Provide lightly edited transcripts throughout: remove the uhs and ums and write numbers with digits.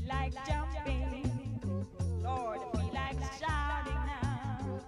Like jumping, Lord, I feel like shouting now.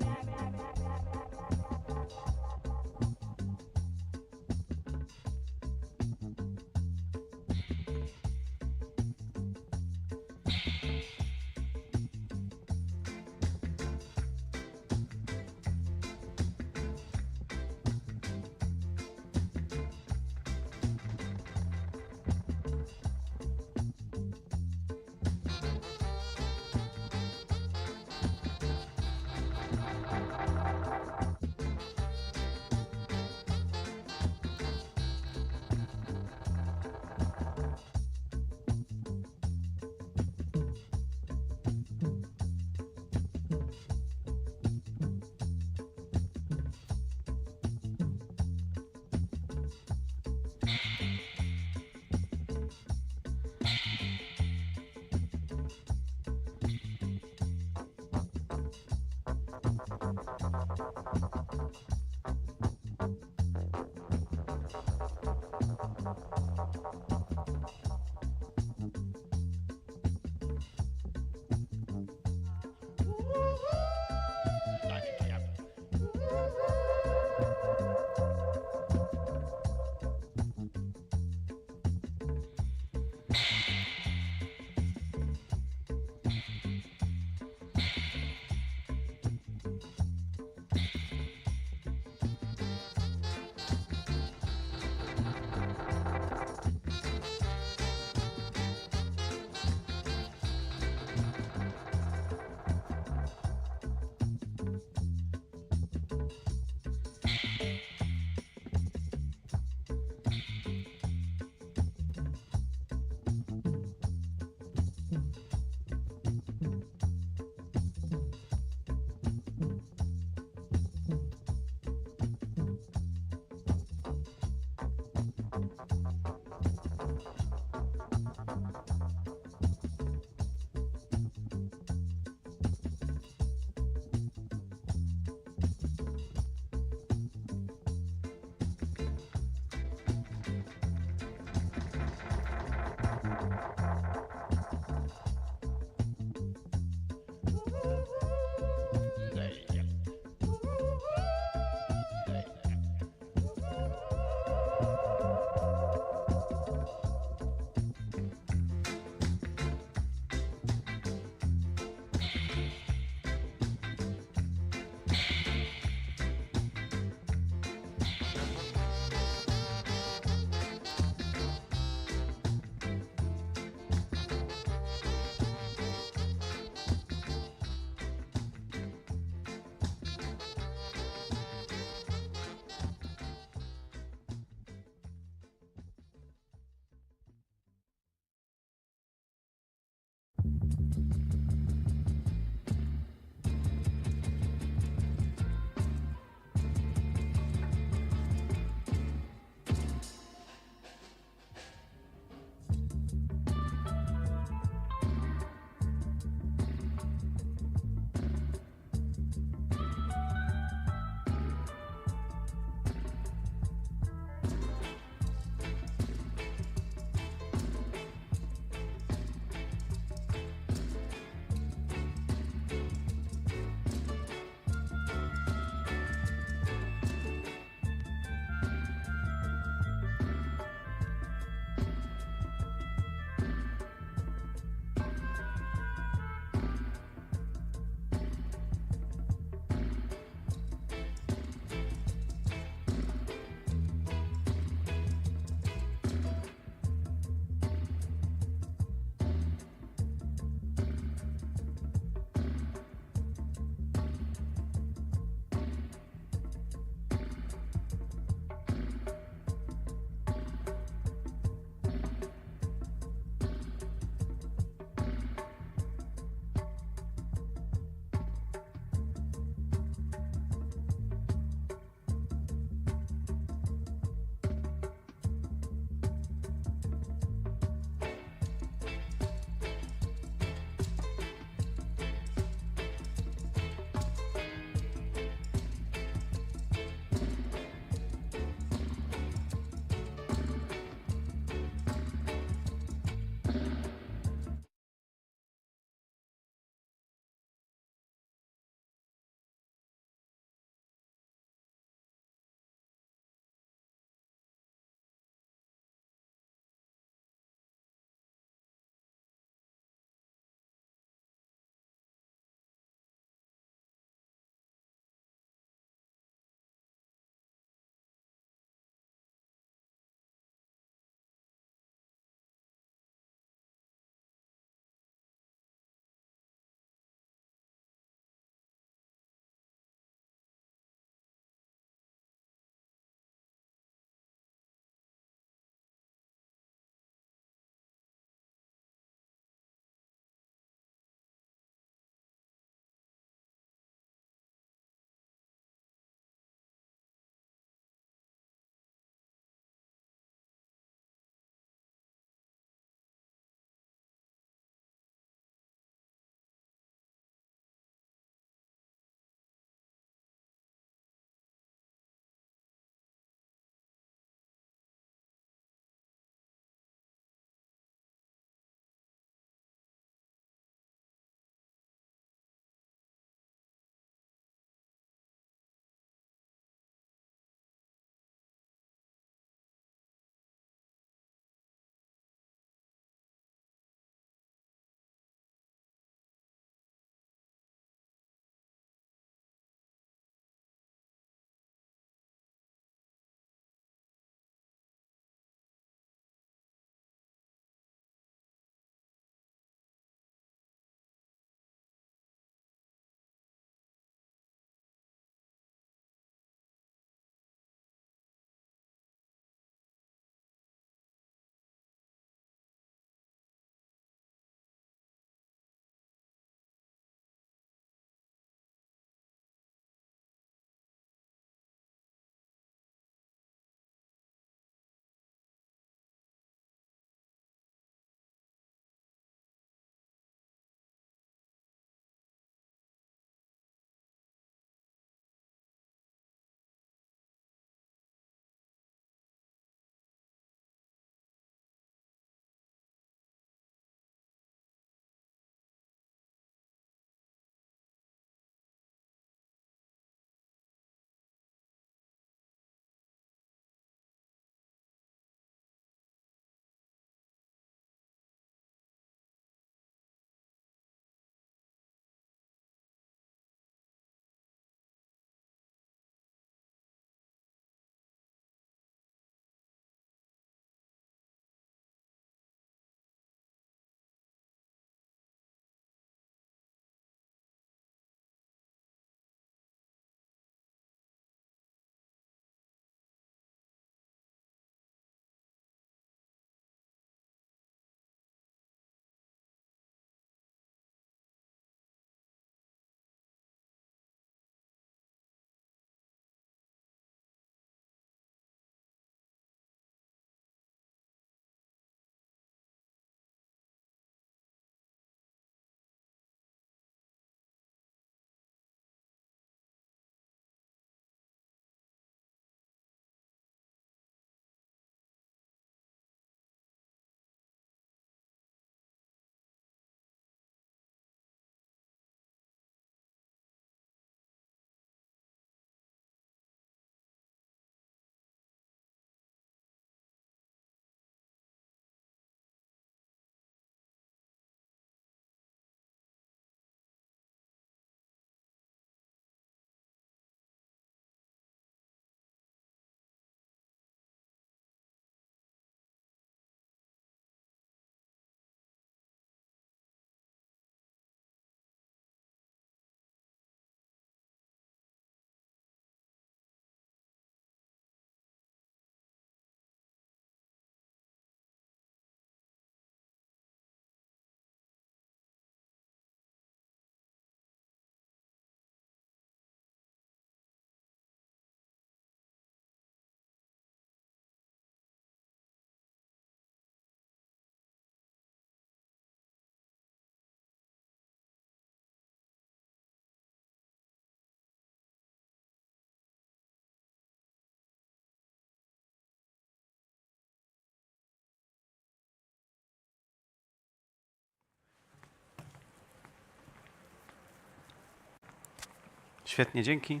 Świetnie, dzięki.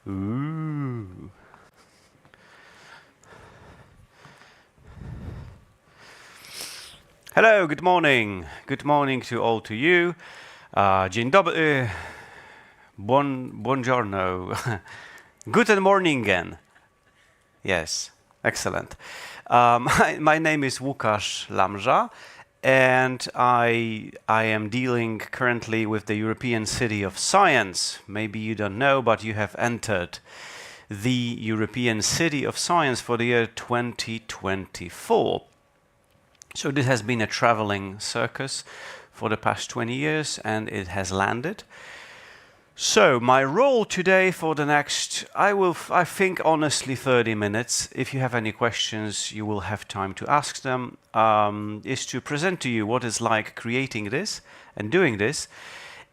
Ooh. Hello, good morning. Good morning to all to you. Dzień dobry. Buongiorno. Guten Morningen. Yes, excellent. My name is Łukasz Lamża, and I am dealing currently with the European City of Science. Maybe you don't know, but you have entered the European City of Science for the year 2024. So this has been a traveling circus for the past 20 years, and it has landed. So my role today for the next, I think honestly 30 minutes, if you have any questions, you will have time to ask them, is to present to you what it's like creating this and doing this.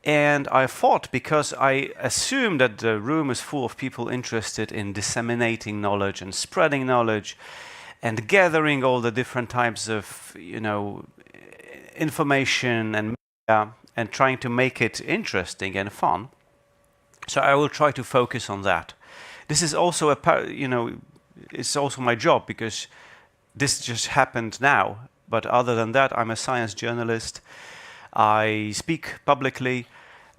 And I thought, because I assume that the room is full of people interested in disseminating knowledge and spreading knowledge and gathering all the different types of, information and media and trying to make it interesting and fun. So I will try to focus on that. This is also it's also my job, because this just happened now. But other than that, I'm a science journalist. I speak publicly,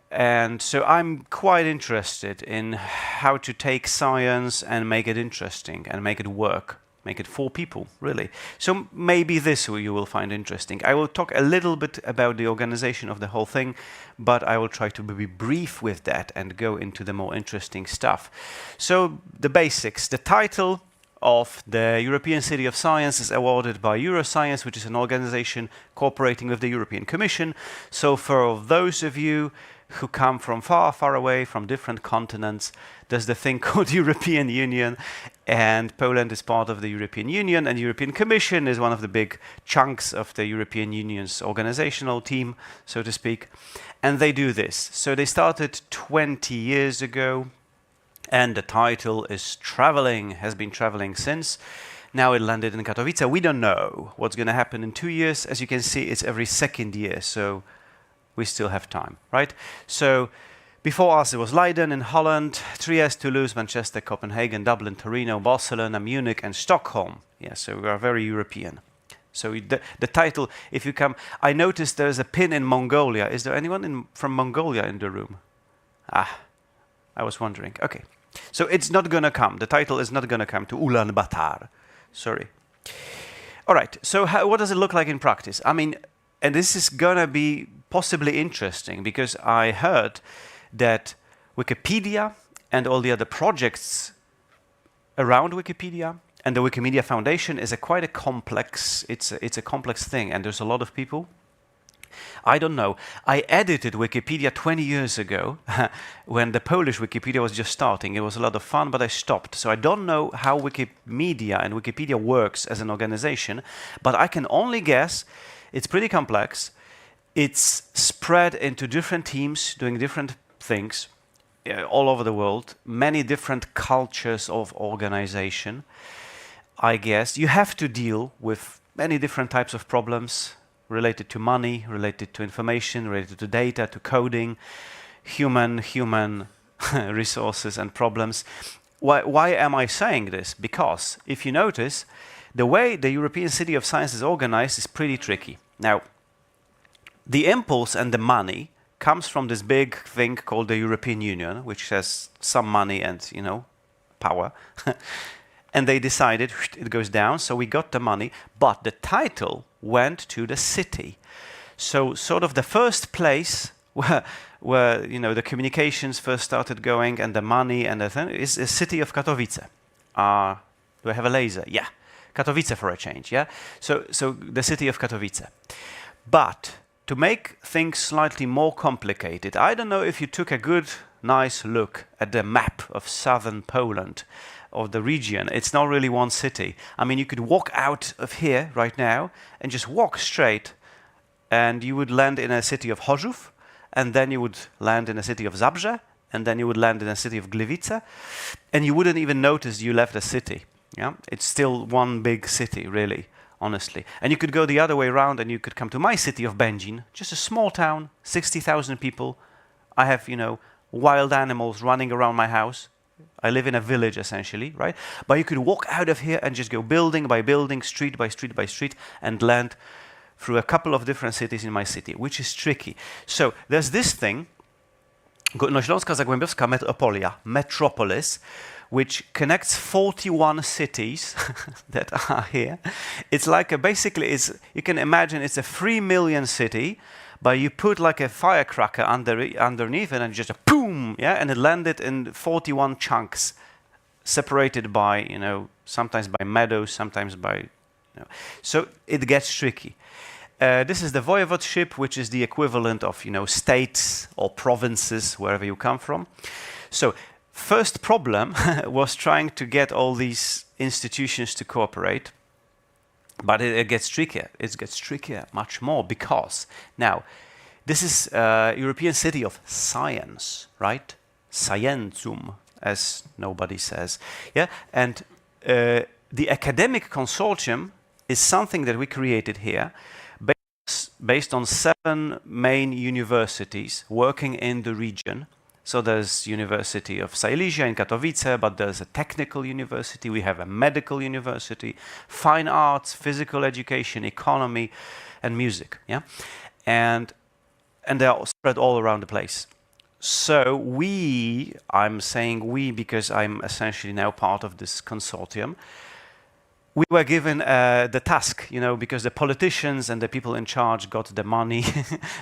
and so I'm quite interested in how to take science and make it interesting and make it work. Make it for people, really. So maybe this you will find interesting. I will talk a little bit about the organization of the whole thing, but I will try to be brief with that and go into the more interesting stuff. So the basics. The title of the European City of Science is awarded by Euroscience, which is an organization cooperating with the European Commission. So for those of you who come from far, far away, from different continents, there's the thing called European Union, and Poland is part of the European Union, and the European Commission is one of the big chunks of the European Union's organizational team, so to speak, and they do this. So they started 20 years ago, and the title is Traveling, has been traveling since. Now it landed in Katowice. We don't know what's going to happen in 2 years. As you can see, it's every second year, so we still have time, right? So before us, it was Leiden in Holland, Trieste, Toulouse, Manchester, Copenhagen, Dublin, Torino, Barcelona, Munich, and Stockholm. Yeah, so we are very European. So the title, if you come, I noticed there's a pin in Mongolia. Is there anyone from Mongolia in the room? I was wondering. Okay. So it's not going to come. The title is not going to come to Ulaanbaatar. Sorry. All right. So what does it look like in practice? I mean, and this is going to be possibly interesting, because I heard that Wikipedia and all the other projects around Wikipedia and the Wikimedia Foundation is quite a complex, it's a complex thing, and there's a lot of people. I don't know. I edited Wikipedia 20 years ago when the Polish Wikipedia was just starting. It was a lot of fun, but I stopped. So I don't know how Wikimedia and Wikipedia works as an organization, but I can only guess it's pretty complex. It's spread into different teams doing different things all over the world, many different cultures of organization. I guess you have to deal with many different types of problems related to money, related to information, related to data, to coding, human resources and problems. Why am I saying this? Because if you notice, the way the European City of Science is organized is pretty tricky. Now, the impulse and the money comes from this big thing called the European Union, which has some money and, power. And they decided it goes down, so we got the money, but the title went to the city. So sort of the first place where the communications first started going and the money and the thing is the city of Katowice. Do I have a laser? Yeah. Katowice for a change, yeah? So the city of Katowice. But to make things slightly more complicated, I don't know if you took a good, nice look at the map of southern Poland, of the region. It's not really one city. I mean, you could walk out of here right now and just walk straight, and you would land in a city of Chorzów, and then you would land in a city of Zabrze, and then you would land in a city of Gliwice, and you wouldn't even notice you left a city. Yeah, it's still one big city, really, honestly. And you could go the other way around, and you could come to my city of Będzin, just a small town, 60,000 people. I have, wild animals running around my house. I live in a village, essentially, right? But you could walk out of here and just go building by building, street by street by street, and land through a couple of different cities in my city, which is tricky. So there's this thing, Górnośląska Zagłębiowska Metropolis, which connects 41 cities that are here. It's like basically, you can imagine it's a 3 million city, but you put like a firecracker underneath it and just a boom, yeah, and it landed in 41 chunks, separated by, sometimes by meadows, sometimes by, so it gets tricky. This is the voivodeship, which is the equivalent of, states or provinces, wherever you come from. So first problem was trying to get all these institutions to cooperate. But it gets trickier. It gets trickier much more because now this is a European city of science, right? Scientium, as nobody says. Yeah, and the academic consortium is something that we created here, based on 7 main universities working in the region. So there's University of Silesia in Katowice, but there's a technical university, we have a medical university, fine arts, physical education, economy, and music, yeah? And they are spread all around the place. So I'm saying we because I'm essentially now part of this consortium, we were given the task, because the politicians and the people in charge got the money,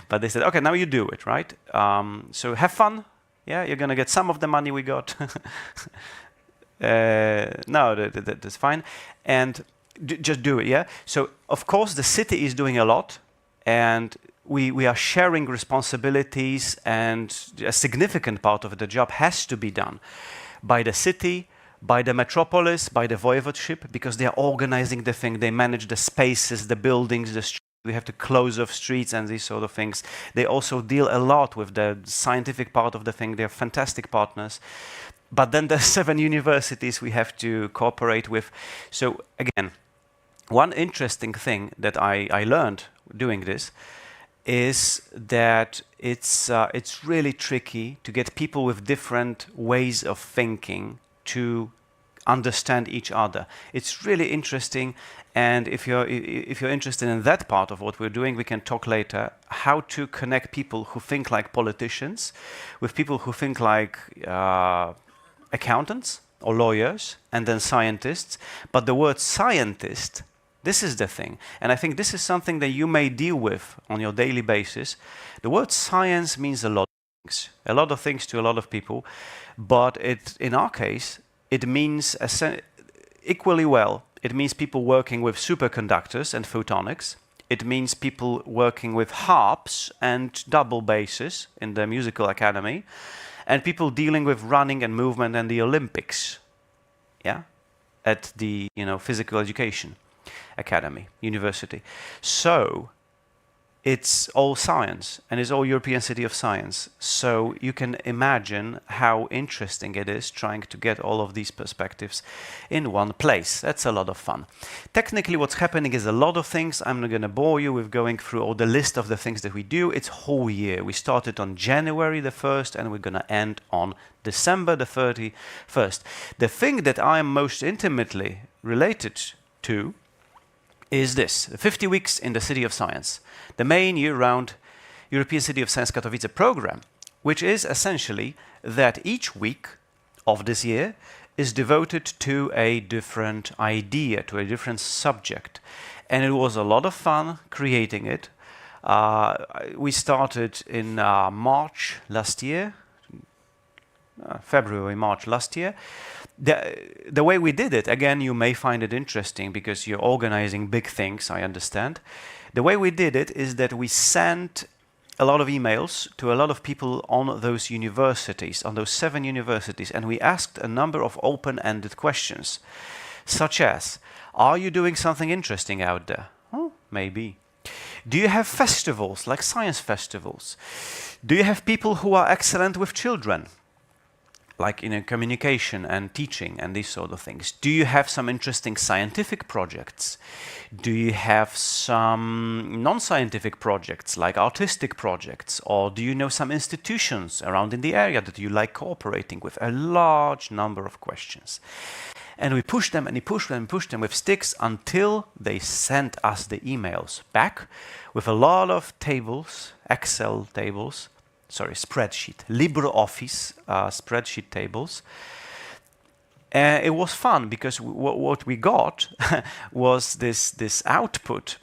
but they said, okay, now you do it, right? So have fun. Yeah, you're going to get some of the money we got. No, that's fine. And just do it, yeah? So, of course, the city is doing a lot, and we are sharing responsibilities, and a significant part of the job has to be done by the city, by the metropolis, by the voivodeship, because they are organizing the thing. They manage the spaces, the buildings, the streets. We have to close off streets and these sort of things. They also deal a lot with the scientific part of the thing. They're fantastic partners. But then there's 7 universities we have to cooperate with. So again, one interesting thing that I learned doing this is that it's really tricky to get people with different ways of thinking to understand each other. It's really interesting, and if you're interested in that part of what we're doing, we can talk later how to connect people who think like politicians with people who think like accountants or lawyers, and then scientists. But the word scientist, this is the thing, and I think this is something that you may deal with on your daily basis. The word science means a lot of things to a lot of people, but in our case, it means equally well. It means people working with superconductors and photonics. It means people working with harps and double basses in the musical academy, and people dealing with running and movement and the Olympics, yeah, at the physical education academy, university. So it's all science, and it's all European City of Science. So you can imagine how interesting it is trying to get all of these perspectives in one place. That's a lot of fun. Technically, what's happening is a lot of things. I'm not going to bore you with going through all the list of the things that we do. It's whole year. We started on January the 1st, and we're going to end on December the 31st. The thing that I am most intimately related to is this, 50 weeks in the City of Science, the main year-round European City of Science Katowice program, which is essentially that each week of this year is devoted to a different idea, to a different subject. And it was a lot of fun creating it. We started in March last year, February, March last year. The way we did it, again, you may find it interesting because you're organizing big things, I understand. The way we did it is that we sent a lot of emails to a lot of people on those universities, on those 7 universities, and we asked a number of open-ended questions, such as, are you doing something interesting out there? Oh, maybe. Do you have festivals, like science festivals? Do you have people who are excellent with children? like communication and teaching and these sort of things? Do you have some interesting scientific projects? Do you have some non-scientific projects like artistic projects? Or do you know some institutions around in the area that you like cooperating with? A large number of questions. And we pushed them and we pushed them and pushed them with sticks until they sent us the emails back with a lot of tables, Excel tables, spreadsheet, LibreOffice spreadsheet tables. It was fun because what we got was this output,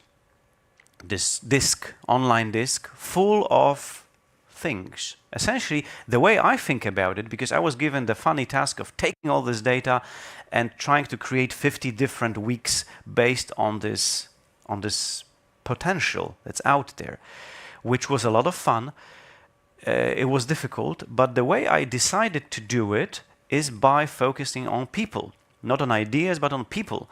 this disk, online disk, full of things. Essentially, the way I think about it, because I was given the funny task of taking all this data and trying to create 50 different weeks based on this potential that's out there, which was a lot of fun. It was difficult, but the way I decided to do it is by focusing on people, not on ideas, but on people.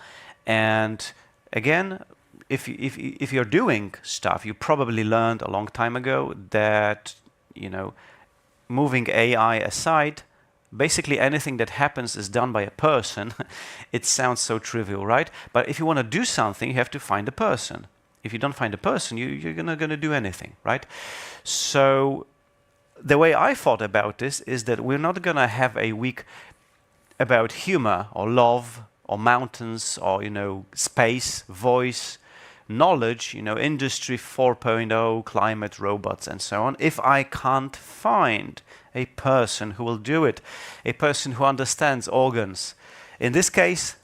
And again, if you're doing stuff, you probably learned a long time ago that, moving AI aside, basically anything that happens is done by a person. It sounds so trivial, right? But if you want to do something, you have to find a person. If you don't find a person, you're not going to do anything, right? So the way I thought about this is that we're not going to have a week about humor or love or mountains or, space, voice, knowledge, industry 4.0, climate, robots, and so on, if I can't find a person who will do it, a person who understands organs. In this case,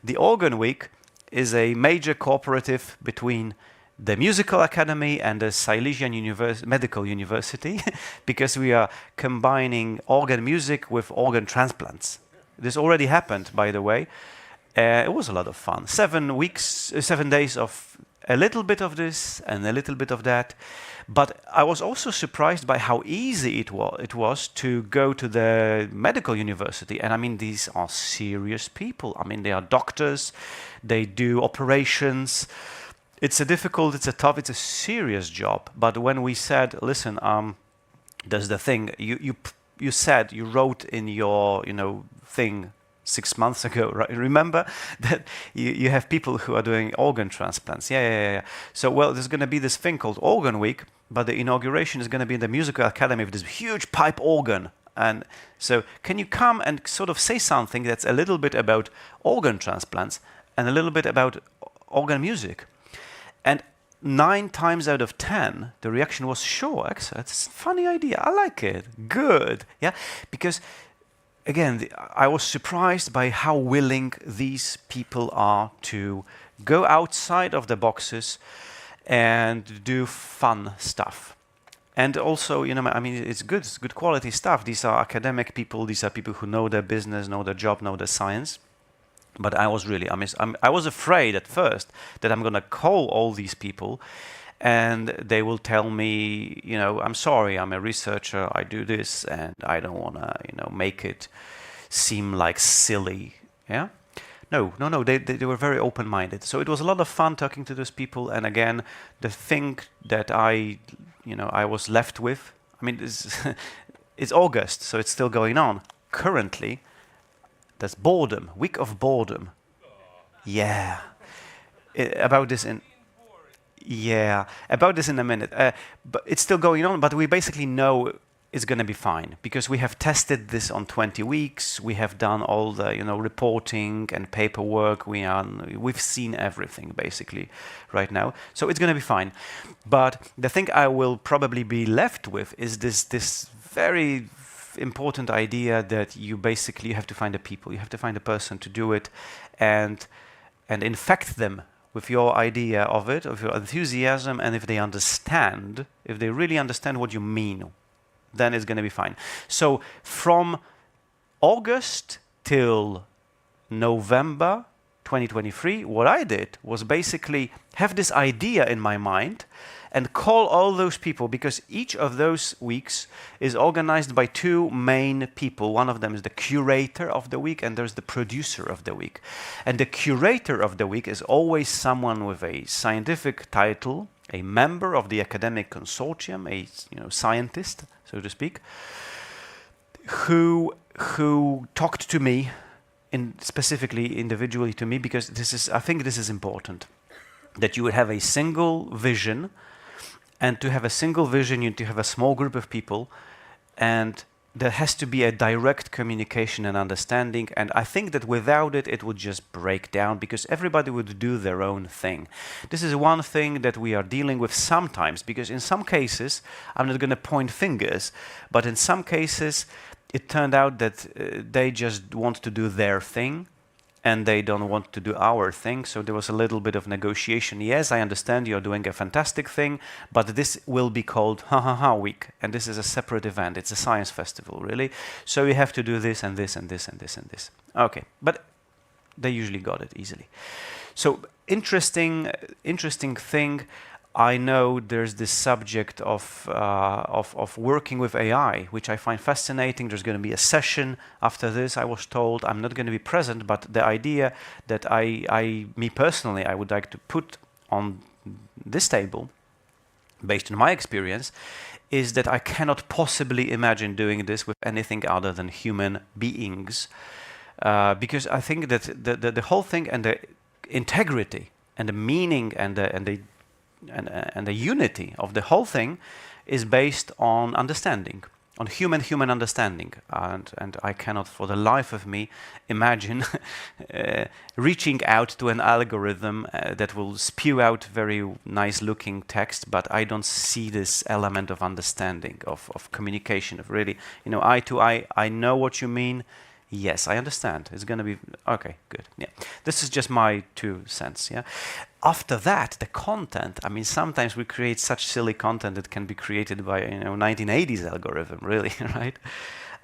the Organ Week is a major cooperative between the Musical Academy and the Silesian Medical University, because we are combining organ music with organ transplants. This already happened, by the way. It was a lot of fun. 7 days of a little bit of this and a little bit of that. But I was also surprised by how easy it was to go to the medical university. And I mean, these are serious people. I mean, they are doctors, they do operations. It's a difficult, it's a tough, it's a serious job. But when we said, listen, there's the thing, you said, you wrote in your, thing 6 months ago, right? Remember that you have people who are doing organ transplants. Yeah. So, well, there's going to be this thing called Organ Week, but the inauguration is going to be in the Musical Academy with this huge pipe organ. And so can you come and sort of say something that's a little bit about organ transplants and a little bit about organ music? And 9 times out of 10, the reaction was, sure, excellent, it's a funny idea, I like it, good. Yeah, because again, I was surprised by how willing these people are to go outside of the boxes and do fun stuff. And also, I mean, it's good quality stuff. These are academic people, these are people who know their business, know their job, know their science. But I was really, I was afraid at first that I'm going to call all these people and they will tell me, I'm sorry, I'm a researcher, I do this, and I don't want to, make it seem like silly. Yeah? No, they were very open-minded. So it was a lot of fun talking to those people. And again, the thing that I was left with, I mean, it's August, so it's still going on. Currently, that's boredom, week of boredom. Yeah. About this in a minute. But it's still going on, but we basically know it's going to be fine because we have tested this on 20 weeks. We have done all the, reporting and paperwork. We've seen everything basically right now. So it's going to be fine. But the thing I will probably be left with is this very important idea that you have to find the people, you have to find a person to do it and infect them with your idea of it, of your enthusiasm, and if they really understand what you mean, then it's going to be fine. So from August till November 2023, what I did was basically have this idea in my mind and call all those people, because each of those weeks is organized by 2 main people. One of them is the curator of the week, and there's the producer of the week. And the curator of the week is always someone with a scientific title, a member of the academic consortium, a scientist, so to speak, who who talked to me, specifically individually to me, because I think this is important, that you would have a single vision, and to have a single vision, you need to have a small group of people, and there has to be a direct communication and understanding, and I think that without it, it would just break down because everybody would do their own thing. This is one thing that we are dealing with sometimes, because in some cases, I'm not going to point fingers, but in some cases, it turned out that they just want to do their thing, and they don't want to do our thing, so there was a little bit of negotiation. Yes, I understand you're doing a fantastic thing, but this will be called Ha Ha Ha Week, and this is a separate event. It's a science festival, really. So you have to do this and this and this and this and this. Okay, but they usually got it easily. So interesting thing. I know there's this subject of working with AI, which I find fascinating. There's going to be a session after this, I was told. I'm not going to be present, but the idea that me personally, I would like to put on this table, based on my experience, is that I cannot possibly imagine doing this with anything other than human beings. Because I think that the whole thing and the integrity and the meaning and the unity of the whole thing is based on understanding, on human understanding, and I cannot for the life of me imagine reaching out to an algorithm that will spew out very nice looking text, but I don't see this element of understanding, of communication, of really, eye to eye. I know what you mean. Yes, I understand. It's going to be okay. Good. Yeah, this is just my 2 cents. Yeah. After that, the content. I mean, sometimes we create such silly content that can be created by 1980s algorithm. Really, right?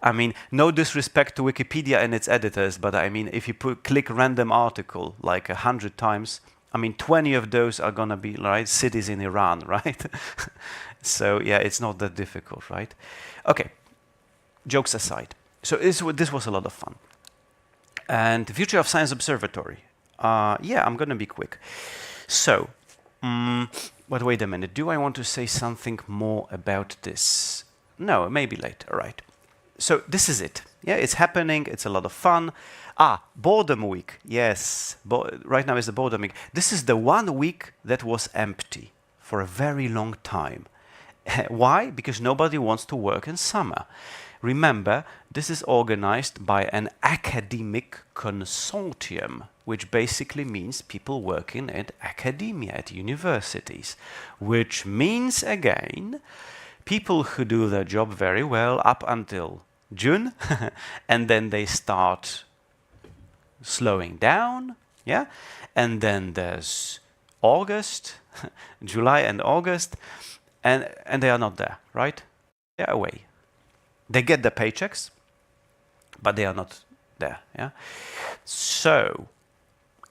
I mean, no disrespect to Wikipedia and its editors, but I mean, if you click random article like 100 times, I mean, 20 of those are gonna be right cities in Iran, right? So yeah, it's not that difficult, right? Okay. Jokes aside. So this was a lot of fun. And the Future of Science Observatory. Yeah, I'm going to be quick. So, but wait a minute. Do I want to say something more about this? No, maybe later. All right. So this is it. Yeah, it's happening. It's a lot of fun. Boredom week. Yes, right now is the boredom week. This is the one week that was empty for a very long time. Why? Because nobody wants to work in summer. Remember, this is organized by an academic consortium, which basically means people working at academia, at universities, which means, again, people who do their job very well up until June, and then they start slowing down, yeah? And then there's August, July and August, and they are not there, right? They're away. They get the paychecks, but they are not there. Yeah, so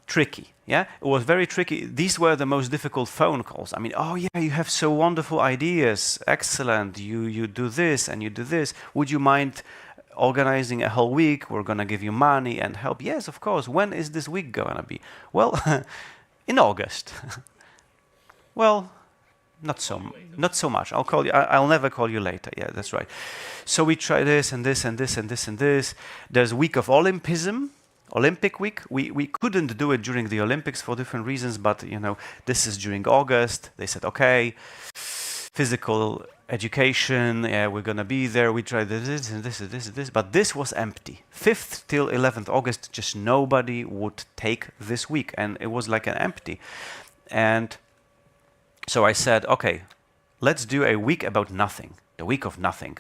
tricky. Yeah, it was very tricky. These were the most difficult phone calls. I mean, oh yeah, you have so wonderful ideas. Excellent. You do this and you do this. Would you mind organizing a whole week? We're gonna give you money and help. Yes, of course. When is this week gonna be? Well, in August. Well. Not so much. I'll call you. I'll never call you later. Yeah, that's right. So we try this and this and this and this and this. There's a week of Olympism, Olympic week. We couldn't do it during the Olympics for different reasons, but this is during August. They said, okay, physical education. Yeah, we're gonna be there. We tried this and this and this and this, but this was empty. 5th till 11th August, just nobody would take this week, and it was like an empty. And so I said, okay, let's do a week about nothing, the week of nothing.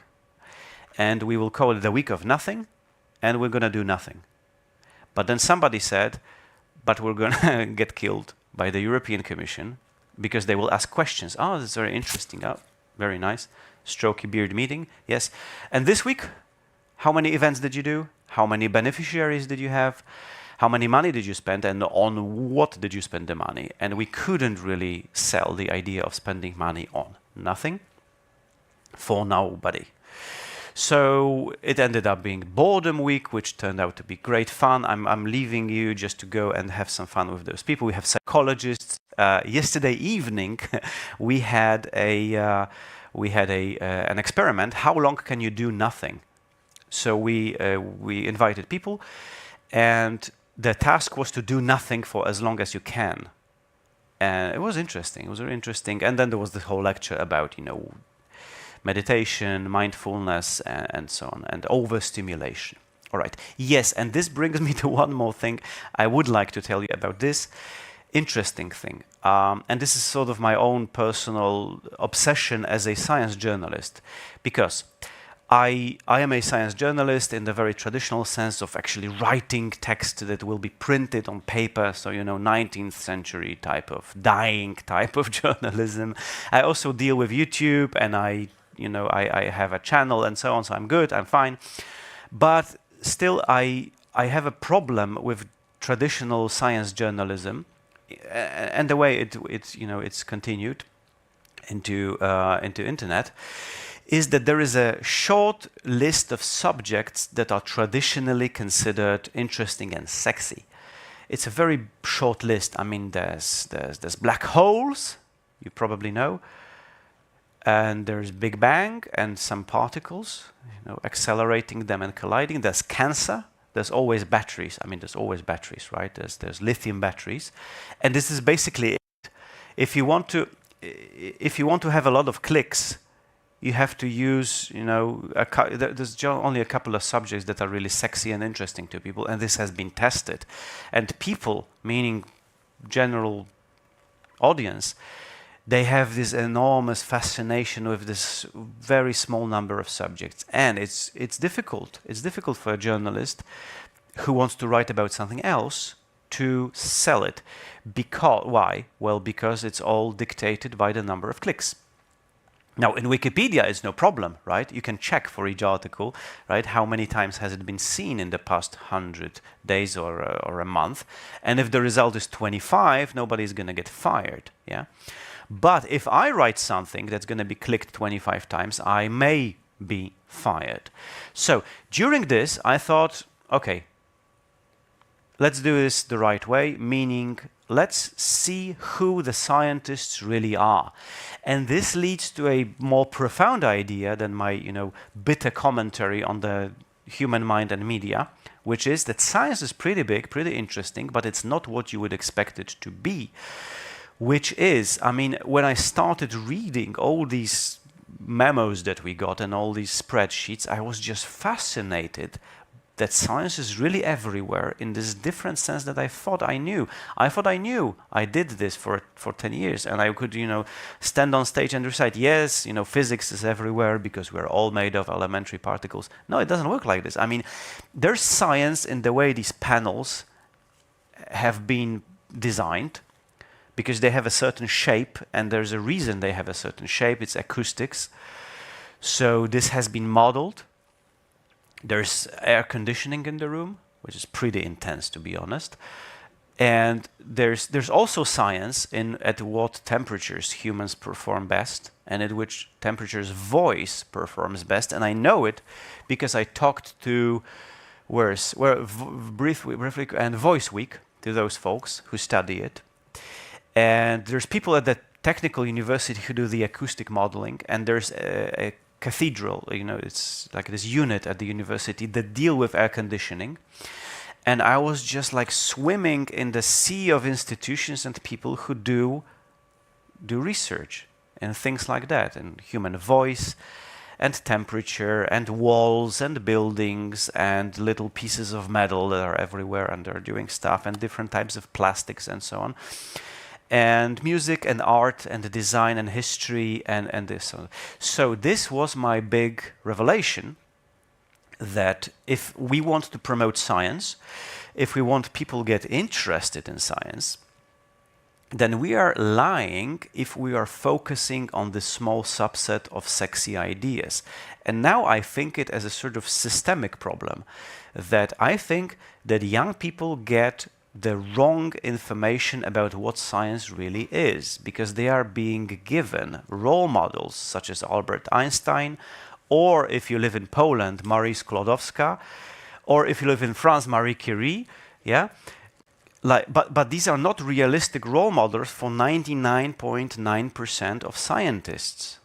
And we will call it the week of nothing, and we're going to do nothing. But then somebody said, but we're going to get killed by the European Commission because they will ask questions. Oh, that's very interesting. Oh, very nice. Strokey beard meeting. Yes. And this week, how many events did you do? How many beneficiaries did you have? How many money did you spend, and on what did you spend the money? And we couldn't really sell the idea of spending money on nothing for nobody. So it ended up being boredom week, which turned out to be great fun. I'm leaving you just to go and have some fun with those people. We have psychologists. Yesterday evening, we had an experiment. How long can you do nothing? So we invited people, and the task was to do nothing for as long as you can. And it was interesting. It was very interesting. And then there was the whole lecture about, meditation, mindfulness, and so on, and overstimulation. All right. Yes, and this brings me to one more thing I would like to tell you about this interesting thing. And this is sort of my own personal obsession as a science journalist, because I am a science journalist in the very traditional sense of actually writing text that will be printed on paper, so 19th century type of dying type of journalism. I also deal with YouTube, and I have a channel and so on, so I'm good, I'm fine. But still, I have a problem with traditional science journalism and the way it's continued into internet. Is that there is a short list of subjects that are traditionally considered interesting and sexy. It's a very short list. I mean, there's black holes, you probably know, and there's Big Bang and some particles, accelerating them and colliding. There's cancer. There's always batteries. I mean, there's always batteries, right? There's lithium batteries, and this is basically it. If you want to have a lot of clicks, you have to use, there's only a couple of subjects that are really sexy and interesting to people, and this has been tested. And people, meaning general audience, they have this enormous fascination with this very small number of subjects. And it's difficult. It's difficult for a journalist who wants to write about something else to sell it. Why? Well, because it's all dictated by the number of clicks. Now, in Wikipedia, it's no problem, right? You can check for each article, right? How many times has it been seen in the past 100 days or a month? And if the result is 25, nobody's going to get fired, yeah? But if I write something that's going to be clicked 25 times, I may be fired. So during this, I thought, okay, let's do this the right way, meaning let's see who the scientists really are. And this leads to a more profound idea than my, bitter commentary on the human mind and media, which is that science is pretty big, pretty interesting, but it's not what you would expect it to be. Which is, I mean, when I started reading all these memos that we got and all these spreadsheets, I was just fascinated that science is really everywhere in this different sense that I thought I knew. I did this for 10 years, and I could, stand on stage and recite, yes, physics is everywhere because we're all made of elementary particles. No, it doesn't work like this. I mean, there's science in the way these panels have been designed, because they have a certain shape, and there's a reason they have a certain shape. It's acoustics. So this has been modeled. There's air conditioning in the room, which is pretty intense, to be honest. And there's also science in at what temperatures humans perform best, and at which temperatures voice performs best. And I know it because I talked to briefly and Voice Week, to those folks who study it. And there's people at the technical university who do the acoustic modeling, and there's a cathedral, it's like this unit at the university that deal with air conditioning. And I was just like swimming in the sea of institutions and people who do research and things like that, and human voice and temperature and walls and buildings and little pieces of metal that are everywhere, and they're doing stuff, and different types of plastics and so on. And music and art and design and history and this. So this was my big revelation, that if we want to promote science, if we want people to get interested in science, then we are lying if we are focusing on this small subset of sexy ideas. And now I think it as a sort of systemic problem, that I think that young people get the wrong information about what science really is, because they are being given role models such as Albert Einstein, or if you live in Poland, Marie Skłodowska, or if you live in France, Marie Curie, yeah? But these are not realistic role models for 99.9% of scientists.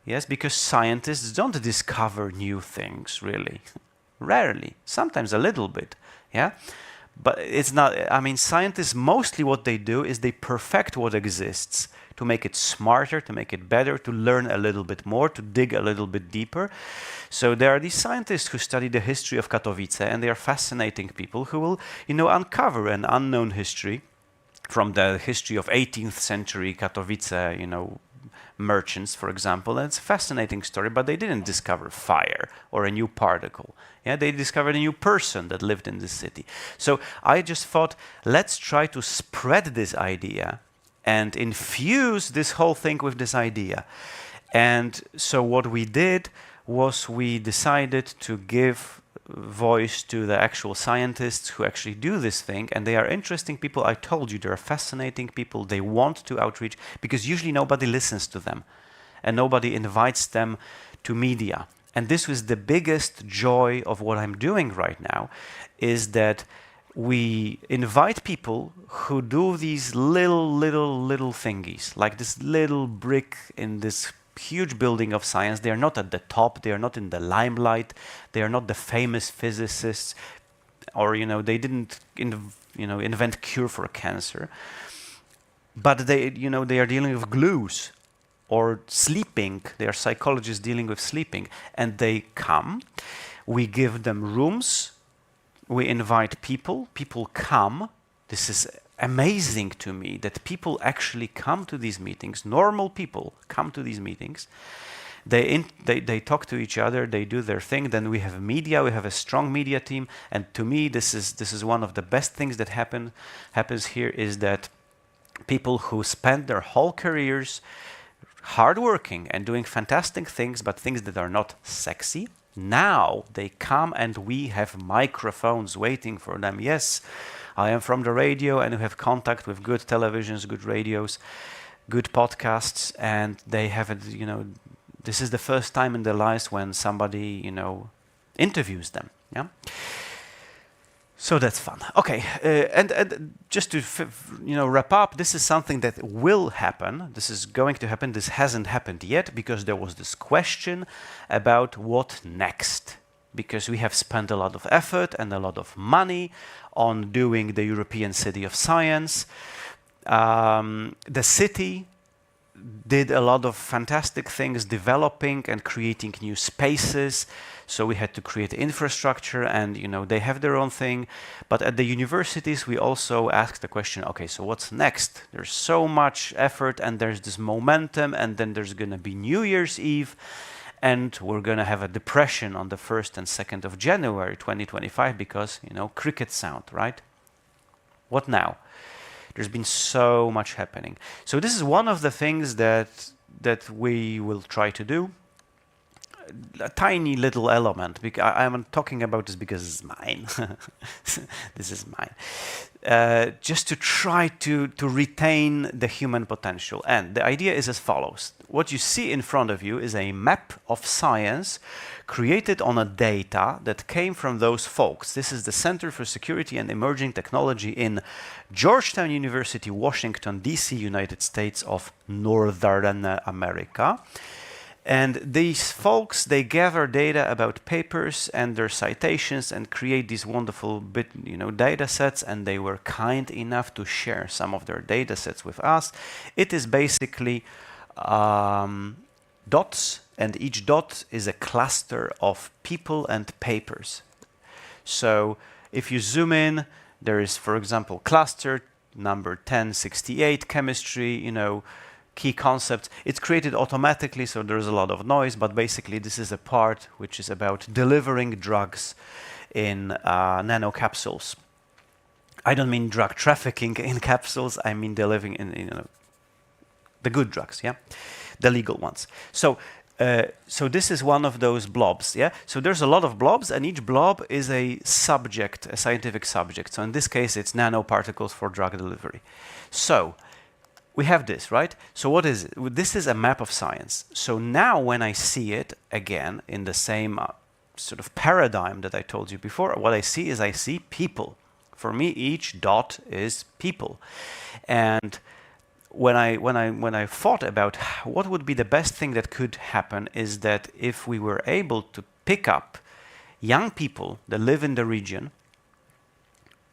Yes, because scientists don't discover new things, really. Rarely. Sometimes a little bit, yeah? But it's not, I mean, scientists, mostly what they do is they perfect what exists to make it smarter, to make it better, to learn a little bit more, to dig a little bit deeper. So there are these scientists who study the history of Katowice, and they are fascinating people who will, uncover an unknown history from the history of 18th century Katowice, merchants, for example. And it's a fascinating story, but they didn't discover fire or a new particle. Yeah, they discovered a new person that lived in the city. So I just thought, let's try to spread this idea and infuse this whole thing with this idea. And so what we did was we decided to give voice to the actual scientists who actually do this thing, and they are interesting people. I told you, they're fascinating people. They want to outreach, because usually nobody listens to them and nobody invites them to media. And this was the biggest joy of what I'm doing right now, is that we invite people who do these little thingies, like this little brick in this huge building of science. They are not at the top, they are not in the limelight, they are not the famous physicists, or they didn't invent cure for cancer, but they are dealing with glues or sleeping. They are psychologists dealing with sleeping, and they come, we give them rooms, we invite people come. This is amazing to me that people actually come to these meetings. Normal people come to these meetings. They talk to each other, they do their thing. Then we have media, we have a strong media team, and to me this is one of the best things that happens here, is that people who spend their whole careers hardworking and doing fantastic things, but things that are not sexy, now they come and we have microphones waiting for them. Yes, I am from the radio, and we have contact with good televisions, good radios, good podcasts, and they have it, this is the first time in their lives when somebody, interviews them. Yeah. So that's fun. Okay, and just to wrap up, this is something that will happen. This is going to happen. This hasn't happened yet because there was this question about what next. Because we have spent a lot of effort and a lot of money on doing the European City of Science. The city did a lot of fantastic things, developing and creating new spaces. So we had to create infrastructure, and they have their own thing. But at the universities, we also asked the question, okay, so what's next? There's so much effort, and there's this momentum, and then there's going to be New Year's Eve, and we're going to have a depression on the 1st and 2nd of January 2025 because, cricket sound, right? What now? There's been so much happening. So this is one of the things that we will try to do. A tiny little element. I'm talking about this because it's mine. This is mine. Just to try to retain the human potential. And the idea is as follows. What you see in front of you is a map of science created on a data that came from those folks. This is the Center for Security and Emerging Technology in Georgetown University, Washington, D.C., United States of Northern America. And these folks, they gather data about papers and their citations and create these wonderful data sets, and they were kind enough to share some of their data sets with us. It is basically dots, and each dot is a cluster of people and papers. So if you zoom in, there is, for example, cluster number 1068, chemistry, key concepts. It's created automatically, so there's a lot of noise, but basically this is a part which is about delivering drugs in nanocapsules. I don't mean drug trafficking in capsules, I mean delivering in the good drugs, yeah? The legal ones. So this is one of those blobs, yeah? So there's a lot of blobs, and each blob is a subject, a scientific subject. So in this case, it's nanoparticles for drug delivery. So we have this, right? So what is it? This is a map of science. So now when I see it again in the same sort of paradigm that I told you before, what I see people. For me, each dot is people. And when I thought about what would be the best thing that could happen, is that if we were able to pick up young people that live in the region.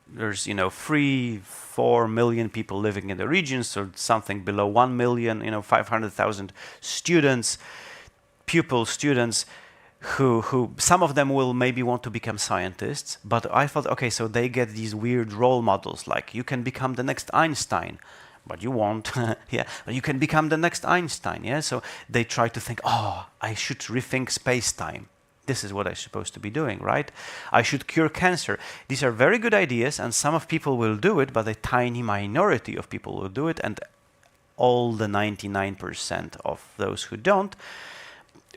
There's 3-4 million people living in the region, so something below 1 million, 500,000 students, students, who some of them will maybe want to become scientists. But I thought, okay, so they get these weird role models, like you can become the next Einstein, but you won't. Yeah, but you can become the next Einstein. Yeah, so they try to think, oh, I should rethink space-time. This is what I'm supposed to be doing, right? I should cure cancer. These are very good ideas, and some of people will do it, but a tiny minority of people will do it, and all the 99% of those who don't,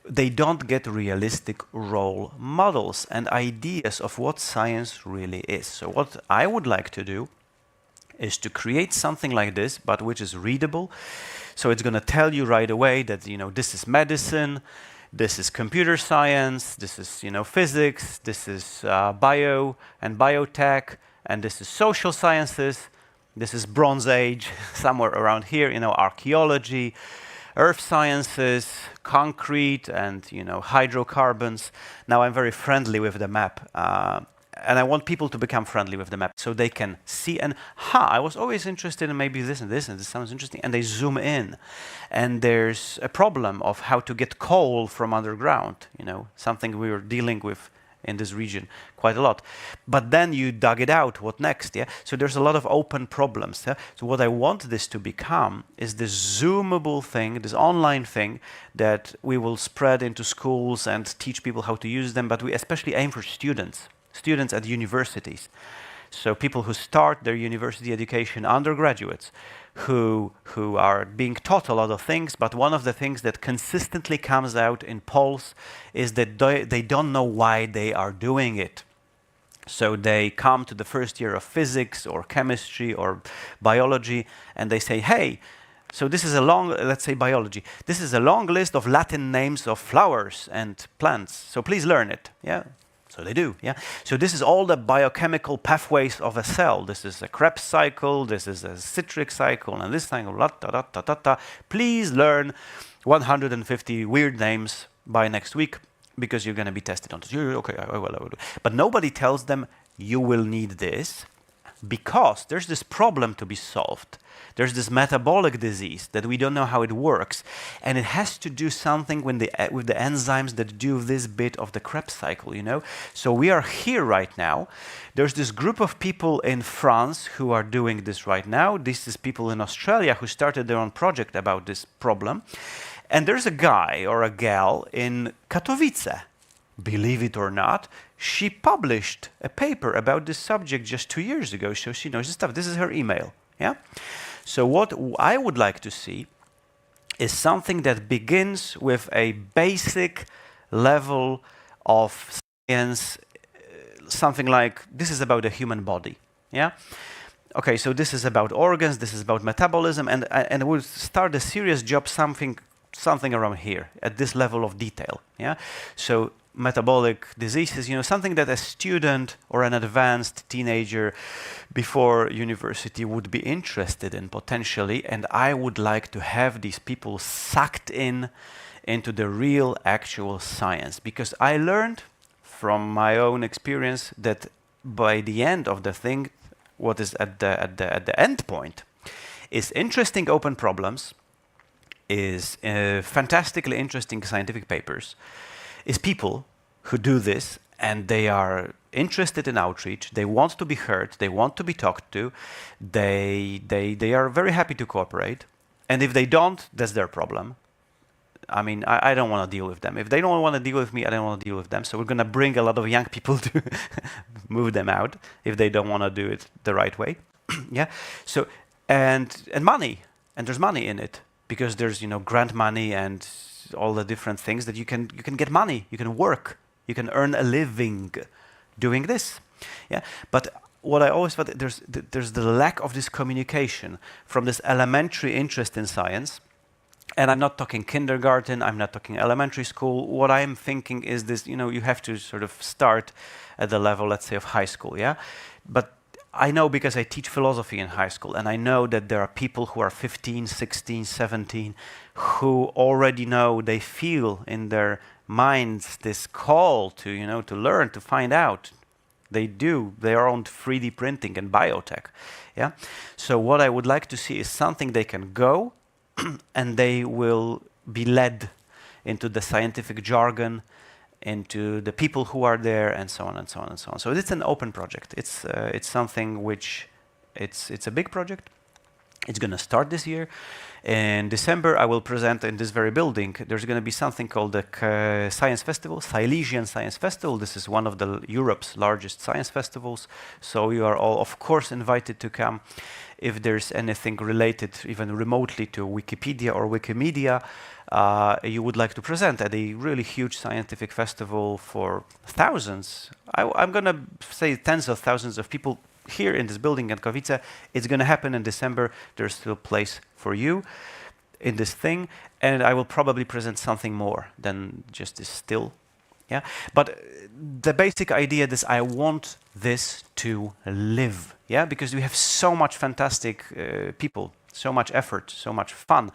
they don't get realistic role models and ideas of what science really is. So what I would like to do is to create something like this, but which is readable. So it's going to tell you right away that, this is medicine, this is computer science, this is, physics, this is bio and biotech, and this is social sciences, this is Bronze Age, somewhere around here, archaeology, earth sciences, concrete, and, hydrocarbons. Now I'm very friendly with the map, and I want people to become friendly with the map so they can see, and I was always interested in maybe this and this, and this sounds interesting, and they zoom in. And there's a problem of how to get coal from underground, something we were dealing with in this region quite a lot. But then you dug it out, what next, yeah? So there's a lot of open problems, yeah? So what I want this to become is this zoomable thing, this online thing that we will spread into schools and teach people how to use them, but we especially aim for students at universities. So people who start their university education, undergraduates, who are being taught a lot of things, but one of the things that consistently comes out in polls is that they don't know why they are doing it. So they come to the first year of physics or chemistry or biology, and they say, hey, so this is a long, let's say biology, this is a long list of Latin names of flowers and plants, so please learn it, yeah? So they do, yeah? So this is all the biochemical pathways of a cell. This is a Krebs cycle, this is a citric cycle, and this thing, please learn 150 weird names by next week, because you're going to be tested on this. Okay, I will. But nobody tells them, you will need this, because there's this problem to be solved. There's this metabolic disease that we don't know how it works, and it has to do something with the enzymes that do this bit of the Krebs cycle, So we are here right now. There's this group of people in France who are doing this right now. This is people in Australia who started their own project about this problem. And there's a guy or a gal in Katowice. Believe it or not, she published a paper about this subject just 2 years ago, so she knows this stuff. This is her email, yeah? So what I would like to see is something that begins with a basic level of science, something like, this is about the human body, yeah? Okay, so this is about organs, this is about metabolism, and we'll start a serious job, something around here, at this level of detail, yeah? So metabolic diseases, something that a student or an advanced teenager before university would be interested in potentially, and I would like to have these people sucked into the real actual science, because I learned from my own experience that by the end of the thing, what is at the end point is interesting open problems, is fantastically interesting scientific papers, is people who do this, and they are interested in outreach, they want to be heard, they want to be talked to, they are very happy to cooperate, and if they don't, that's their problem. I mean, I don't want to deal with them. If they don't want to deal with me, I don't want to deal with them. So we're going to bring a lot of young people to move them out if they don't want to do it the right way. Yeah. So and money, and there's money in it, because there's grant money and all the different things that you can get money, you can work, you can earn a living doing this. Yeah. But what I always thought, there's the lack of this communication from this elementary interest in science. And I'm not talking kindergarten, I'm not talking elementary school. What I'm thinking is this, you have to sort of start at the level, let's say, of high school, yeah? But I know because I teach philosophy in high school, and I know that there are people who are 15, 16, 17, who already know, they feel in their minds this call to, to learn, to find out. They do their own 3D printing and biotech. Yeah. So what I would like to see is something they can go, and they will be led into the scientific jargon, into the people who are there, and so on and so on and so on. So it's an open project. It's something which it's a big project. It's going to start this year. In December, I will present in this very building. There's going to be something called the Science Festival, Silesian Science Festival. This is one of the Europe's largest science festivals. So you are all, of course, invited to come. If there's anything related, even remotely, to Wikipedia or Wikimedia, you would like to present at a really huge scientific festival for thousands. I'm going to say tens of thousands of people here in this building in Katowice. It's going to happen in December. There's still place for you in this thing, and I will probably present something more than just this still. Yeah, but the basic idea is I want this to live. Yeah, because we have so much fantastic people, so much effort, so much fun,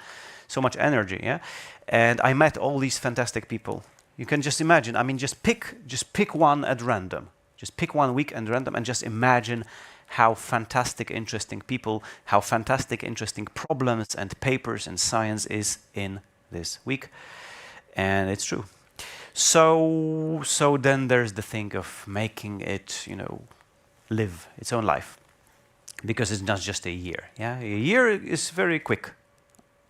so much energy. Yeah, and I met all these fantastic people. You can just imagine. I mean, just pick one at random. Just pick 1 week at random and just imagine how fantastic, interesting people, how fantastic, interesting problems and papers and science is in this week. And it's true. So then there's the thing of making it, live its own life. Because it's not just a year. Yeah, a year is very quick.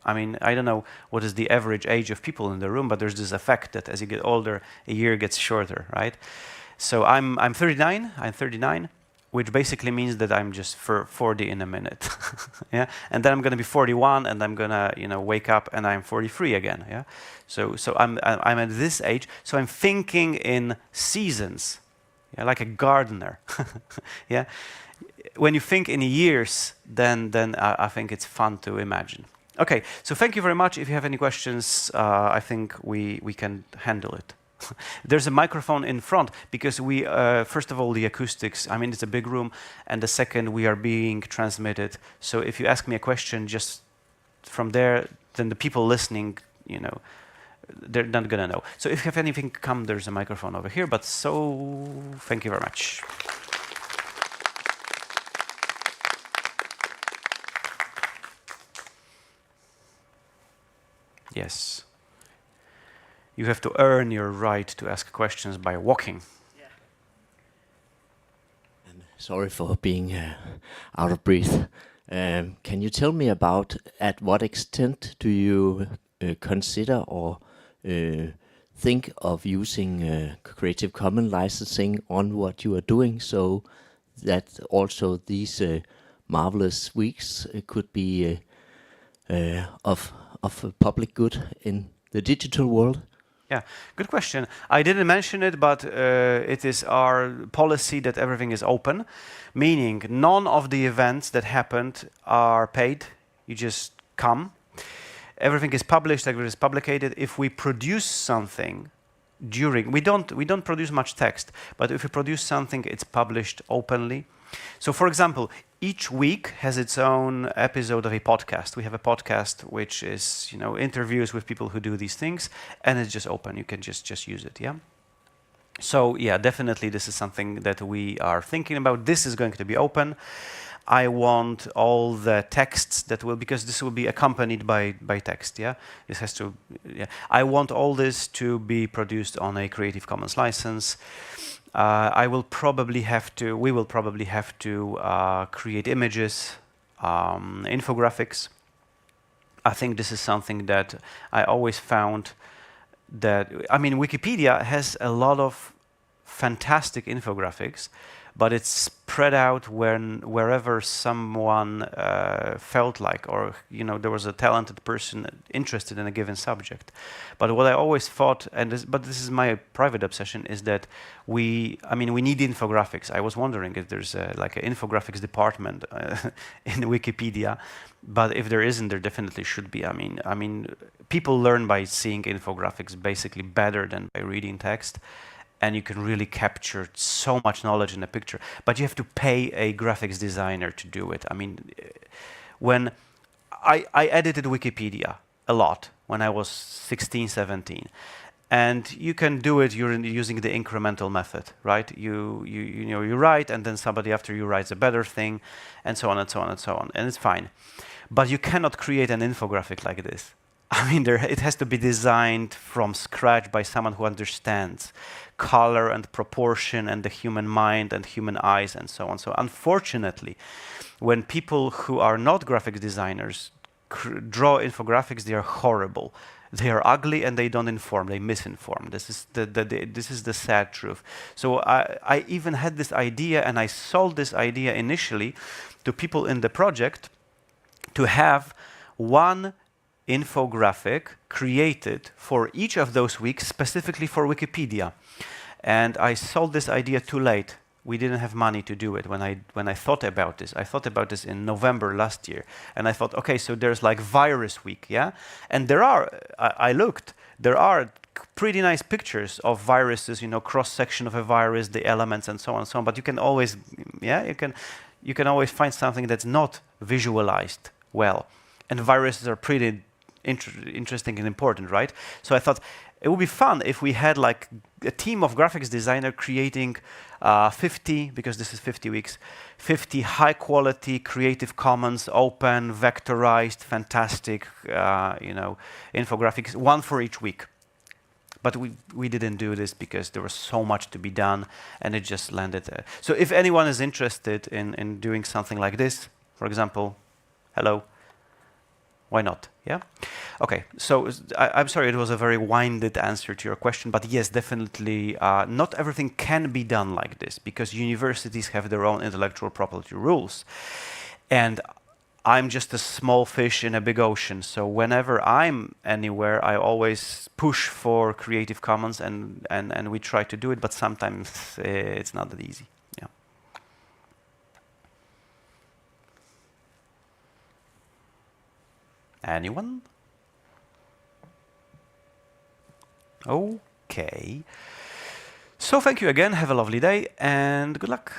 I mean, I don't know what is the average age of people in the room, but there's this effect that as you get older, a year gets shorter, right? So I'm 39. I'm 39, which basically means that I'm just 40 in a minute. Yeah, and then I'm going to be 41, and I'm going to wake up, and I'm 43 again. Yeah, so I'm at this age. So I'm thinking in seasons, yeah, like a gardener. Yeah, when you think in years, then I think it's fun to imagine. Okay, so thank you very much. If you have any questions, I think we can handle it. There's a microphone in front because we, first of all, the acoustics, I mean, it's a big room, and the second, we are being transmitted. So if you ask me a question just from there, then the people listening, they're not going to know. So if you have anything, come, there's a microphone over here, but so thank you very much. Yes. You have to earn your right to ask questions by walking. Yeah. And sorry for being out of breath. Can you tell me about at what extent do you consider or think of using Creative Commons licensing on what you are doing, so that also these marvelous weeks could be of public good in the digital world? Yeah, good question. I didn't mention it, but it is our policy that everything is open, meaning none of the events that happened are paid. You just come. Everything is published, everything is publicated. If we produce something we don't produce much text, but if we produce something, it's published openly. So, for example, each week has its own episode of a podcast. We have a podcast which is, interviews with people who do these things, and it's just open. You can just use it, yeah? So, yeah, definitely this is something that we are thinking about. This is going to be open. I want all the texts that will, because this will be accompanied by text, yeah? This has to, yeah. I want all this to be produced on a Creative Commons license. We will probably have to create images, infographics. I think this is something that I always found that, I mean, Wikipedia has a lot of fantastic infographics, but it's spread out wherever someone felt like, or there was a talented person interested in a given subject. But what I always thought, but this is my private obsession, is that we need infographics. I was wondering if there's like an infographics department in Wikipedia, but if there isn't, there definitely should be. I mean, people learn by seeing infographics basically better than by reading text. and you can really capture so much knowledge in a picture. But you have to pay a graphics designer to do it. I mean, when I edited Wikipedia a lot when I was 16, 17. And you can do it using the incremental method, right? You write, and then somebody after you writes a better thing, and so on and so on and so on, and it's fine. But you cannot create an infographic like this. I mean, it has to be designed from scratch by someone who understands color and proportion and the human mind and human eyes and so on. So unfortunately, when people who are not graphic designers draw infographics, they are horrible. They are ugly and they don't inform, they misinform. This is the sad truth. So I even had this idea, and I sold this idea initially to people in the project to have one infographic created for each of those weeks specifically for Wikipedia. And I sold this idea too late. We didn't have money to do it when I thought about this. I thought about this in November last year, and I thought, okay, so there's like virus week, yeah? And there are, I looked, there are pretty nice pictures of viruses, you know, cross-section of a virus, the elements and so on and so on, but you can always, yeah, you can always find something that's not visualized well. And viruses are pretty interesting and important, right? So I thought it would be fun if we had like a team of graphics designer creating 50, because this is 50 weeks, 50 high quality Creative Commons, open, vectorized, fantastic, you know, infographics, one for each week. But we didn't do this because there was so much to be done, and it just landed there. So if anyone is interested in doing something like this, for example, hello, why not? Yeah? Okay, so I'm sorry it was a very winded answer to your question, but yes, definitely not everything can be done like this, because universities have their own intellectual property rules. And I'm just a small fish in a big ocean, so whenever I'm anywhere, I always push for Creative Commons, and we try to do it, but sometimes it's not that easy. Yeah. Anyone? Okay. So thank you again, have a lovely day, and good luck.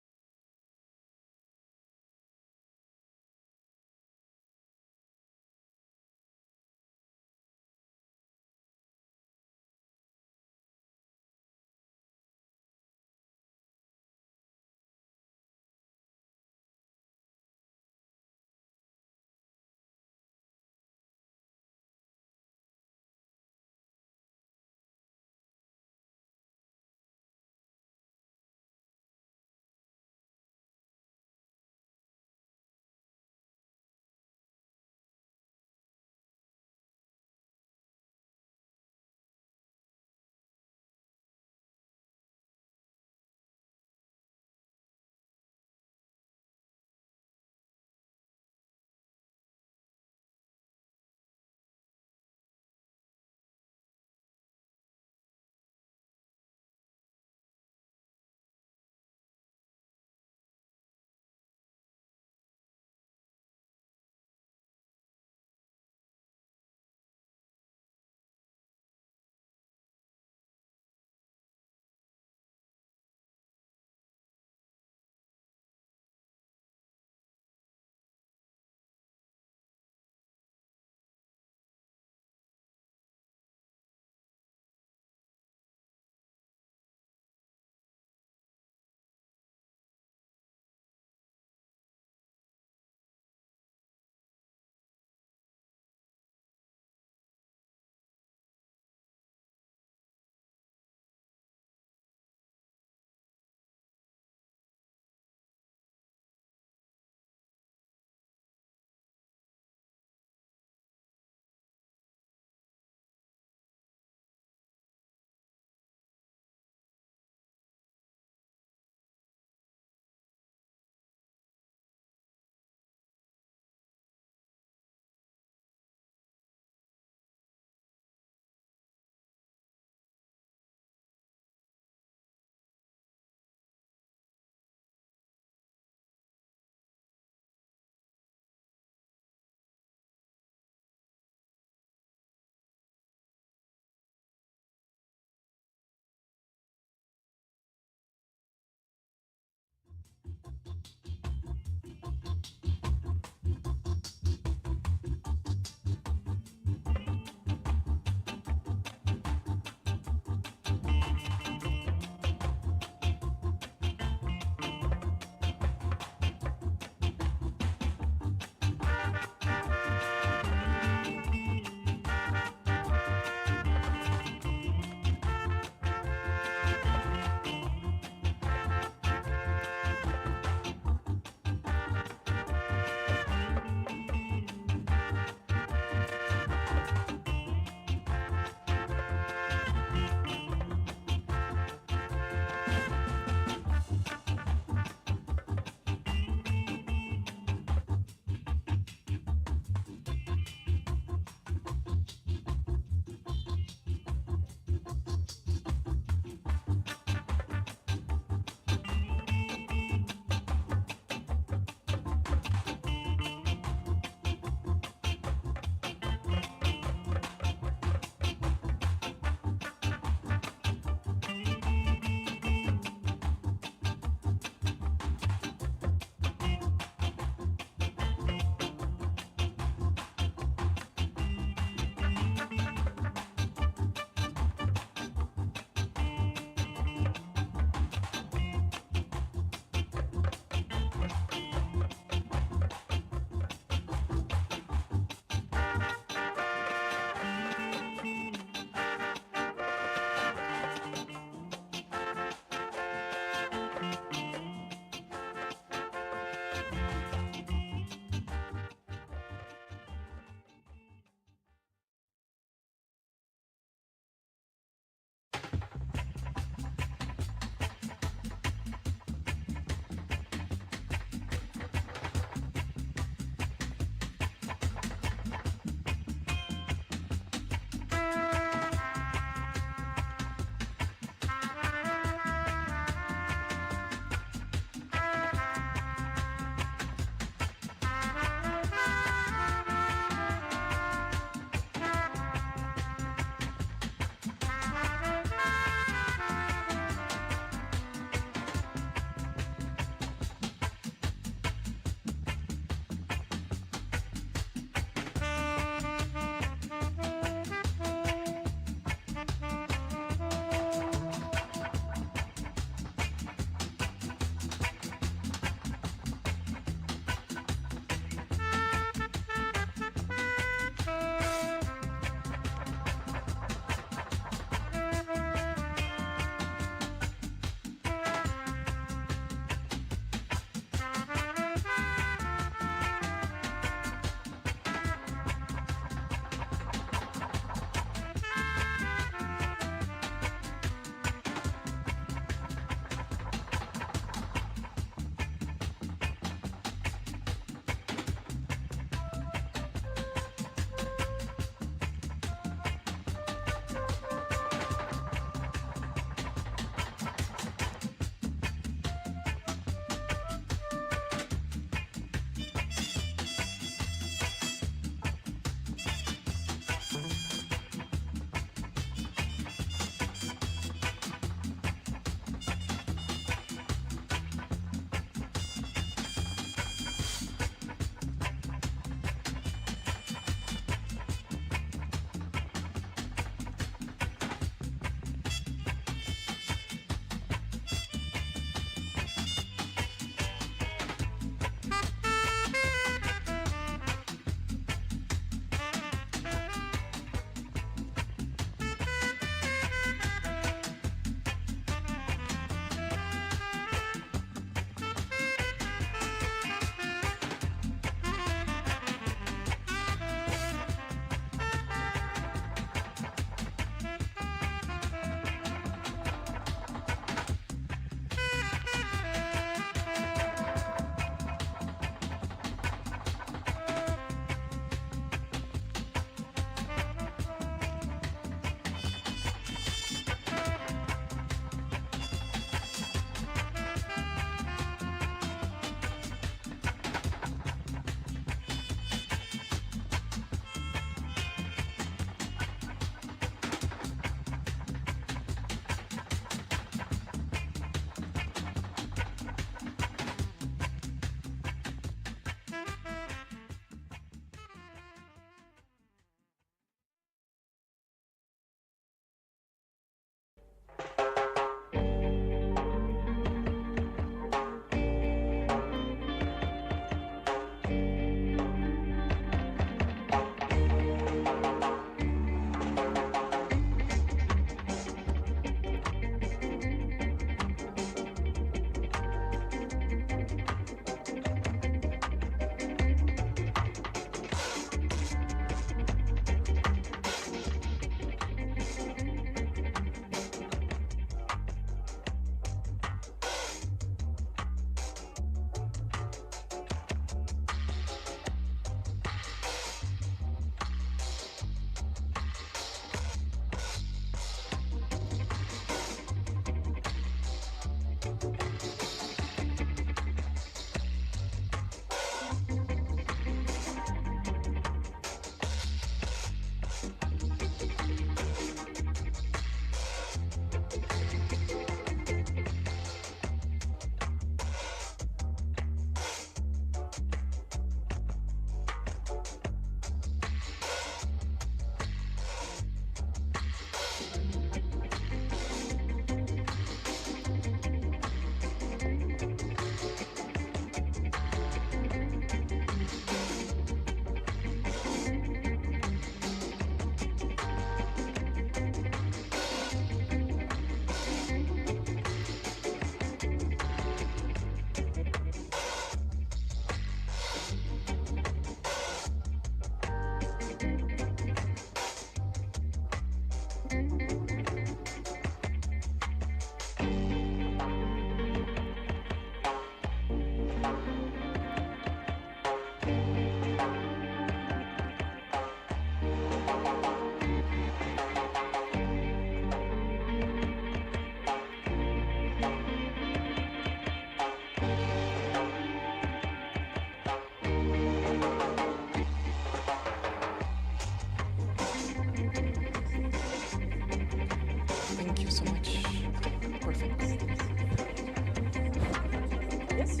Yes.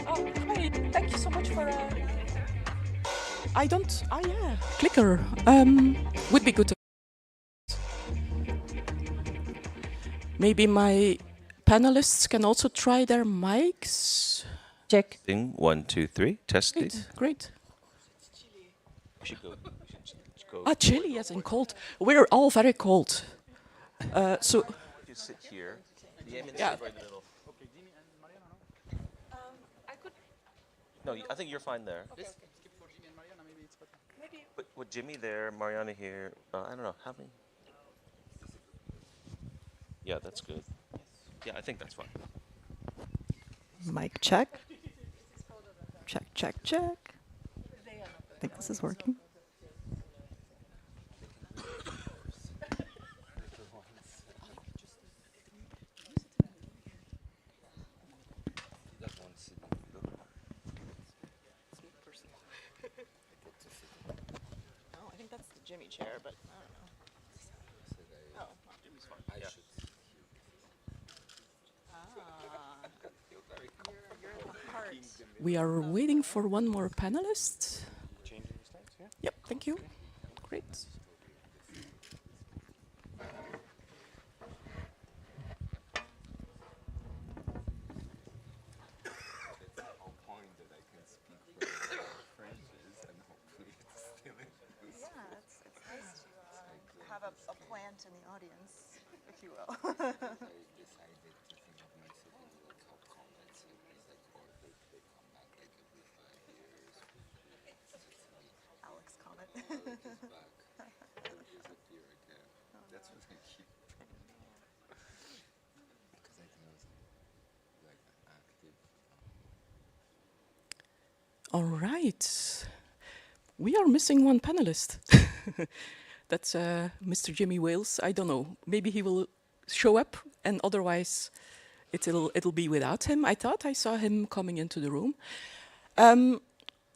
Oh, hi. Thank you so much for. I don't. Ah, yeah. Clicker. Would be good. Maybe my panelists can also try their mics. Check. Thing 1, 2, 3. Test Great. it. Great. We should go. Ah, chilly, yes, and cold. We're all very cold. So. You sit here. Yeah. Right in the middle. No, I think you're fine there. Okay. But with Jimmy there, Mariana here, I don't know, how many? Yeah, that's good. Yeah, I think that's fine. Mic check. Check, check, check. I think this is working. Oh, I think that's the Jimmy chair, but I don't know. Oh, Jimmy's fine. Yeah. We are waiting for one more panelist. Yep, thank you. Great. Yeah, it's nice to have a plant in the audience, if you will. Alex comment. That's what I keep because I know like active. All right. We are missing one panelist. That's Mr. Jimmy Wales. I don't know. Maybe he will show up, and otherwise it'll be without him. I thought I saw him coming into the room.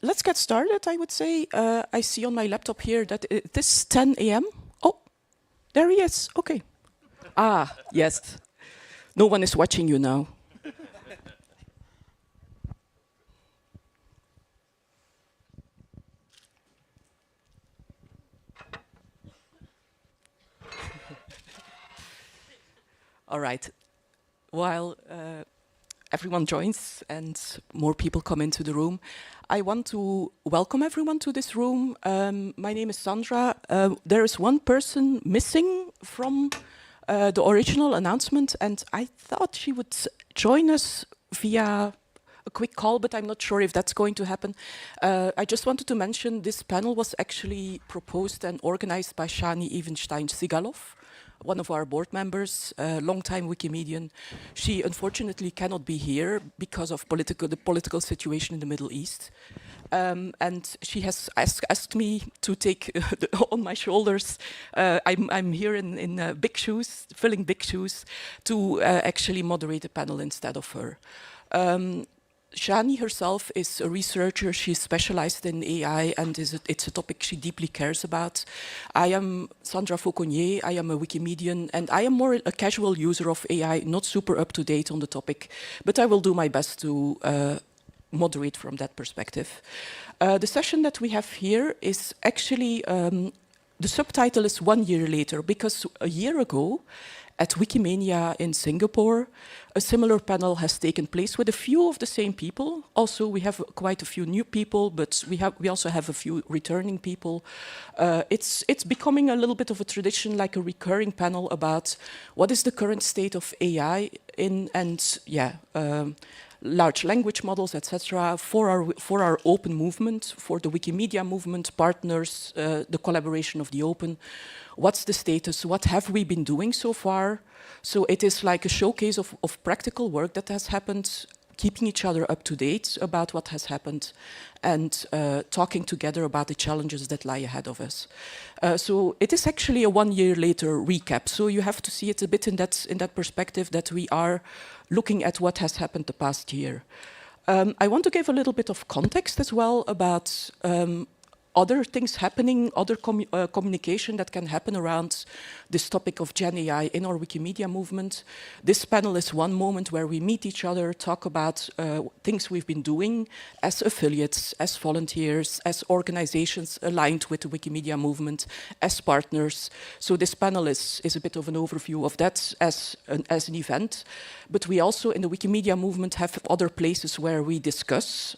Let's get started, I would say. I see on my laptop here that it is 10 a.m. Oh, there he is. Okay. Ah, yes. No one is watching you now. All right. While everyone joins and more people come into the room, I want to welcome everyone to this room. My name is Sandra. There is one person missing from the original announcement, and I thought she would join us via a quick call, but I'm not sure if that's going to happen. I just wanted to mention this panel was actually proposed and organized by Shani Evenstein-Sigalov, one of our board members, a long-time Wikimedian. She unfortunately cannot be here because of the political situation in the Middle East. And she has asked me to take on my shoulders. I'm here in big shoes, filling big shoes, to actually moderate the panel instead of her. Shani herself is a researcher. She's specialized in AI, and it's a topic she deeply cares about. I am Sandra Fauconnier. I am a Wikimedian, and I am more a casual user of AI, not super up-to-date on the topic, but I will do my best to moderate from that perspective. The session that we have here is actually, the subtitle is 1 year later, because a year ago, at Wikimania in Singapore, a similar panel has taken place with a few of the same people. Also, we have quite a few new people, but we also have a few returning people. It's becoming a little bit of a tradition, like a recurring panel about what is the current state of AI large language models, etc., for our open movement, for the Wikimedia movement, partners, the collaboration of the open. What's the status? What have we been doing so far? So it is like a showcase of practical work that has happened, keeping each other up to date about what has happened, and talking together about the challenges that lie ahead of us. So it is actually a 1 year later recap. So you have to see it a bit in that perspective, that we are looking at what has happened the past year. I want to give a little bit of context as well about other things happening, other communication that can happen around this topic of Gen AI in our Wikimedia movement. This panel is one moment where we meet each other, talk about things we've been doing as affiliates, as volunteers, as organizations aligned with the Wikimedia movement, as partners. So this panel is a bit of an overview of that as an event. But we also, in the Wikimedia movement, have other places where we discuss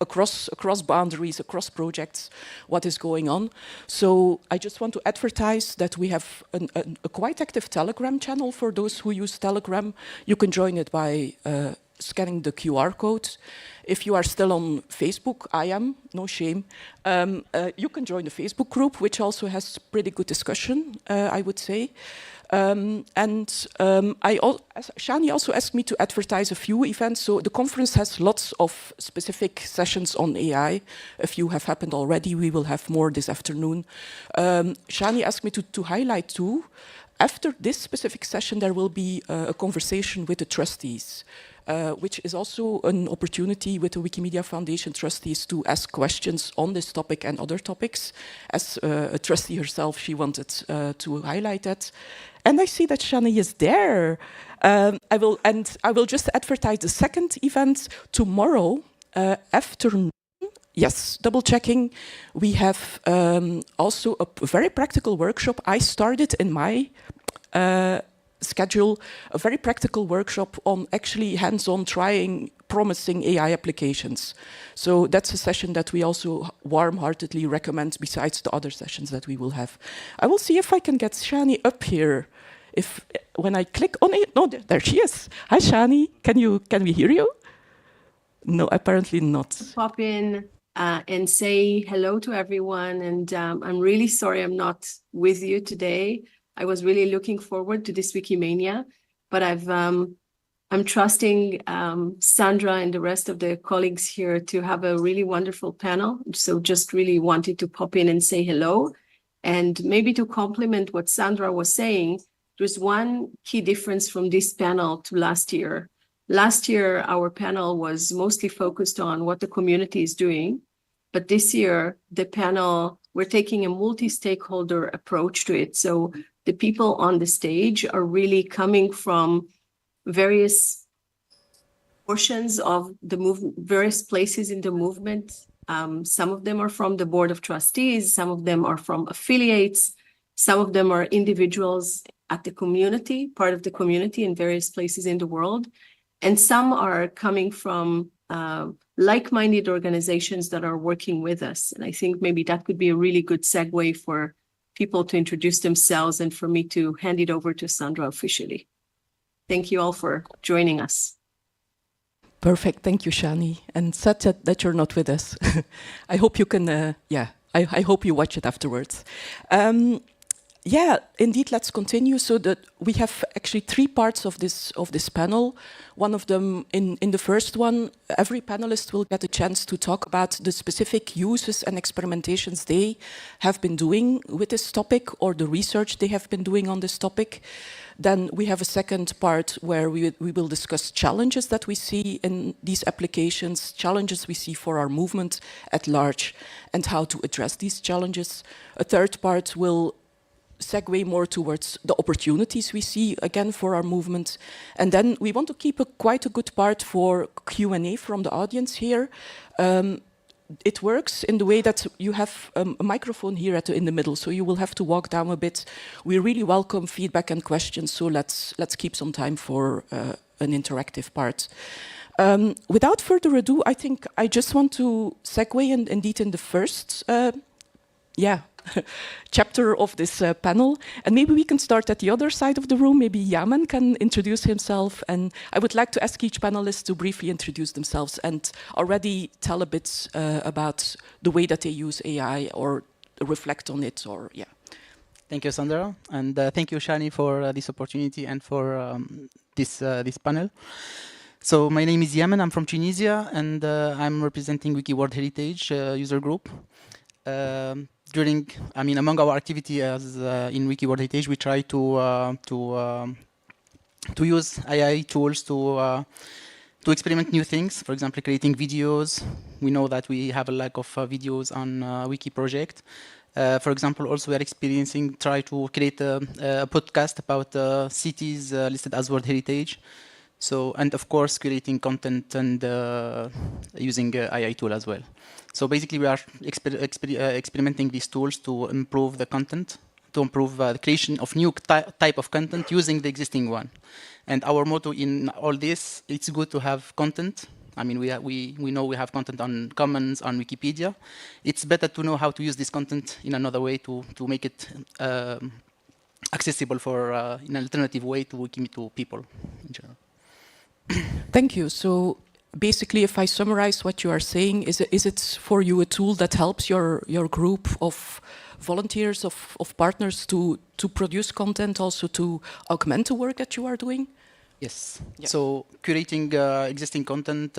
across boundaries, across projects, what is going on. So I just want to advertise that we have a quite active Telegram channel for those who use Telegram. You can join it by scanning the QR code. If you are still on Facebook, I am, no shame, you can join the Facebook group, which also has pretty good discussion, I would say. Shani also asked me to advertise a few events. So the conference has lots of specific sessions on AI. A few have happened already. We will have more this afternoon. Shani asked me to highlight two. After this specific session, there will be a conversation with the trustees, which is also an opportunity with the Wikimedia Foundation trustees to ask questions on this topic and other topics. As a trustee herself, she wanted to highlight that. And I see that Shani is there. I will just advertise the second event tomorrow afternoon. Yes, double checking. We have also a very practical workshop. I started in my schedule a very practical workshop on actually hands-on trying promising AI applications. So that's a session that we also warm-heartedly recommend besides the other sessions that we will have. I will see if I can get Shani up here. When I click on it, no, there she is. Hi, Shani. Can we hear you? No, apparently not. Pop in and say hello to everyone. And I'm really sorry I'm not with you today. I was really looking forward to this Wikimania, but I'm trusting Sandra and the rest of the colleagues here to have a really wonderful panel. So just really wanted to pop in and say hello. And maybe to complement what Sandra was saying, there's one key difference from this panel to last year. Last year, our panel was mostly focused on what the community is doing. But this year, the panel, we're taking a multi-stakeholder approach to it. So the people on the stage are really coming from various portions of the movement, various places in the movement. Some of them are from the board of trustees. Some of them are from affiliates. Some of them are individuals at the community, part of the community in various places in the world. And some are coming from like-minded organizations that are working with us. And I think maybe that could be a really good segue for people to introduce themselves and for me to hand it over to Sandra officially. Thank you all for joining us. Perfect. Thank you, Shani. And sad that you're not with us. I hope you can, I hope you watch it afterwards. Yeah, indeed, let's continue. So that we have actually three parts of this panel. One of them, in the first one, every panelist will get a chance to talk about the specific uses and experimentations they have been doing with this topic or the research they have been doing on this topic. Then we have a second part where we will discuss challenges that we see in these applications, challenges we see for our movement at large, and how to address these challenges. A third part will segue more towards the opportunities we see again for our movement. And then we want to keep quite a good part for Q&A from the audience here. It works in the way that you have a microphone here in the middle, so you will have to walk down a bit. We really welcome feedback and questions, so let's keep some time for an interactive part. Without further ado, I think I just want to segue indeed in the first chapter of this panel. And maybe we can start at the other side of the room. Maybe Yaman can introduce himself. And I would like to ask each panelist to briefly introduce themselves and already tell a bit about the way that they use AI or reflect on it or, yeah. Thank you, Sandra. And thank you, Shani, for this opportunity and for this panel. So my name is Yaman. I'm from Tunisia, and I'm representing Wiki World Heritage user group. Among our activity as in Wiki World Heritage, we try to use AI tools to to experiment new things. For example, creating videos. We know that we have a lack of videos on Wiki project. For example, also we are try to create a podcast about cities listed as World Heritage. So, and of course, creating content and using AI tool as well. So basically, we are experimenting these tools to improve the content, to improve the creation of new type of content using the existing one. And our motto in all this, it's good to have content. I mean, we know we have content on Commons, on Wikipedia. It's better to know how to use this content in another way to make it accessible for in an alternative way to people in general. Thank you. So basically, if I summarize what you are saying, is it for you a tool that helps your group of volunteers, of partners to produce content, also to augment the work that you are doing? Yes. Yeah. So curating existing content,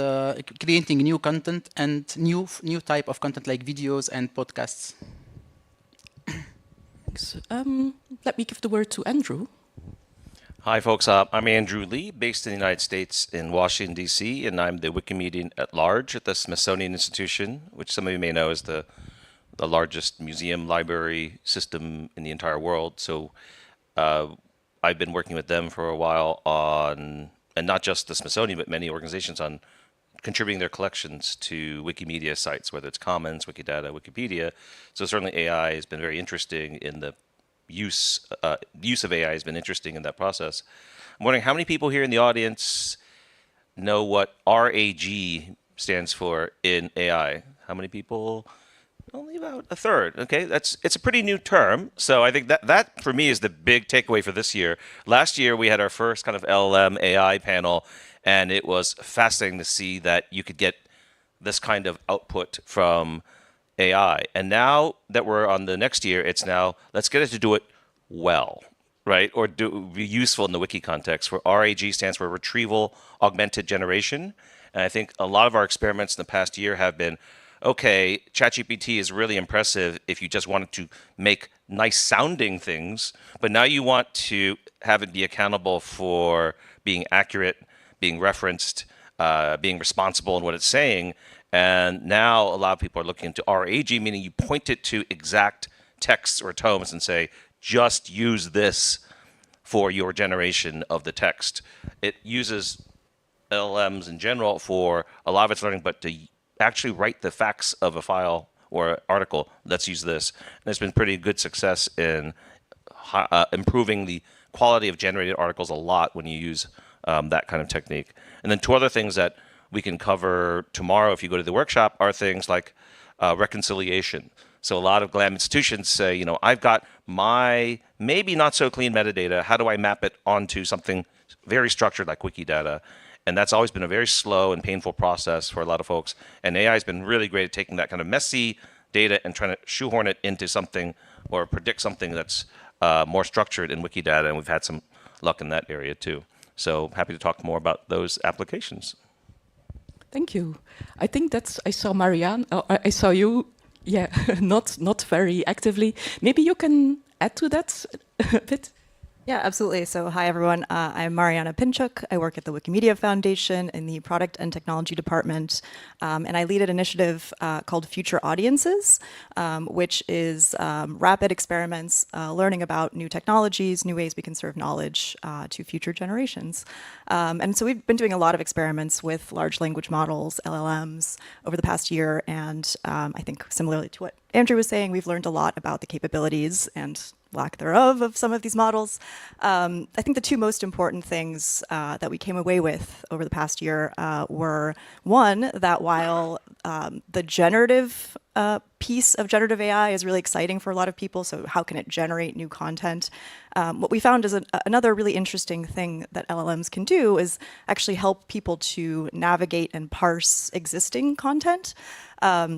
creating new content, and new type of content like videos and podcasts. Thanks. Let me give the word to Andrew. Hi, folks. I'm Andrew Lee, based in the United States in Washington, D.C., and I'm the Wikimedian at large at the Smithsonian Institution, which some of you may know is the largest museum library system in the entire world. So I've been working with them for a while on, and not just the Smithsonian, but many organizations on contributing their collections to Wikimedia sites, whether it's Commons, Wikidata, Wikipedia. So certainly AI has been very interesting in the use of AI has been interesting in that process. I'm wondering how many people here in the audience know what RAG stands for in AI? How many people? Only about a third. Okay, it's a pretty new term. So I think that for me is the big takeaway for this year. Last year we had our first kind of LLM AI panel, and it was fascinating to see that you could get this kind of output from AI. And now that we're on the next year, it's now let's get it to do it well, right? Or be useful in the wiki context, where RAG stands for Retrieval Augmented Generation. And I think a lot of our experiments in the past year have been, okay, ChatGPT is really impressive if you just wanted to make nice sounding things, but now you want to have it be accountable for being accurate, being referenced, being responsible in what it's saying. And now a lot of people are looking into RAG, meaning you point it to exact texts or tomes and say, just use this for your generation of the text. It uses LLMs in general for a lot of its learning, but to actually write the facts of a file or article, let's use this. And there's been pretty good success in improving the quality of generated articles a lot when you use that kind of technique. And then two other things that we can cover tomorrow if you go to the workshop are things like reconciliation. So a lot of GLAM institutions say, you know, I've got my maybe not so clean metadata. How do I map it onto something very structured like Wikidata? And that's always been a very slow and painful process for a lot of folks. And AI has been really great at taking that kind of messy data and trying to shoehorn it into something or predict something that's more structured in Wikidata. And we've had some luck in that area too. So happy to talk more about those applications. Thank you. I think I saw Marianne, I saw you, yeah, not very actively. Maybe you can add to that a bit? Yeah, absolutely. So hi, everyone. I'm Mariana Pinchuk. I work at the Wikimedia Foundation in the Product and Technology Department, and I lead an initiative called Future Audiences, which is rapid experiments, learning about new technologies, new ways we can serve knowledge to future generations. And so we've been doing a lot of experiments with large language models, LLMs, over the past year, and I think similarly to what Andrew was saying, we've learned a lot about the capabilities and lack thereof of some of these models. I think the two most important things that we came away with over the past year were, one, that while the generative piece of generative AI is really exciting for a lot of people, so how can it generate new content? What we found is another really interesting thing that LLMs can do is actually help people to navigate and parse existing content,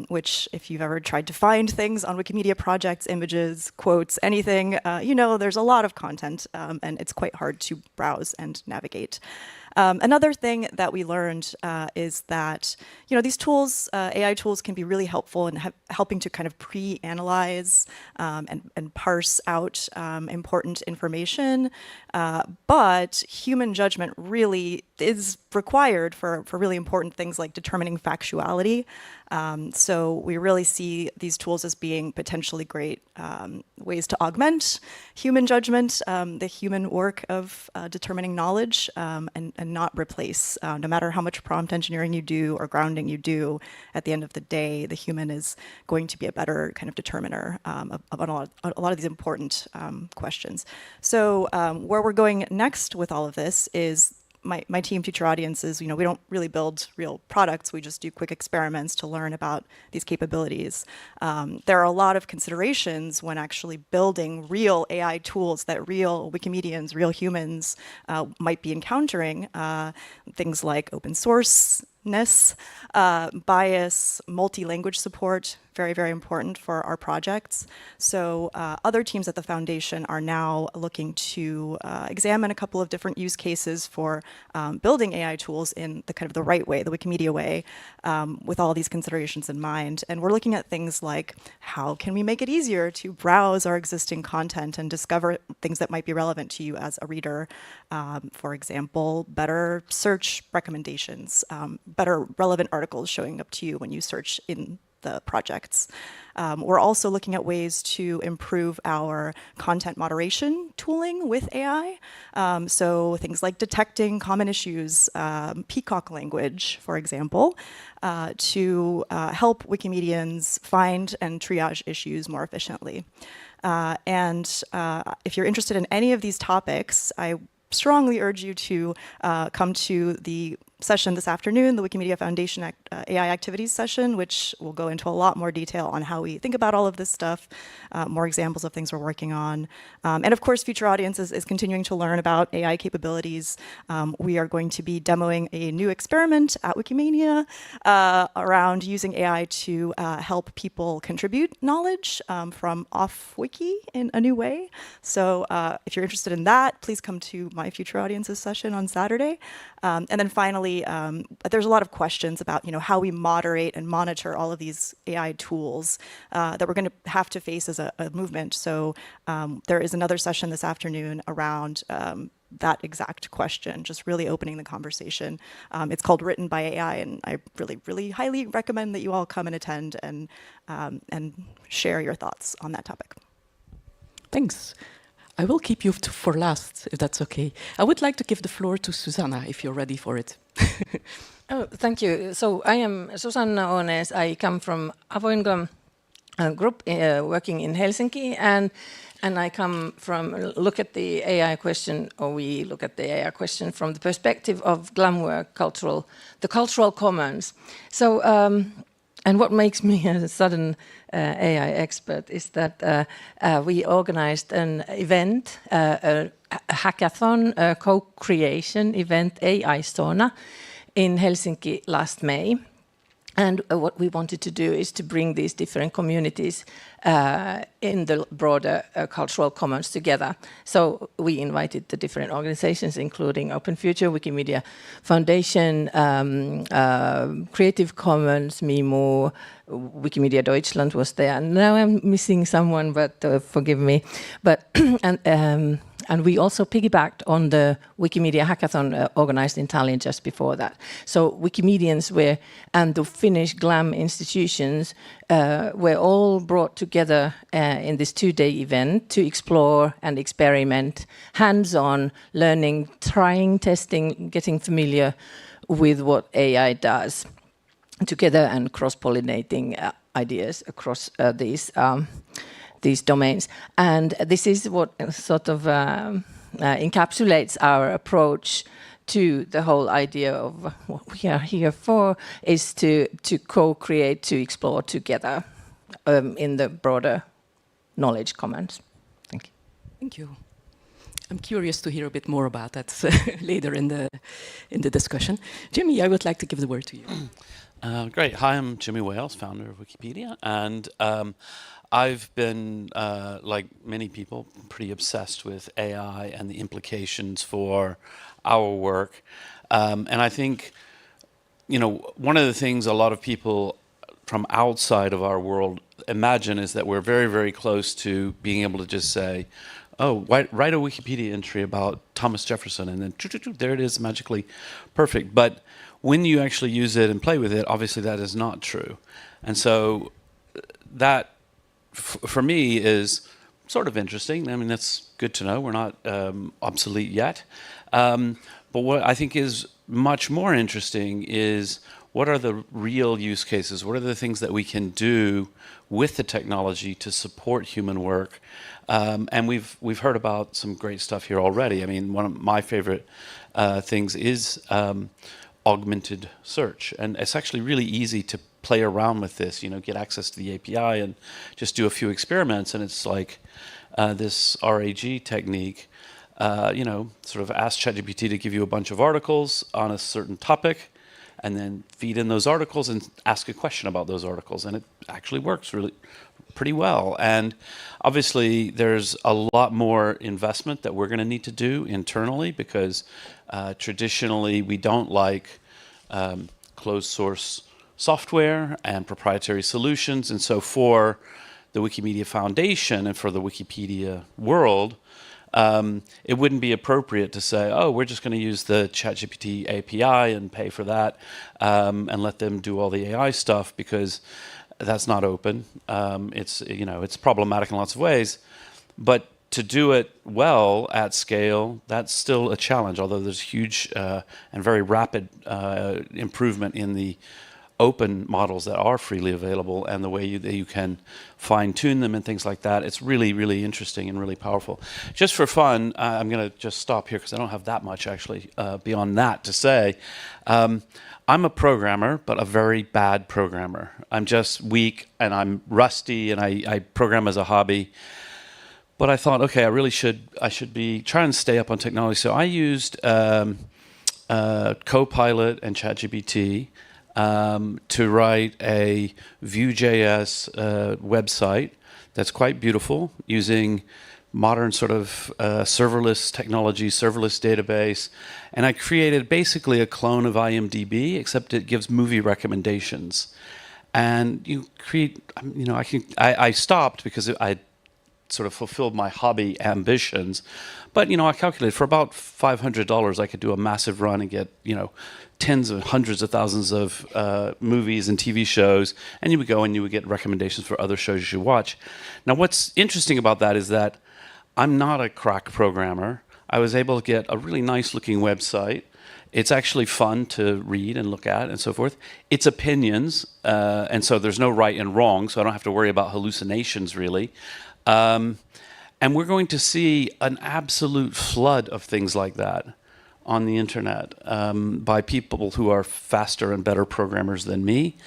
which if you've ever tried to find things on Wikimedia projects, images, quotes, anything, you know there's a lot of content and it's quite hard to browse and navigate. Another thing that we learned is that these tools, AI tools, can be really helpful in helping to kind of pre-analyze and parse out important information, but human judgment really is required for really important things like determining factuality. So we really see these tools as being potentially great ways to augment human judgment, the human work of determining knowledge, and not replace. No matter how much prompt engineering you do or grounding you do, at the end of the day, the human is going to be a better kind of determiner of a lot of these important questions. So where we're going next with all of this is my team, Future Audiences, we don't really build real products. We just do quick experiments to learn about these capabilities. There are a lot of considerations when actually building real AI tools that real Wikimedians, real humans might be encountering. Things like open sourceness, bias, multi-language support, very, very important for our projects. So other teams at the foundation are now looking to examine a couple of different use cases for building AI tools in the kind of the right way, the Wikimedia way, with all these considerations in mind. And we're looking at things like, how can we make it easier to browse our existing content and discover things that might be relevant to you as a reader? For example, better search recommendations, better relevant articles showing up to you when you search in the projects. We're also looking at ways to improve our content moderation tooling with AI. So things like detecting common issues, peacock language, for example, to help Wikimedians find and triage issues more efficiently. And if you're interested in any of these topics, I strongly urge you to come to the session this afternoon, the Wikimedia Foundation AI Activities session, which will go into a lot more detail on how we think about all of this stuff, more examples of things we're working on. And of course, Future Audiences is continuing to learn about AI capabilities. We are going to be demoing a new experiment at Wikimania around using AI to help people contribute knowledge from off-wiki in a new way. So if you're interested in that, please come to my Future Audiences session on Saturday. And then finally, there's a lot of questions about how we moderate and monitor all of these AI tools that we're going to have to face as a movement. So there is another session this afternoon around that exact question, just really opening the conversation. It's called Written by AI, and I really, really highly recommend that you all come and attend and share your thoughts on that topic. Thanks. I will keep you for last, if that's okay. I would like to give the floor to Susanna, if you're ready for it. Oh, thank you. So I am Susanna Ones. I come from Avoinglam group working in Helsinki, and I come from look at the AI question, or we look at the AI question from the perspective of Glamwork the cultural commons. So, and what makes me a sudden AI expert is that we organized an event, a hackathon, a co-creation event, AI Sauna, in Helsinki last May. And what we wanted to do is to bring these different communities in the broader cultural commons together. So we invited the different organizations, including Open Future, Wikimedia Foundation, Creative Commons, Mimo, Wikimedia Deutschland was there. Now I'm missing someone, but forgive me. But and we also piggybacked on the Wikimedia hackathon organized in Tallinn just before that. So Wikimedians and the Finnish GLAM institutions were all brought together in this 2-day event to explore and experiment, hands-on learning, trying, testing, getting familiar with what AI does together and cross-pollinating ideas across these domains. And this is what sort of encapsulates our approach to the whole idea of what we are here for, is to co-create, to explore together in the broader knowledge commons. Thank you. Thank you. I'm curious to hear a bit more about that later in the discussion. Jimmy, I would like to give the word to you. Great. Hi, I'm Jimmy Wales, founder of Wikipedia, and I've been, like many people, pretty obsessed with AI and the implications for our work. And I think, one of the things a lot of people from outside of our world imagine is that we're very, very close to being able to just say, oh, write a Wikipedia entry about Thomas Jefferson, and then there it is, magically perfect. But when you actually use it and play with it, obviously that is not true. And so that, for me, is sort of interesting. I mean, that's good to know. We're not obsolete yet. But what I think is much more interesting is, what are the real use cases? What are the things that we can do with the technology to support human work? And we've heard about some great stuff here already. I mean, one of my favorite things is augmented search, and it's actually really easy to play around with this. Get access to the API and just do a few experiments, and it's like this RAG technique. Sort of ask ChatGPT to give you a bunch of articles on a certain topic, and then feed in those articles and ask a question about those articles, and it actually works really pretty well. And obviously there's a lot more investment that we're going to need to do internally, because traditionally we don't like closed source software and proprietary solutions. And so for the Wikimedia Foundation and for the Wikipedia world, it wouldn't be appropriate to say, oh, we're just going to use the ChatGPT API and pay for that and let them do all the AI stuff, because that's not open. It's problematic in lots of ways. But to do it well at scale, that's still a challenge, although there's huge and very rapid improvement in the open models that are freely available, and the way that you can fine-tune them and things like that. It's really, really interesting and really powerful. Just for fun, I'm going to just stop here because I don't have that much actually beyond that to say. I'm a programmer, but a very bad programmer. I'm just weak and I'm rusty, and I program as a hobby. But I thought, okay, I should be trying to stay up on technology. So I used Copilot and ChatGPT to write a Vue.js website that's quite beautiful, using modern sort of serverless technology, serverless database. And I created basically a clone of IMDb, except it gives movie recommendations. And you create, I stopped because I sort of fulfilled my hobby ambitions. But, I calculated for about $500, I could do a massive run and get, tens of hundreds of thousands of movies and TV shows. And you would go and you would get recommendations for other shows you should watch. Now, what's interesting about that is that I'm not a crack programmer. I was able to get a really nice looking website. It's actually fun to read and look at and so forth. It's opinions, and so there's no right and wrong, so I don't have to worry about hallucinations really. And we're going to see an absolute flood of things like that on the internet by people who are faster and better programmers than me,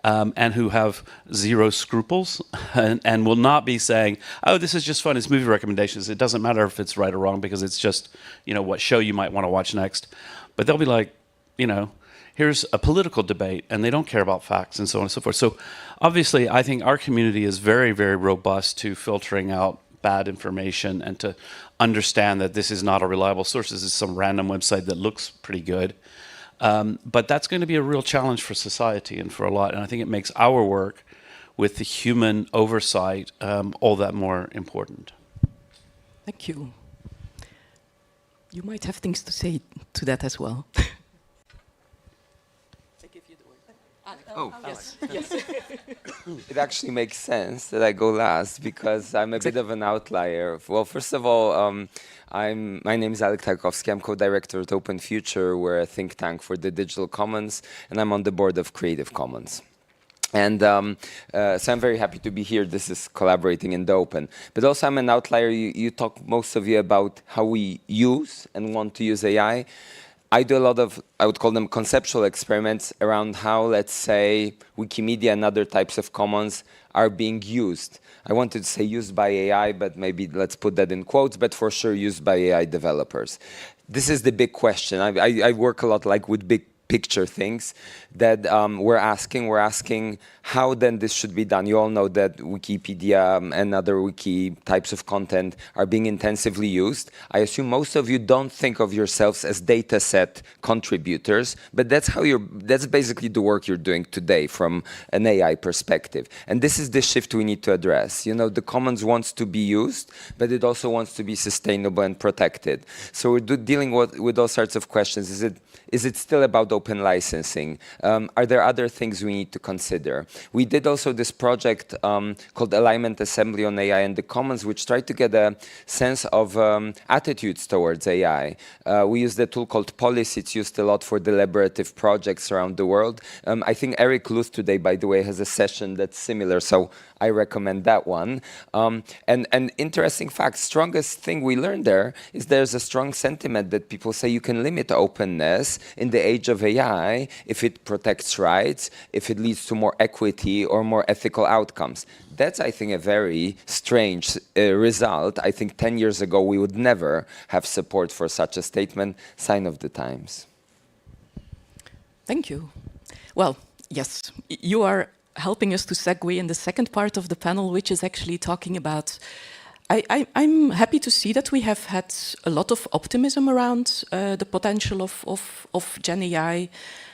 and who have zero scruples and will not be saying, oh, this is just fun, it's movie recommendations. It doesn't matter if it's right or wrong, because it's just, what show you might want to watch next. But they'll be like, here's a political debate, and they don't care about facts and so on and so forth. So obviously, I think our community is very, very robust to filtering out bad information and to understand that this is not a reliable source. This is some random website that looks pretty good. But that's going to be a real challenge for society and for a lot. And I think it makes our work with the human oversight all that more important. Thank you. You might have things to say to that as well. Oh, yes. Yes. it actually makes sense that I go last because I'm a bit of an outlier. Well, first of all, my name is Alek Tarkowski. I'm co-director at Open Future. We're a think tank for the digital commons, and I'm on the board of Creative Commons. And so I'm very happy to be here. This is collaborating in the open. But also I'm an outlier. You talk, most of you, about how we use and want to use AI. I do a lot of, I would call them conceptual experiments around how, let's say, Wikimedia and other types of commons are being used. I wanted to say used by AI, but maybe let's put that in quotes, but for sure used by AI developers. This is the big question. I work a lot with big picture things that we're asking how then this should be done. You all know that Wikipedia and other wiki types of content are being intensively used. I assume most of you don't think of yourselves as data set contributors, but that's basically the work you're doing today from an AI perspective. And this is the shift we need to address. You know, the commons wants to be used, but it also wants to be sustainable and protected. So we're dealing with all sorts of questions. Is it still about open licensing? Are there other things we need to consider? We did also this project called Alignment Assembly on AI and the Commons, which tried to get a sense of attitudes towards AI. We used a tool called Policy. It's used a lot for deliberative projects around the world. I think Eric Luth today, by the way, has a session that's similar, so I recommend that one. And interesting fact, strongest thing we learned there is there's a strong sentiment that people say you can limit openness in the age of AI if it protects rights, if it leads to more equity or more ethical outcomes. That's, I think, a very strange result. I think 10 years ago we would never have support for such a statement. Sign of the times. Thank you. Well, yes, you are helping us to segue in the second part of the panel, which is actually talking about... I'm happy to see that we have had a lot of optimism around the potential of GenAI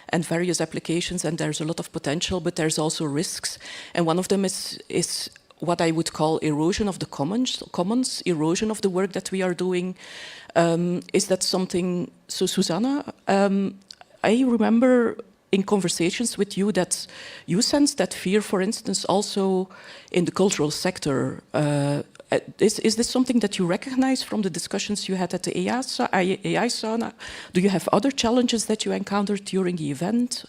and various applications, and there's a lot of potential, but there's also risks. And one of them is what I would call erosion of the commons, erosion of the work that we are doing. Is that something... So, Susanna, I remember in conversations with you that you sense that fear, for instance, also in the cultural sector. Is this something that you recognize from the discussions you had at the AI Sauna? Do you have other challenges that you encountered during the event?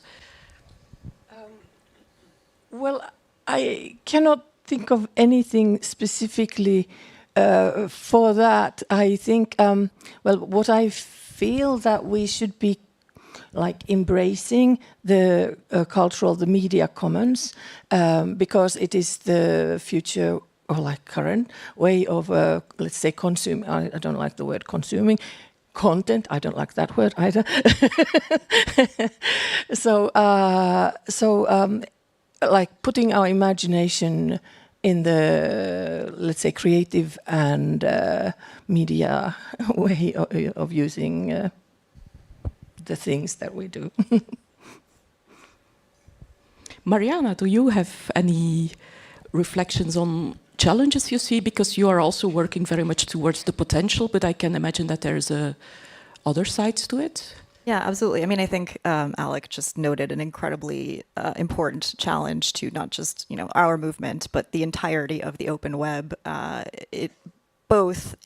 Well, I cannot think of anything specifically for that. I think, well, what I feel that we should be like embracing the cultural, the media commons, because it is the future or like current way of, let's say, consuming. I don't like the word consuming content. I don't like that word either. Like putting our imagination in the, let's say, creative and media way of using the things that we do. Mariana, do you have any reflections on challenges you see? Because you are also working very much towards the potential, but I can imagine that there's other sides to it. Yeah, absolutely. I mean, I think Alec just noted an incredibly important challenge to not just, you know, our movement, but the entirety of the open web.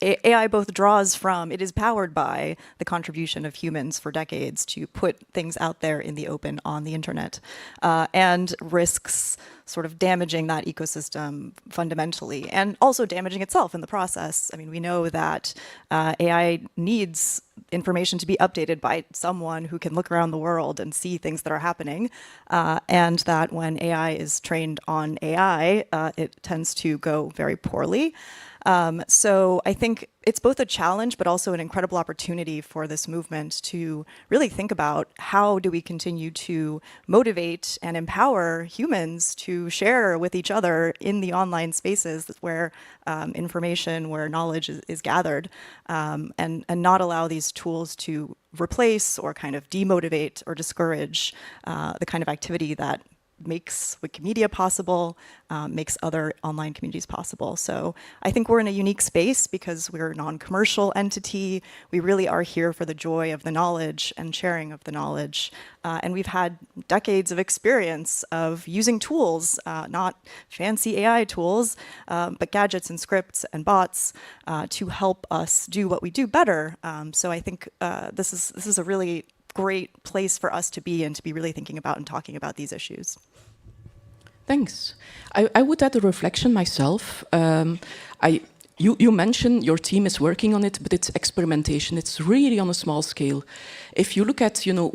AI both draws from, it is powered by the contribution of humans for decades to put things out there in the open on the internet, and risks sort of damaging that ecosystem fundamentally and also damaging itself in the process. I mean, we know that AI needs information to be updated by someone who can look around the world and see things that are happening, and that when AI is trained on AI, it tends to go very poorly. So I think it's both a challenge, but also an incredible opportunity for this movement to really think about how do we continue to motivate and empower humans to share with each other in the online spaces where information, where knowledge is gathered, and not allow these tools to replace or kind of demotivate or discourage the kind of activity that makes Wikimedia possible, makes other online communities possible. So I think we're in a unique space because we're a non-commercial entity. We really are here for the joy of the knowledge and sharing of the knowledge. And we've had decades of experience of using tools, not fancy AI tools, but gadgets and scripts and bots to help us do what we do better. So I think this is a really great place for us to be and to be really thinking about and talking about these issues. Thanks. I would add a reflection myself. You mentioned your team is working on it, but it's experimentation. It's really on a small scale. If you look at, you know,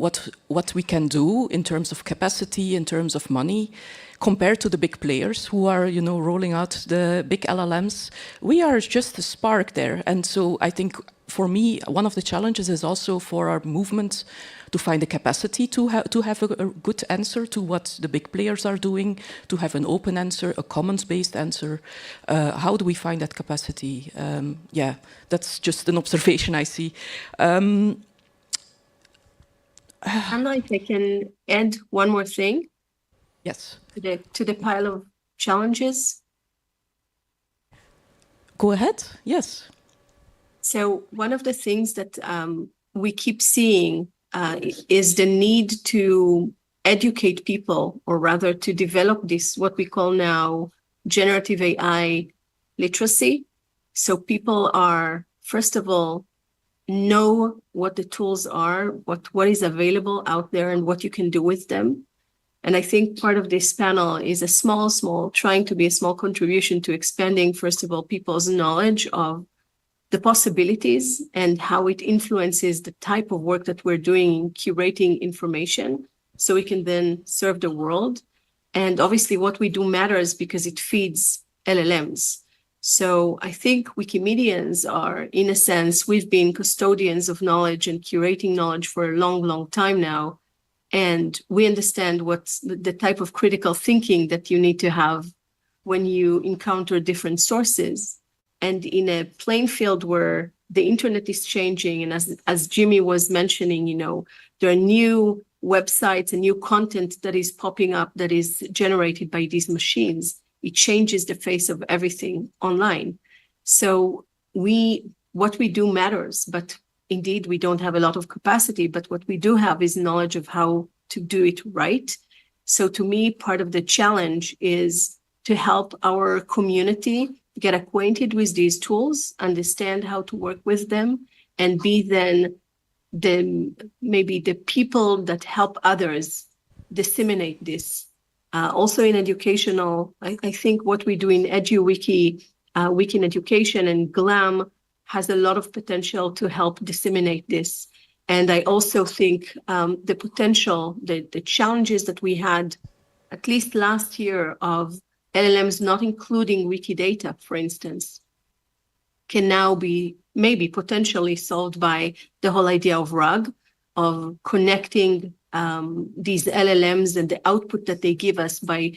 what we can do in terms of capacity, in terms of money, compared to the big players who are, you know, rolling out the big LLMs, we are just a spark there. And so I think for me, one of the challenges is also for our movement to find the capacity to have a good answer to what the big players are doing, to have an open answer, a commons-based answer. How do we find that capacity? Yeah, that's just an observation I see. Anna, if I can add one more thing. Yes. To the pile of challenges. Go ahead. Yes. So one of the things that we keep seeing is the need to educate people, or rather to develop this, what we call now generative AI literacy. So people are, first of all, know what the tools are, what is available out there and what you can do with them. And I think part of this panel is a trying to be a small contribution to expanding, first of all, people's knowledge of the possibilities and how it influences the type of work that we're doing in curating information so we can then serve the world. And obviously what we do matters because it feeds LLMs. So I think Wikimedians are, in a sense, we've been custodians of knowledge and curating knowledge for a long, long time now. And we understand what's the type of critical thinking that you need to have when you encounter different sources. And in a playing field where the internet is changing, and as Jimmy was mentioning, there are new websites and new content that is popping up that is generated by these machines. It changes the face of everything online. So what we do matters, but indeed we don't have a lot of capacity, but what we do have is knowledge of how to do it right. So to me, part of the challenge is to help our community get acquainted with these tools, understand how to work with them, and be then maybe the people that help others disseminate this. Also in educational, I think what we do in EduWiki, Wiki in Education, and GLAM has a lot of potential to help disseminate this. And I also think the potential, the challenges that we had, at least last year, of LLMs not including Wikidata, for instance, can now be maybe potentially solved by the whole idea of RUG, of connecting these LLMs and the output that they give us by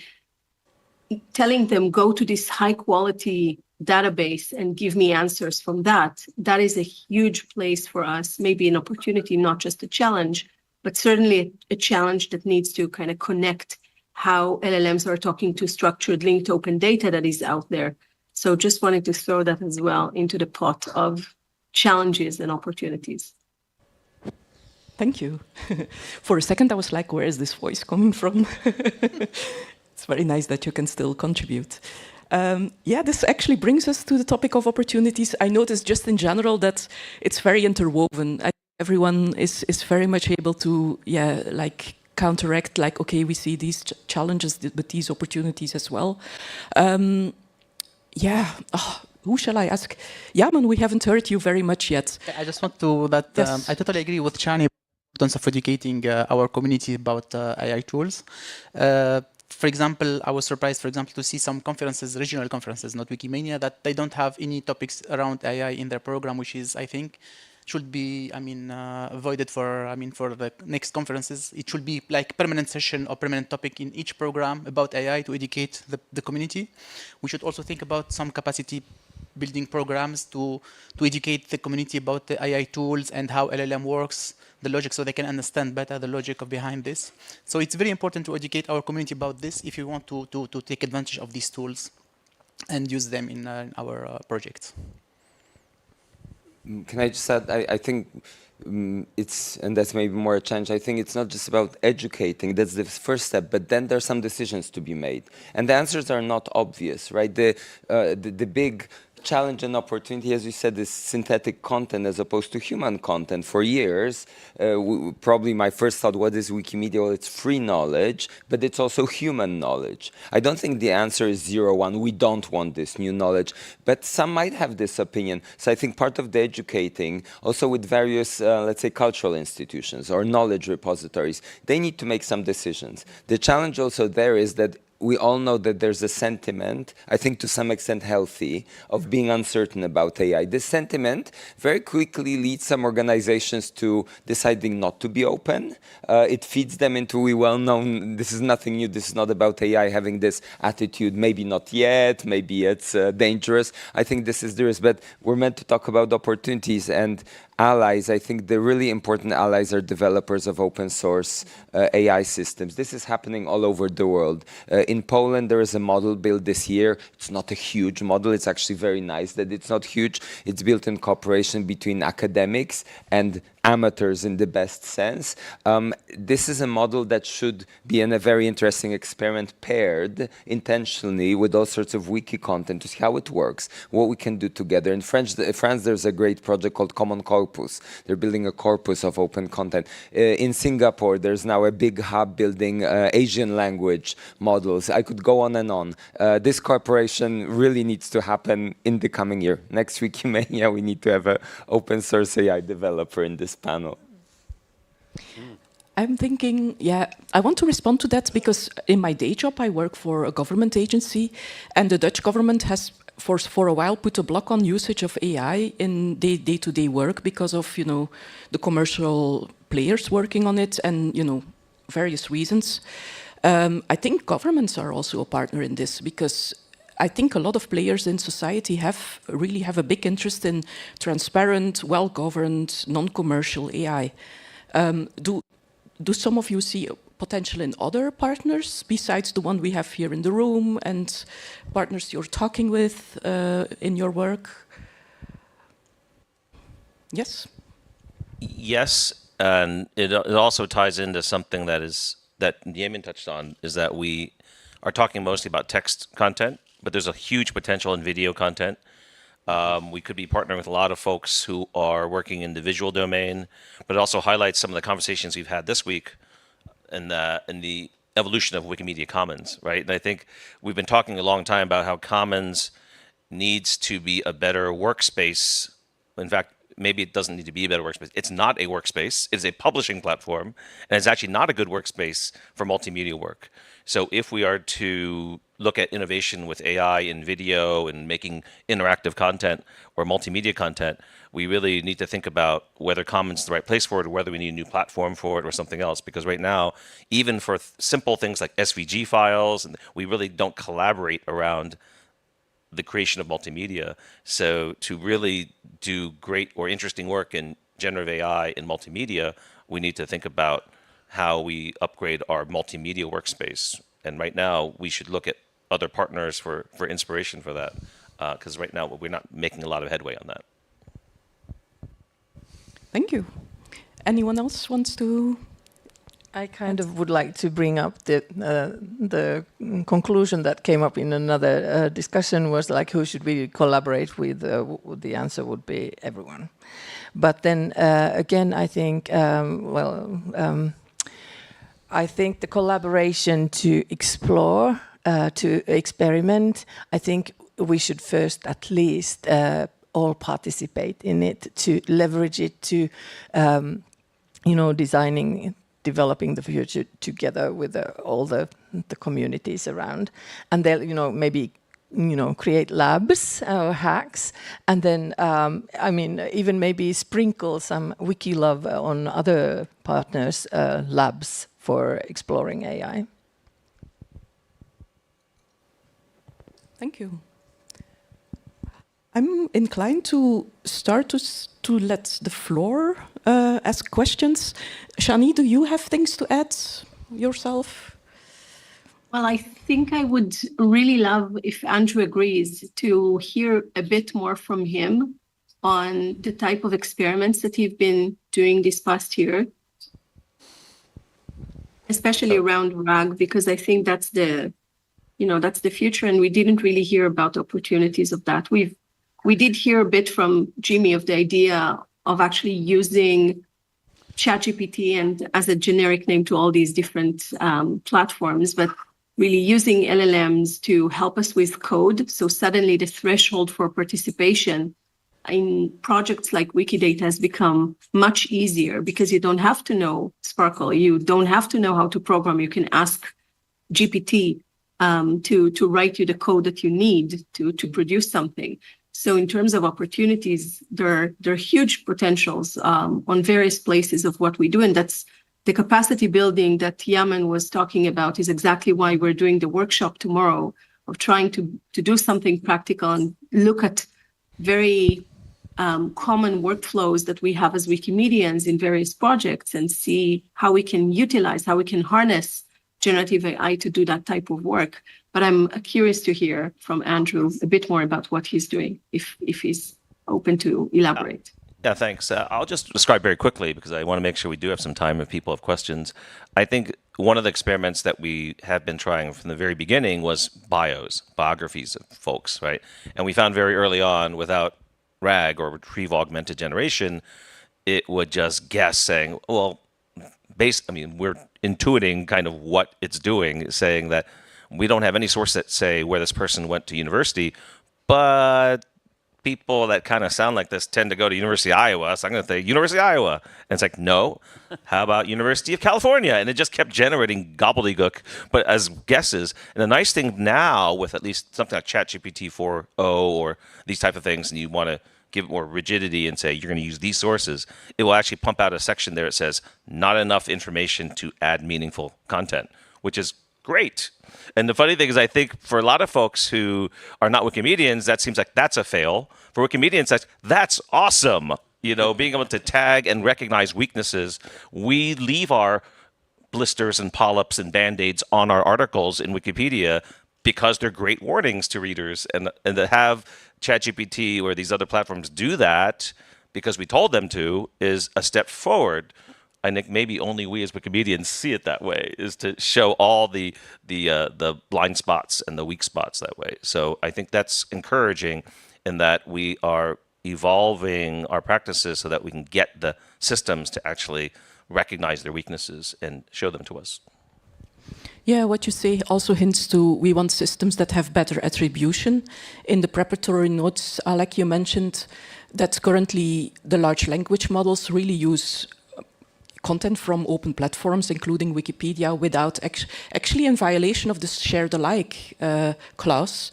telling them, go to this high quality database and give me answers from that. That is a huge place for us, maybe an opportunity, not just a challenge, but certainly a challenge that needs to kind of connect how LLMs are talking to structured linked open data that is out there. So just wanted to throw that as well into the pot of challenges and opportunities. Thank you. For a second, I was like, where is this voice coming from? It's very nice that you can still contribute. Yeah, this actually brings us to the topic of opportunities. I noticed just in general that it's very interwoven. Everyone is very much able to, counteract, okay, we see these challenges, but these opportunities as well. Who shall I ask? Yaman, we haven't heard you very much yet. I just want to yes. I totally agree with Shani in terms of educating our community about AI tools. For example, I was surprised, to see some conferences, regional conferences, not Wikimania, that they don't have any topics around AI in their program, which is, I think, should be, avoided for the next conferences. It should be like permanent session or permanent topic in each program about AI to educate the community. We should also think about some capacity building programs to educate the community about the AI tools and how LLM works, the logic, so they can understand better the logic behind this. So it's very important to educate our community about this if you want to take advantage of these tools and use them in our projects. Can I just add, I think and that's maybe more a challenge, I think it's not just about educating, that's the first step, but then there are some decisions to be made. And the answers are not obvious, right? The big challenge and opportunity, as you said, is synthetic content as opposed to human content. For years, probably my first thought, what is Wikimedia? Well, it's free knowledge, but it's also human knowledge. I don't think the answer is 0-1. We don't want this new knowledge, but some might have this opinion. So I think part of the educating, also with various, let's say, cultural institutions or knowledge repositories, they need to make some decisions. The challenge also there is that we all know that there's a sentiment, I think to some extent healthy, of being uncertain about AI. This sentiment very quickly leads some organizations to deciding not to be open. It feeds them into, we well know, this is nothing new, this is not about AI, having this attitude, maybe not yet, maybe it's dangerous. I think this is dangerous, but we're meant to talk about opportunities and allies. I think the really important allies are developers of open source AI systems. This is happening all over the world. In Poland, there is a model built this year. It's not a huge model. It's actually very nice that it's not huge. It's built in cooperation between academics and amateurs in the best sense. This is a model that should be in a very interesting experiment paired intentionally with all sorts of wiki content to see how it works, what we can do together. In France, there's a great project called Common Corpus. They're building a corpus of open content. In Singapore, there's now a big hub building Asian language models. I could go on and on. This cooperation really needs to happen in the coming year. Next Wikimania, we need to have an open source AI developer in this panel. I'm thinking, I want to respond to that because in my day job, I work for a government agency, and the Dutch government has for a while put a block on usage of AI in day-to-day work because of, the commercial players working on it and, various reasons. I think governments are also a partner in this because I think a lot of players in society really have a big interest in transparent, well-governed, non-commercial AI. Do some of you see potential in other partners besides the one we have here in the room and partners you're talking with in your work? Yes? Yes, and it also ties into something that Yemin touched on, is that we are talking mostly about text content, but there's a huge potential in video content. We could be partnering with a lot of folks who are working in the visual domain, but it also highlights some of the conversations we've had this week in the evolution of Wikimedia Commons, right? And I think we've been talking a long time about how Commons needs to be a better workspace. In fact, maybe it doesn't need to be a better workspace. It's not a workspace. It's a publishing platform, and it's actually not a good workspace for multimedia work. So if we are to look at innovation with AI in video and making interactive content or multimedia content, we really need to think about whether Commons is the right place for it or whether we need a new platform for it or something else. Because right now, even for simple things like SVG files, we really don't collaborate around the creation of multimedia. So to really do great or interesting work in generative AI in multimedia, we need to think about how we upgrade our multimedia workspace. And right now, we should look at other partners for inspiration for that, because right now we're not making a lot of headway on that. Thank you. Anyone else wants to? I kind of would like to bring up the conclusion that came up in another discussion was like, who should we collaborate with? The answer would be everyone. But then again, I think, I think the collaboration to explore, to experiment, I think we should first at least all participate in it, to leverage it to, developing the future together with all the communities around. And they'll, maybe, create labs or hacks, and then, even maybe sprinkle some wiki love on other partners' labs for exploring AI. Thank you. I'm inclined to start to let the floor ask questions. Shani, do you have things to add yourself? Well, I think I would really love, if Andrew agrees, to hear a bit more from him on the type of experiments that he's been doing this past year, especially around RAG, because I think that's the future, and we didn't really hear about opportunities of that. We did hear a bit from Jimmy of the idea of actually using ChatGPT and as a generic name to all these different platforms, but really using LLMs to help us with code. So suddenly the threshold for participation in projects like Wikidata has become much easier because you don't have to know Sparkle. You don't have to know how to program. You can ask GPT to write you the code that you need to produce something. So in terms of opportunities, there are huge potentials on various places of what we do, and that's the capacity building that Yaman was talking about is exactly why we're doing the workshop tomorrow of trying to do something practical and look at very common workflows that we have as Wikimedians in various projects and see how we can utilize, how we can harness generative AI to do that type of work. But I'm curious to hear from Andrew a bit more about what he's doing, if he's open to elaborate. Yeah, thanks. I'll just describe very quickly because I want to make sure we do have some time if people have questions. I think one of the experiments that we have been trying from the very beginning was biographies of folks, right? And we found very early on, without RAG or retrieve augmented generation, it would just guess saying, well, we're intuiting kind of what it's doing, saying that we don't have any source that say where this person went to university, but people that kind of sound like this tend to go to University of Iowa, so I'm going to say University of Iowa. And it's like, no, how about University of California? And it just kept generating gobbledygook, but as guesses. And the nice thing now with at least something like ChatGPT 4.0 or these type of things, and you want to give it more rigidity and say you're going to use these sources, it will actually pump out a section there that says not enough information to add meaningful content, which is great. And the funny thing is, I think for a lot of folks who are not Wikimedians, that seems like that's a fail. For Wikimedians, that's awesome. You know, being able to tag and recognize weaknesses. We leave our blisters and polyps and band-aids on our articles in Wikipedia because they're great warnings to readers. And to have ChatGPT or these other platforms do that because we told them to is a step forward. I think maybe only we as Wikimedians see it that way, is to show all the blind spots and the weak spots that way. So I think that's encouraging in that we are evolving our practices so that we can get the systems to actually recognize their weaknesses and show them to us. Yeah, what you say also hints to we want systems that have better attribution. In the preparatory notes, like you mentioned, that currently the large language models really use content from open platforms, including Wikipedia, without actually in violation of the shared alike clause.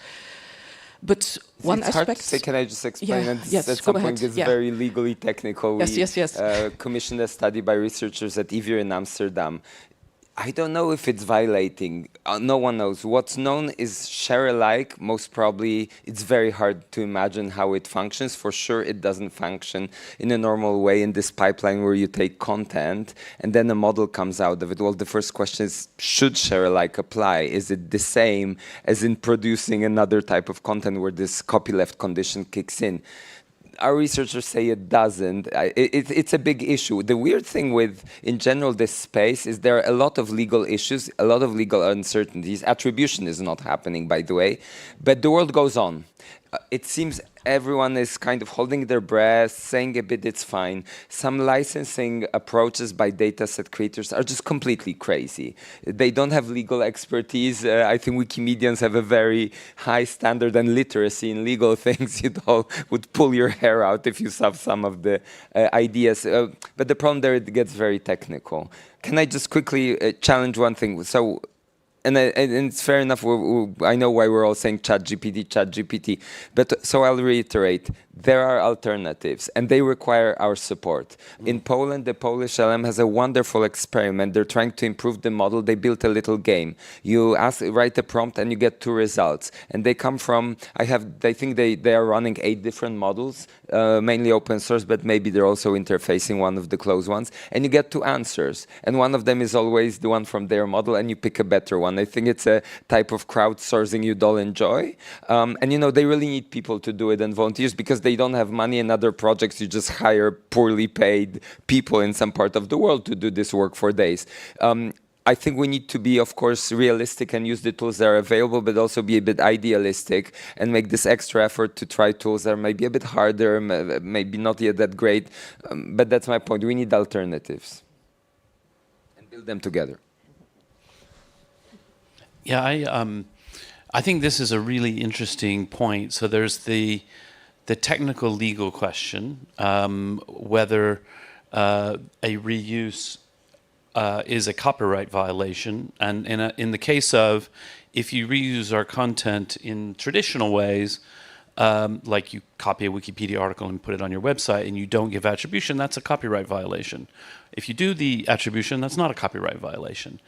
But one it's aspect... Hard to say, can I just explain? Yeah, yes, at some point it's very legally technical. Yes. Commissioned a study by researchers at Kyiv in Amsterdam. I don't know if it's violating. No one knows. What's known is share alike. Most probably, it's very hard to imagine how it functions. For sure, it doesn't function in a normal way in this pipeline where you take content and then a model comes out of it. Well, the first question is, should share alike apply? Is it the same as in producing another type of content where this copyleft condition kicks in? Our researchers say it doesn't. It's a big issue. The weird thing with, in general, this space is there are a lot of legal issues, a lot of legal uncertainties. Attribution is not happening, by the way, but the world goes on. It seems everyone is kind of holding their breath, saying a bit it's fine. Some licensing approaches by dataset creators are just completely crazy. They don't have legal expertise. I think Wikimedians have a very high standard and literacy in legal things. You all would pull your hair out if you saw some of the ideas. But the problem there, it gets very technical. Can I just quickly challenge one thing? So. And it's fair enough, I know why we're all saying ChatGPT, but so I'll reiterate, there are alternatives, and they require our support. In Poland, the Polish LM has a wonderful experiment. They're trying to improve the model. They built a little game. You write a prompt, and you get 2 results. And they come from, I think they are running 8 different models, mainly open source, but maybe they're also interfacing one of the closed ones. And you get 2 answers. And one of them is always the one from their model, and you pick a better one. I think it's a type of crowdsourcing you'd all enjoy. And you know, they really need people to do it and volunteers because they don't have money in other projects. You just hire poorly paid people in some part of the world to do this work for days. I think we need to be, of course, realistic and use the tools that are available, but also be a bit idealistic and make this extra effort to try tools that are maybe a bit harder, maybe not yet that great. But that's my point. We need alternatives and build them together. Yeah, I think this is a really interesting point. So there's the technical legal question, whether a reuse is a copyright violation. And in the case of, if you reuse our content in traditional ways, like you copy a Wikipedia article and put it on your website and you don't give attribution, that's a copyright violation. If you do the attribution, that's not a copyright violation.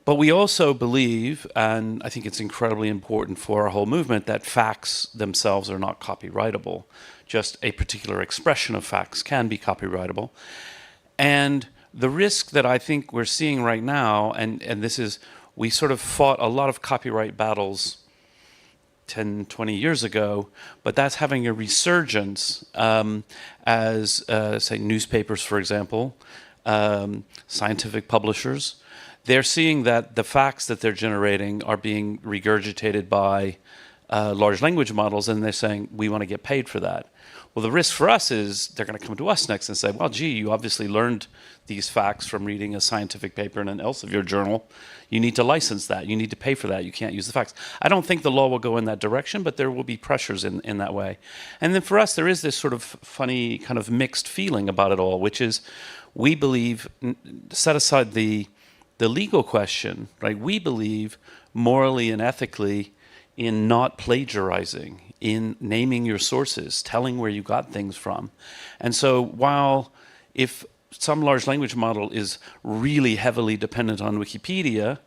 But we also believe, and I think it's incredibly important for our whole movement, that facts themselves are not copyrightable. Just a particular expression of facts can be copyrightable. And the risk that I think we're seeing right now, and this is, we sort of fought a lot of copyright battles 10, 20 years ago, but that's having a resurgence as, say, newspapers, for example, scientific publishers. They're seeing that the facts that they're generating are being regurgitated by large language models, and they're saying, we want to get paid for that. Well, the risk for us is they're going to come to us next and say, well, gee, you obviously learned these facts from reading a scientific paper in an Elsevier journal. You need to license that. You need to pay for that. You can't use the facts. I don't think the law will go in that direction, but there will be pressures in that way. And then for us, there is this sort of funny kind of mixed feeling about it all, which is we believe, set aside the legal question, right? We believe morally and ethically in not plagiarizing, in naming your sources, telling where you got things from. And so while if some large language model is really heavily dependent on Wikipedia,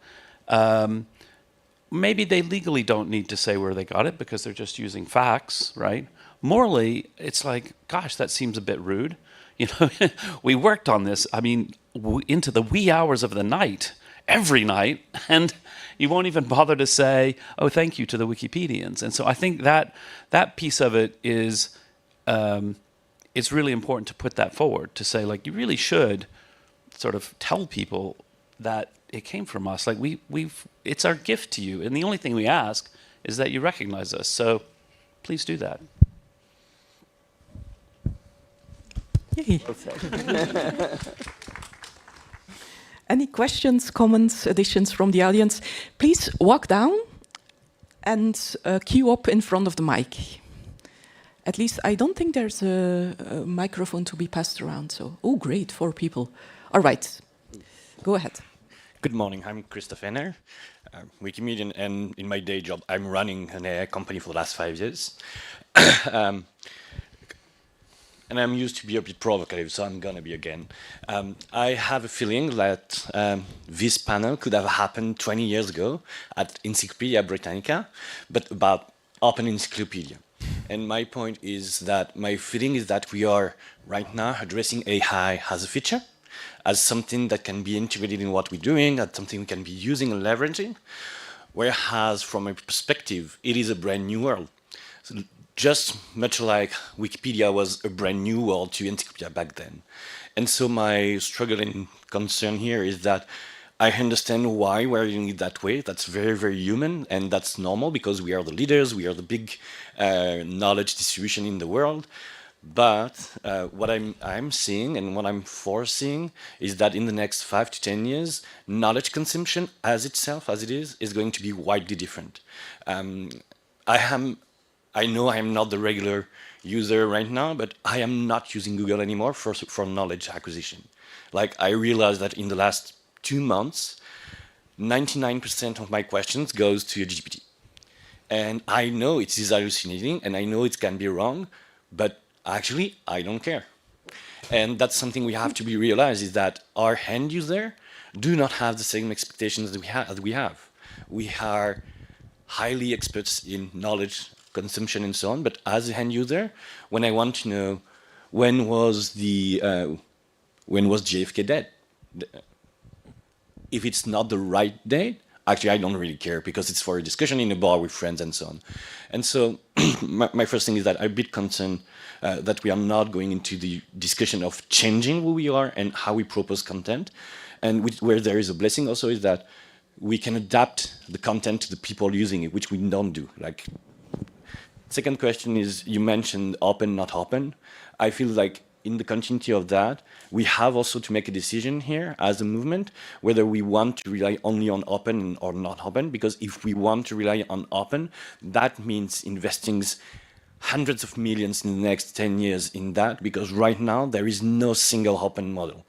maybe they legally don't need to say where they got it because they're just using facts, right? Morally, it's like, gosh, that seems a bit rude. You know, we worked on this, I mean, into the wee hours of the night, every night, and you won't even bother to say, oh, thank you to the Wikipedians. And so I think that piece of it is, it's really important to put that forward, to say, like, you really should sort of tell people that it came from us. Like, it's our gift to you, and the only thing we ask is that you recognize us. So please do that. Yay. Any questions, comments, additions from the audience? Please walk down and queue up in front of the mic. At least I don't think there's a microphone to be passed around. So, oh, great, 4 people. All right, go ahead. Good morning, I'm Christophe Henner, Wikimedian, and in my day job, I'm running an AI company for the last 5 years. And I'm used to be a bit provocative, so I'm gonna be again. I have a feeling that this panel could have happened 20 years ago at Encyclopedia Britannica, but about Open Encyclopedia. And my point is that my feeling is that we are right now addressing AI as a feature, as something that can be integrated in what we're doing, as something we can be using and leveraging, whereas from a perspective, it is a brand new world. So just much like Wikipedia was a brand new world to Encyclopedia back then. And so my struggle and concern here is that I understand why we're doing it that way. That's very, very human, and that's normal because we are the leaders, we are the big knowledge distribution in the world. But what I'm seeing and what I'm foreseeing is that in the next 5 to 10 years, knowledge consumption as itself, as it is going to be widely different. I know I am not the regular user right now, but I am not using Google anymore for knowledge acquisition. Like, I realized that in the last 2 months, 99% of my questions goes to a GPT. And I know it is hallucinating, and I know it can be wrong, but actually, I don't care. And that's something we have to be realized, is that our end user do not have the same expectations that we have. We are highly experts in knowledge consumption and so on, but as an end user, when I want to know when was JFK dead, if it's not the right date, actually I don't really care because it's for a discussion in a bar with friends and so on. And so my first thing is that I'm a bit concerned that we are not going into the discussion of changing who we are and how we propose content. And where there is a blessing also is that we can adapt the content to the people using it, which we don't do. Like, second question is, you mentioned open, not open. I feel like in the continuity of that, we have also to make a decision here as a movement, whether we want to rely only on open or not open, because if we want to rely on open, that means investing hundreds of millions in the next 10 years in that, because right now there is no single open model.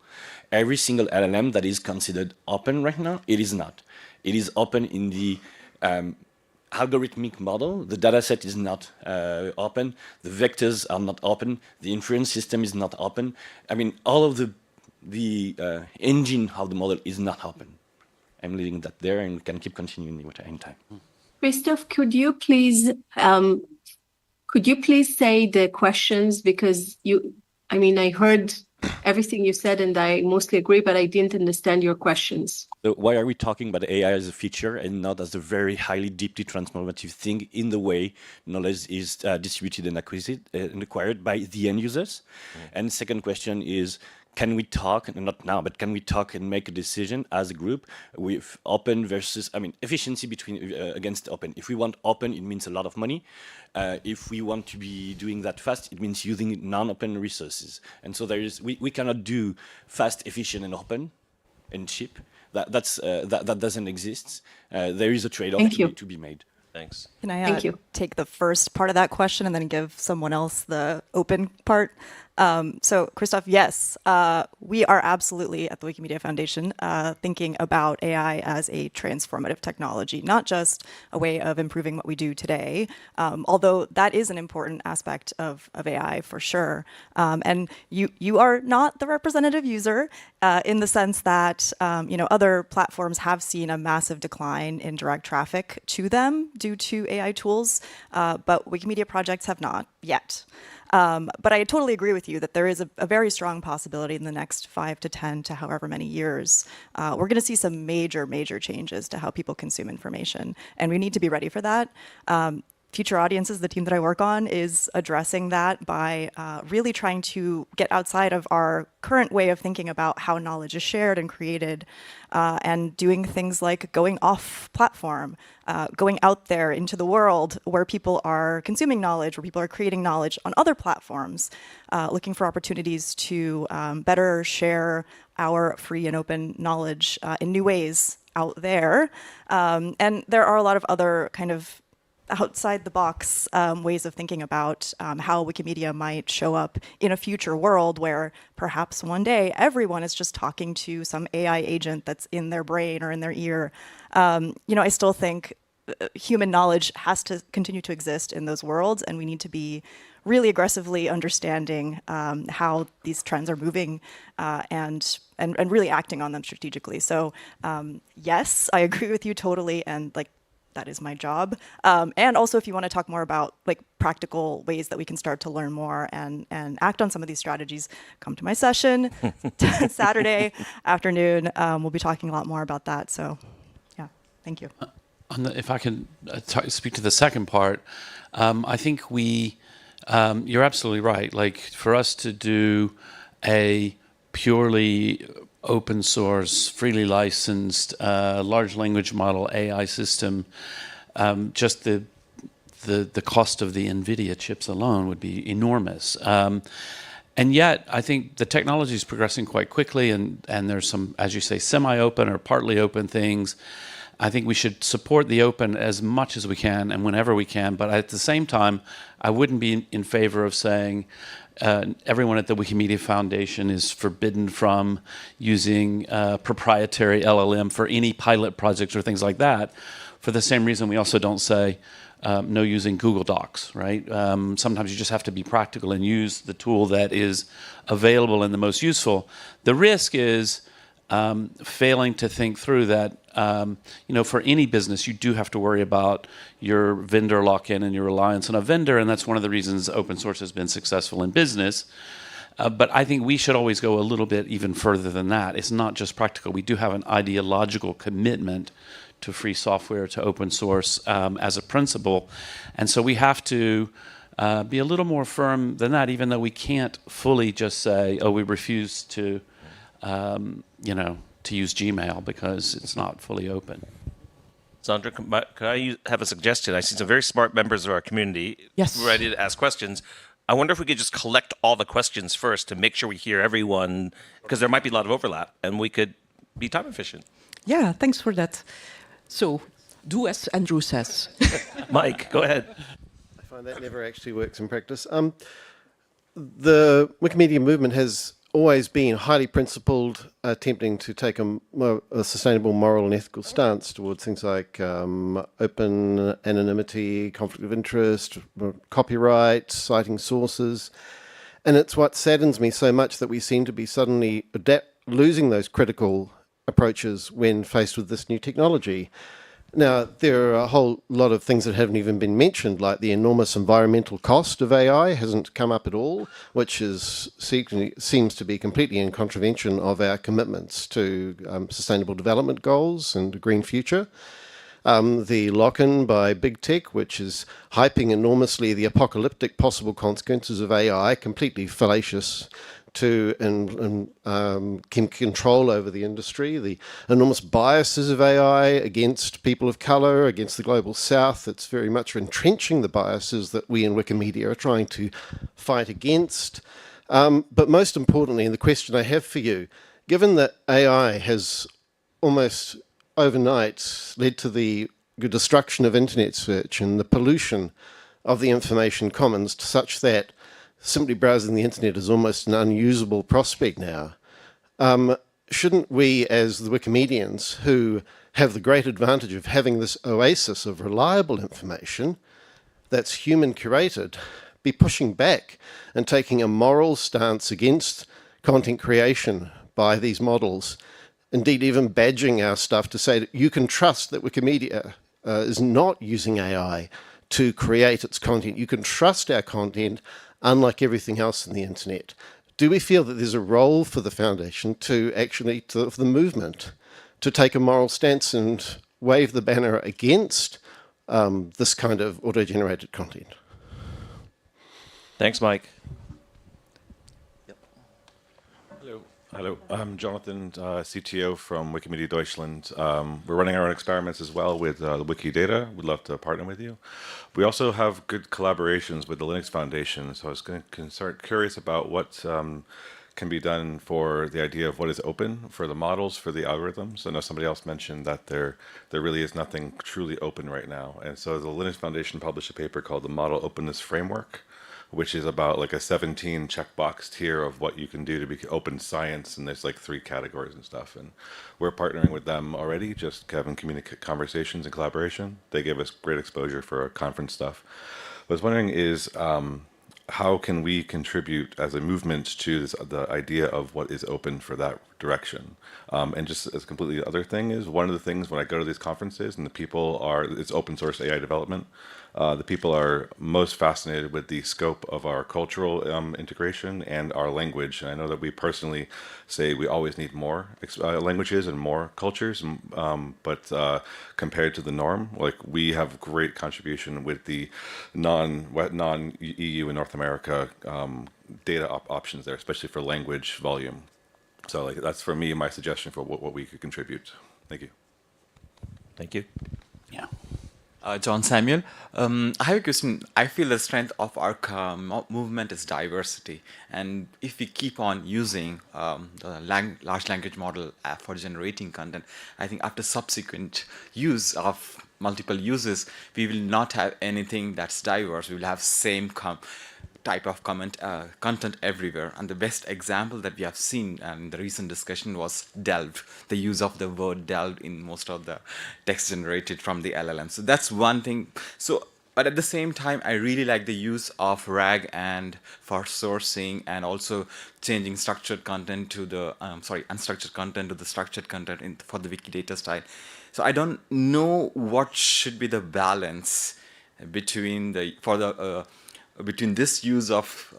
every single LLM that is considered open right now, it is not. It is open in the algorithmic model. The dataset is not open. The vectors are not open. The inference system is not open. I mean, all of the engine of the model is not open. I'm leaving that there, and we can keep continuing with any time. Christophe, could you please say the questions, because I heard everything you said and I mostly agree, but I didn't understand your questions. So why are we talking about AI as a feature and not as a very highly, deeply transformative thing in the way knowledge is distributed and acquired by the end users? And second question is, can we talk, and not now, but can we talk and make a decision as a group with open versus, efficiency between against open? If we want open, it means a lot of money. If we want to be doing that fast, it means using non-open resources. And so we cannot do fast, efficient, and open and cheap. That doesn't exist. There is a trade-off to be made. Thanks. Can I take the first part of that question and then give someone else the open part? So, Christophe, yes, we are absolutely at the Wikimedia Foundation thinking about AI as a transformative technology, not just a way of improving what we do today, although that is an important aspect of AI for sure. And you are not the representative user in the sense that other platforms have seen a massive decline in direct traffic to them due to AI tools, but Wikimedia projects have not yet. But I totally agree with you that there is a very strong possibility in the next 5 to 10 to however many years, we're going to see some major changes to how people consume information. And we need to be ready for that. Future Audiences, the team that I work on, is addressing that by really trying to get outside of our current way of thinking about how knowledge is shared and created, and doing things like going off platform, going out there into the world where people are consuming knowledge, where people are creating knowledge on other platforms, looking for opportunities to better share our free and open knowledge in new ways out there. And there are a lot of other kind of outside the box ways of thinking about how Wikimedia might show up in a future world where perhaps one day everyone is just talking to some AI agent that's in their brain or in their ear. I still think human knowledge has to continue to exist in those worlds, and we need to be really aggressively understanding how these trends are moving and really acting on them strategically. So yes, I agree with you totally, and that is my job. And also, if you want to talk more about practical ways that we can start to learn more and act on some of these strategies, come to my session Saturday afternoon. We'll be talking a lot more about that. So yeah, thank you. If I can speak to the second part, I think you're absolutely right. For us to do a purely open source, freely licensed, large language model AI system, just the cost of the NVIDIA chips alone would be enormous. And yet, I think the technology is progressing quite quickly, and there's some, as you say, semi-open or partly open things. I think we should support the open as much as we can and whenever we can, but at the same time, I wouldn't be in favor of saying everyone at the Wikimedia Foundation is forbidden from using proprietary LLM for any pilot projects or things like that. For the same reason, we also don't say no using Google Docs, right? Sometimes you just have to be practical and use the tool that is available and the most useful. The risk is failing to think through that, for any business, you do have to worry about your vendor lock-in and your reliance on a vendor, and that's one of the reasons open source has been successful in business. But I think we should always go a little bit even further than that. It's not just practical. We do have an ideological commitment to free software, to open source as a principle. And so we have to be a little more firm than that, even though we can't fully just say, oh, we refuse to use Gmail because it's not fully open. Sandra, can I have a suggestion? I see some very smart members of our community ready to ask questions. I wonder if we could just collect all the questions first to make sure we hear everyone, because there might be a lot of overlap, and we could be time efficient. Yeah, thanks for that. So, do as Andrew says. Mike, go ahead. I find that never actually works in practice. The Wikimedia movement has always been highly principled, attempting to take a sustainable moral and ethical stance towards things like open anonymity, conflict of interest, copyright, citing sources. And it's what saddens me so much that we seem to be suddenly losing those critical approaches when faced with this new technology. Now, there are a whole lot of things that haven't even been mentioned, like the enormous environmental cost of AI hasn't come up at all, which seems to be completely in contravention of our commitments to sustainable development goals and a green future. The lock-in by big tech, which is hyping enormously the apocalyptic possible consequences of AI, completely fallacious to control over the industry, the enormous biases of AI against people of colour, against the global south. It's very much entrenching the biases that we in Wikimedia are trying to fight against. But most importantly, and the question I have for you, given that AI has almost overnight led to the destruction of internet search and the pollution of the information commons to such that simply browsing the internet is almost an unusable prospect now. Shouldn't we, as the Wikimedians, who have the great advantage of having this oasis of reliable information that's human curated, be pushing back and taking a moral stance against content creation by these models, indeed even badging our stuff to say that you can trust that Wikimedia is not using AI to create its content. You can trust our content, unlike everything else in the internet. Do we feel that there's a role for the foundation to actually, for the movement, to take a moral stance and wave the banner against this kind of auto-generated content? Thanks, Mike. Hello, I'm Jonathan, CTO from Wikimedia Deutschland. We're running our own experiments as well with the Wikidata. We'd love to partner with you. We also have good collaborations with the Linux Foundation, so I was curious about what can be done for the idea of what is open for the models, for the algorithms. I know somebody else mentioned that there really is nothing truly open right now. And so the Linux Foundation published a paper called the Model Openness Framework, which is about like a 17 checkbox tier of what you can do to be open science, and there's like 3 categories and stuff. And we're partnering with them already, just having conversations and collaboration. They give us great exposure for our conference stuff. What I was wondering is how can we contribute as a movement to the idea of what is open for that direction? And just as a completely other thing is, one of the things when I go to these conferences and the people it's open source AI development, the people are most fascinated with the scope of our cultural integration and our language. And I know that we personally say we always need more languages and more cultures, but compared to the norm, like we have great contribution with the non-EU and North America data options there, especially for language volume. So like that's for me my suggestion for what we could contribute. Thank you. Thank you. Yeah. John Samuel. I have a question. I feel the strength of our movement is diversity. And if we keep on using the large language model for generating content, I think after subsequent use of multiple uses, we will not have anything that's diverse. We will have same type of content everywhere. And the best example that we have seen in the recent discussion was delved, the use of the word delved in most of the text generated from the LLM. So that's one thing. So, but at the same time, I really like the use of RAG and for sourcing and also changing structured content to the, unstructured content to the structured content for the Wikidata style. So I don't know what should be the balance between between this use of,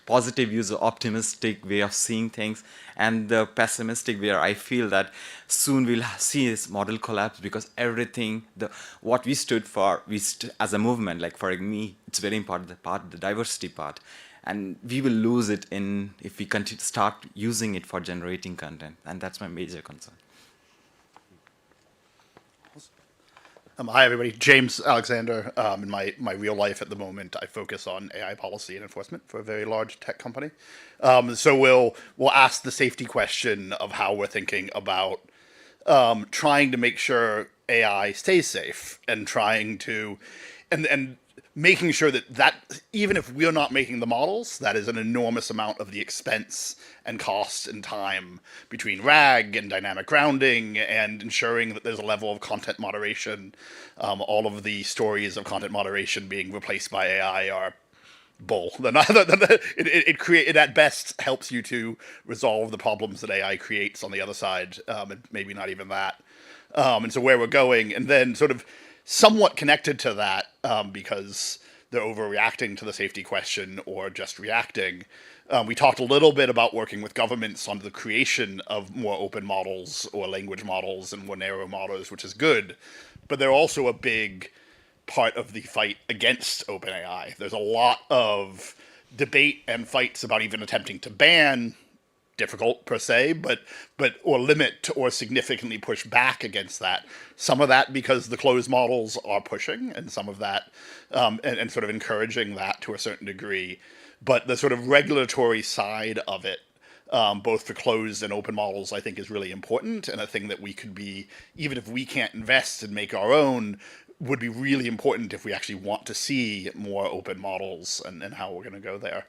positive use of optimistic way of seeing things and the pessimistic where I feel that soon we'll see this model collapse because everything, what we stood for, as a movement, like for me, it's very important, the diversity part. And we will lose it if we start using it for generating content. And that's my major concern. Hi, everybody. James Alexander. In my real life at the moment, I focus on AI policy and enforcement for a very large tech company. So we'll ask the safety question of how we're thinking about trying to make sure AI stays safe and trying to, and making sure that even if we're not making the models, that is an enormous amount of the expense and cost and time between RAG and dynamic grounding and ensuring that there's a level of content moderation. All of the stories of content moderation being replaced by AI are bull. It at best helps you to resolve the problems that AI creates on the other side, and maybe not even that. And so where we're going, and then sort of somewhat connected to that, because they're overreacting to the safety question or just reacting. We talked a little bit about working with governments on the creation of more open models or language models and more narrow models, which is good. But they're also a big part of the fight against OpenAI. There's a lot of debate and fights about even attempting to ban, difficult per se, but or limit or significantly push back against that. Some of that because the closed models are pushing, and some of that and sort of encouraging that to a certain degree. But the sort of regulatory side of it, both for closed and open models, I think is really important, and a thing that we could be, even if we can't invest and make our own, would be really important if we actually want to see more open models and how we're going to go there.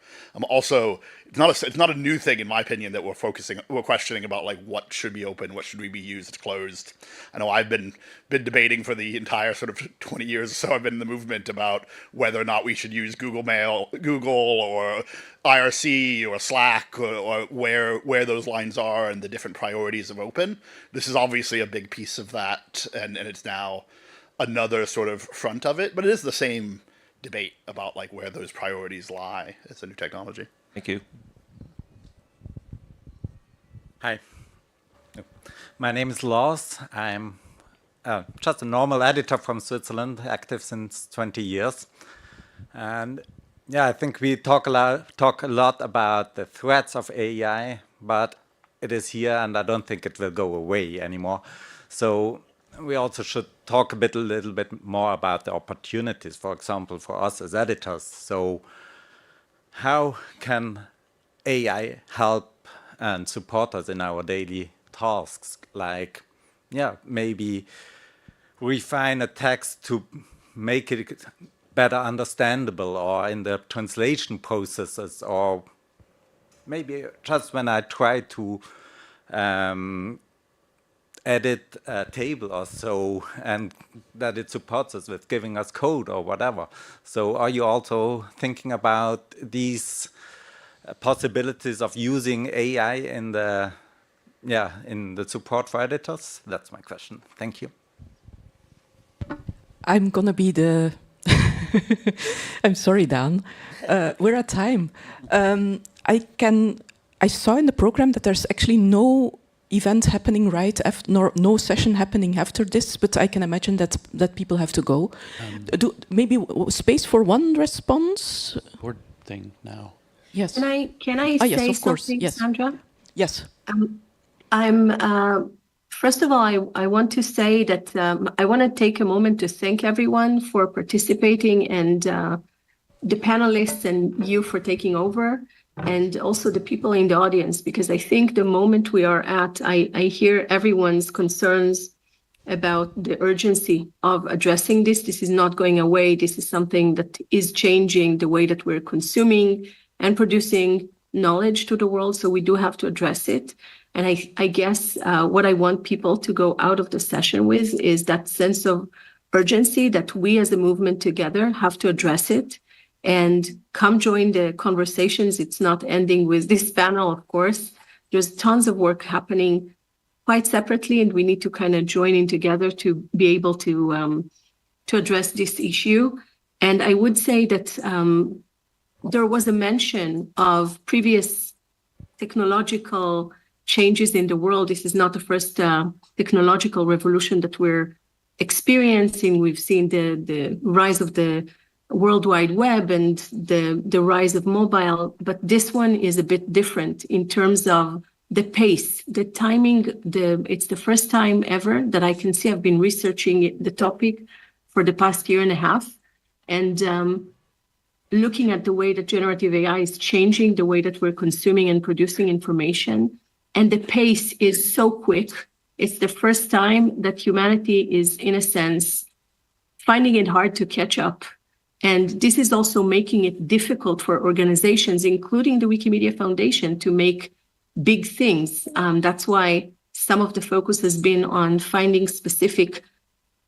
Also, it's not a new thing, in my opinion, that we're questioning about like what should be open, what should we be used closed. I know I've been debating for the entire sort of 20 years or so I've been in the movement about whether or not we should use Google or IRC or Slack or where those lines are and the different priorities of open. This is obviously a big piece of that, and it's now another sort of front of it, but it is the same debate about like where those priorities lie as a new technology. Thank you. Hi, my name is Lars. I'm just a normal editor from Switzerland, active since 20 years. And yeah, I think we talk a lot about the threats of AI, but it is here and I don't think it will go away anymore. So we also should talk a little bit more about the opportunities, for example, for us as editors. So how can AI help and support us in our daily tasks? Like, yeah, maybe refine a text to make it better understandable, or in the translation processes, or maybe just when I try to edit a table or so, and that it supports us with giving us code or whatever. So are you also thinking about these possibilities of using AI in the support for editors? That's my question. Thank you. I'm gonna be the I'm sorry, Dan. We're at time. I saw in the program that there's actually no event happening right after, nor no session happening after this, but I can imagine that people have to go. Maybe space for one response? Board thing now. Yes. Can I say yes, of course. something, Yes. Sandra? Yes. First of all, I want to say that I want to take a moment to thank everyone for participating, and the panelists and you for taking over, and also the people in the audience, because I think the moment we are at, I hear everyone's concerns about the urgency of addressing this. This is not going away. This is something that is changing the way that we're consuming and producing knowledge to the world. So we do have to address it. And I guess what I want people to go out of the session with is that sense of urgency that we as a movement together have to address it and come join the conversations. It's not ending with this panel, of course. There's tons of work happening quite separately, and we need to kind of join in together to be able to address this issue. And I would say that there was a mention of previous technological changes in the world. This is not the first technological revolution that we're experiencing. We've seen the rise of the World Wide Web and the rise of mobile, but this one is a bit different in terms of the pace, the timing. It's the first time ever that I can see. I've been researching the topic for the past year and a half, and looking at the way that generative AI is changing the way that we're consuming and producing information, and the pace is so quick. It's the first time that humanity is, in a sense, finding it hard to catch up And this is also making it difficult for organizations, including the Wikimedia Foundation, to make big things. That's why some of the focus has been on finding specific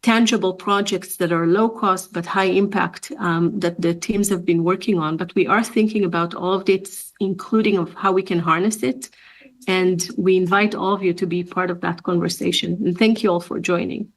tangible projects that are low cost but high impact that the teams have been working on. But we are thinking about all of this, including of how we can harness it. And we invite all of you to be part of that conversation. And thank you all for joining.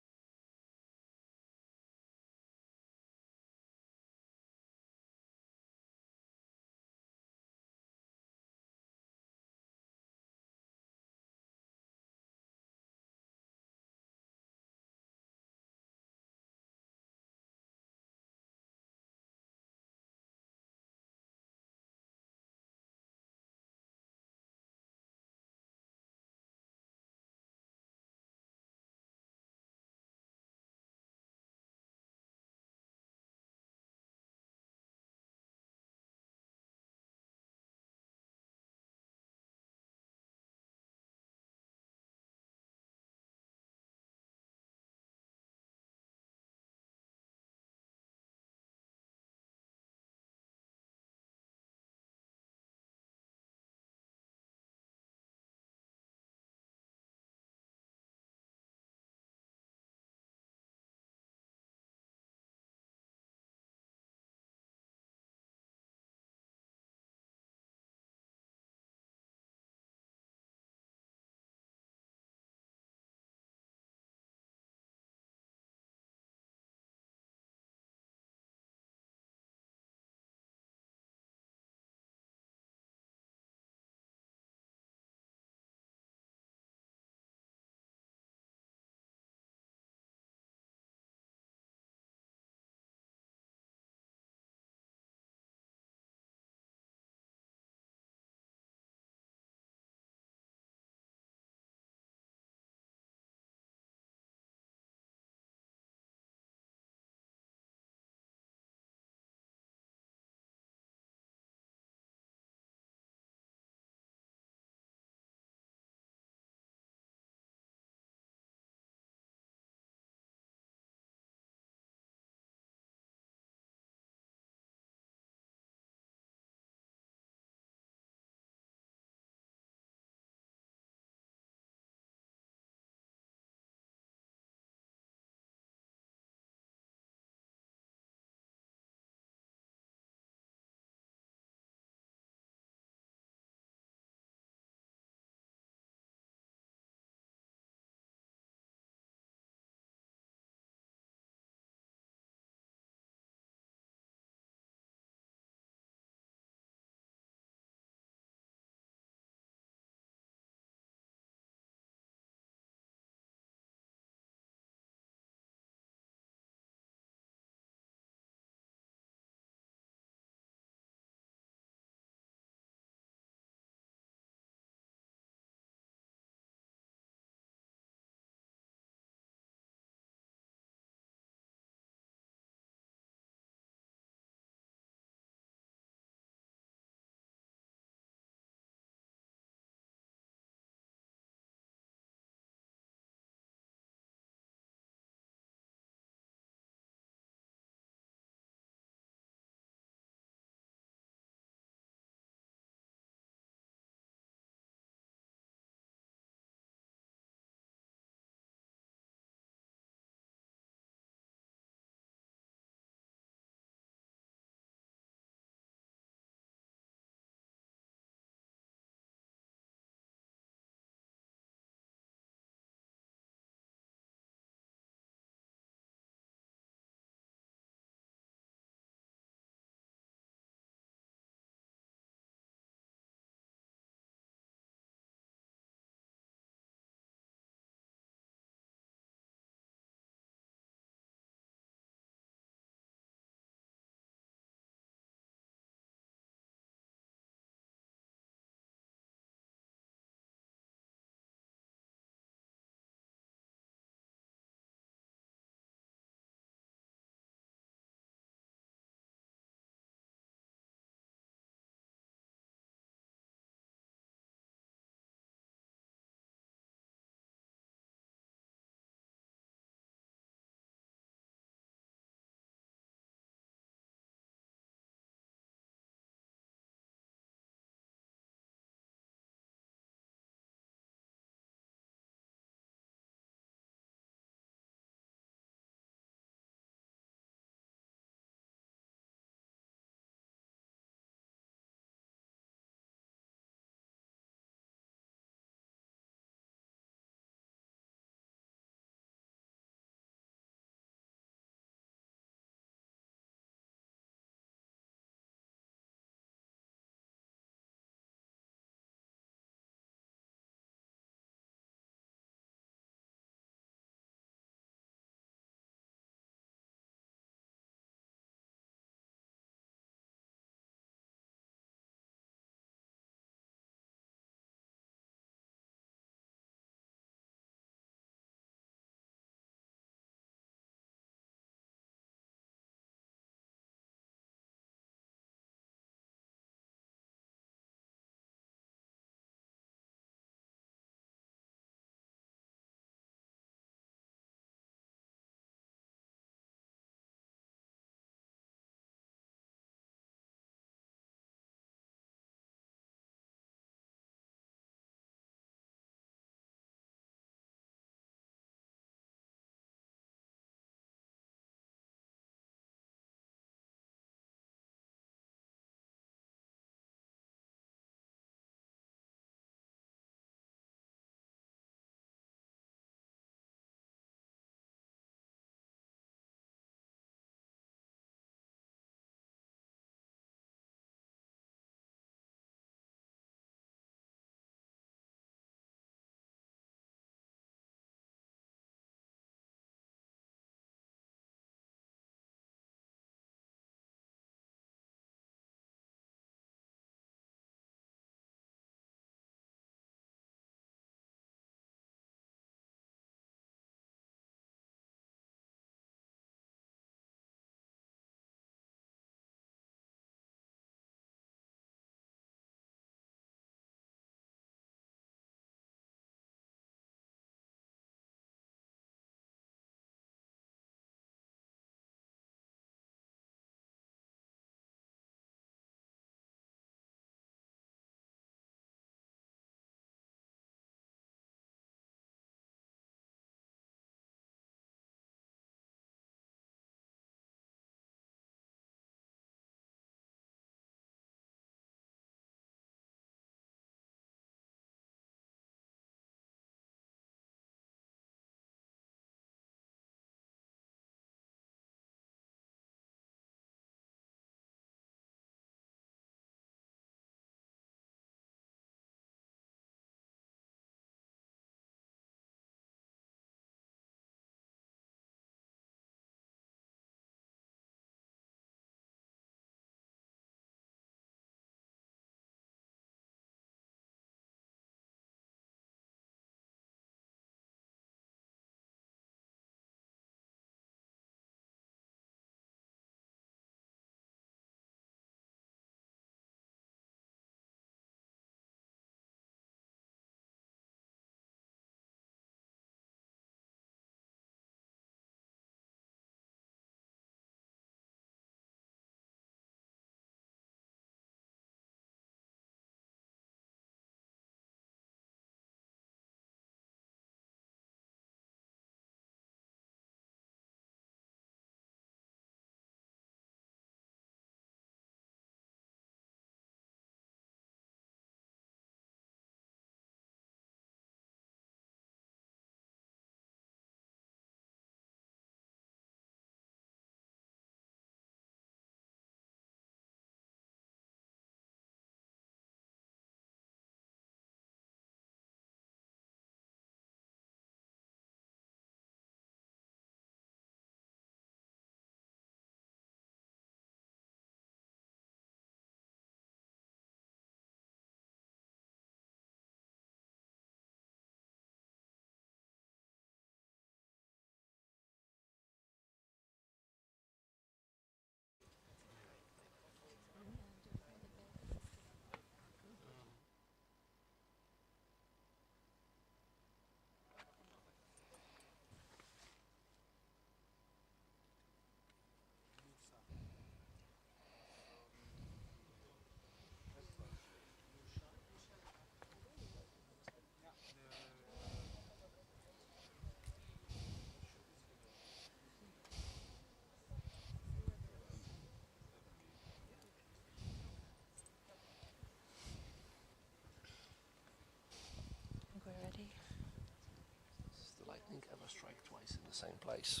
strike twice in the same place.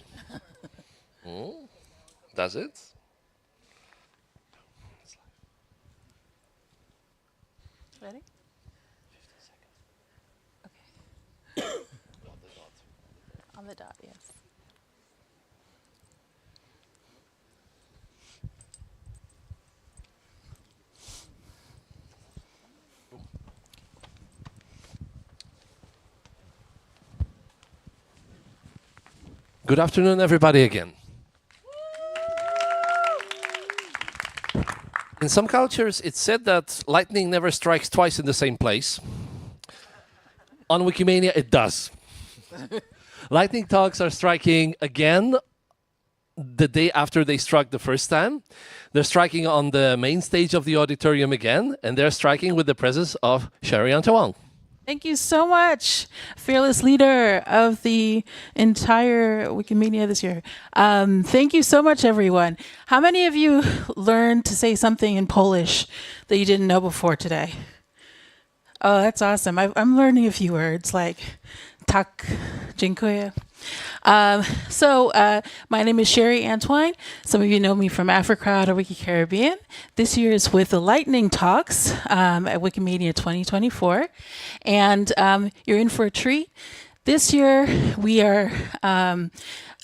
Does it? Ready? 50 seconds. Okay. On the dot, yes. Good afternoon, everybody, again. In some cultures, it's said that lightning never strikes twice in the same place. On Wikimania, it does. Lightning talks are striking again the day after they struck the first time. They're striking on the main stage of the auditorium again, and they're striking with the presence of Sherry Antawong. Thank you so much, fearless leader of the entire Wikimedia this year. Thank you so much, everyone. How many of you learned to say something in Polish that you didn't know before today? Oh, that's awesome. I'm learning a few words like tak, dziękuję. My name is Sherry Antwine. Some of you know me from AfriCrowd or Wiki Caribbean. This year is with the Lightning Talks at Wikimedia 2024. And you're in for a treat. This year we are,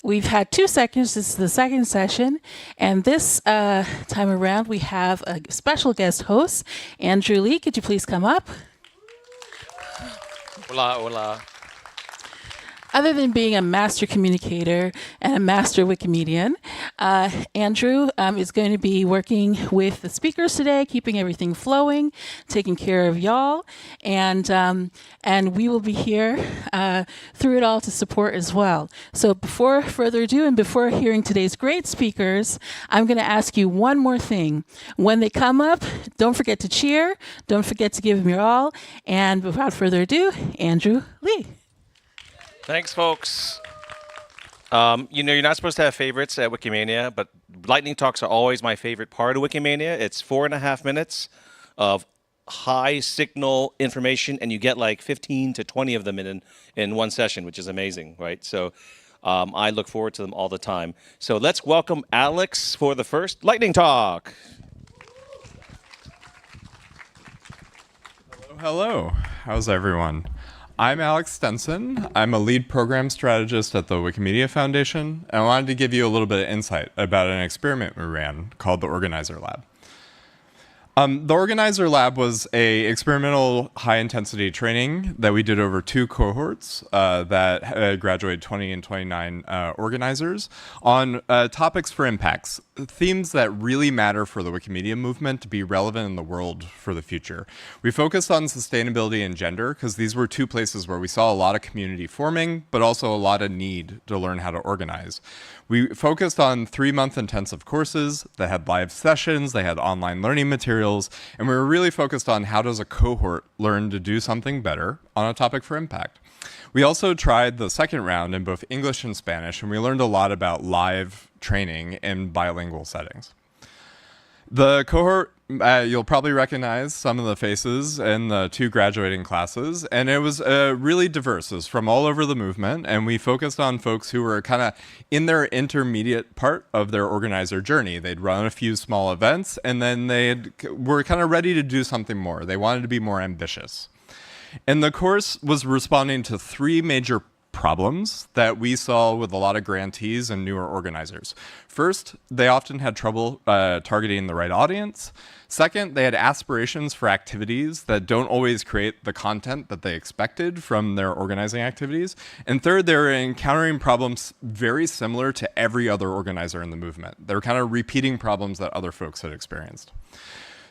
we've had 2 seconds. This is the second session. And this time around we have a special guest host, Andrew Lee. Could you please come up? Hola, hola. Other than being a master communicator and a master Wikimedian, Andrew is going to be working with the speakers today, keeping everything flowing, taking care of y'all, and we will be here through it all to support as well. So before further ado, and before hearing today's great speakers, I'm going to ask you one more thing. When they come up, don't forget to cheer, don't forget to give them your all, and without further ado, Andrew Lee. Thanks, folks. You know, you're not supposed to have favorites at Wikimania, but lightning talks are always my favorite part of Wikimania. It's 4.5 minutes of high signal information, and you get like 15 to 20 of them in one session, which is amazing, right? So I look forward to them all the time. So let's welcome Alex for the first lightning talk. Hello. How's everyone? I'm Alex Stenson. I'm a lead program strategist at the Wikimedia Foundation, and I wanted to give you a little bit of insight about an experiment we ran called the Organizer Lab. The Organizer Lab was a experimental high-intensity training that we did over 2 cohorts that graduated 20 and 29 organizers on topics for impacts, themes that really matter for the Wikimedia movement to be relevant in the world for the future. We focused on sustainability and gender because these were 2 places where we saw a lot of community forming, but also a lot of need to learn how to organize. We focused on 3-month intensive courses that had live sessions, they had online learning materials, and we were really focused on how does a cohort learn to do something better on a topic for impact. We also tried the second round in both English and Spanish, and we learned a lot about live training in bilingual settings. The cohort, you'll probably recognize some of the faces in the 2 graduating classes, and it was really diverse. It was from all over the movement, and we focused on folks who were kind of in their intermediate part of their organizer journey. They'd run a few small events, and then they were kind of ready to do something more. They wanted to be more ambitious. And the course was responding to 3 major problems that we saw with a lot of grantees and newer organizers. First, they often had trouble targeting the right audience. Second, they had aspirations for activities that don't always create the content that they expected from their organizing activities. And third, they were encountering problems very similar to every other organizer in the movement. They were kind of repeating problems that other folks had experienced.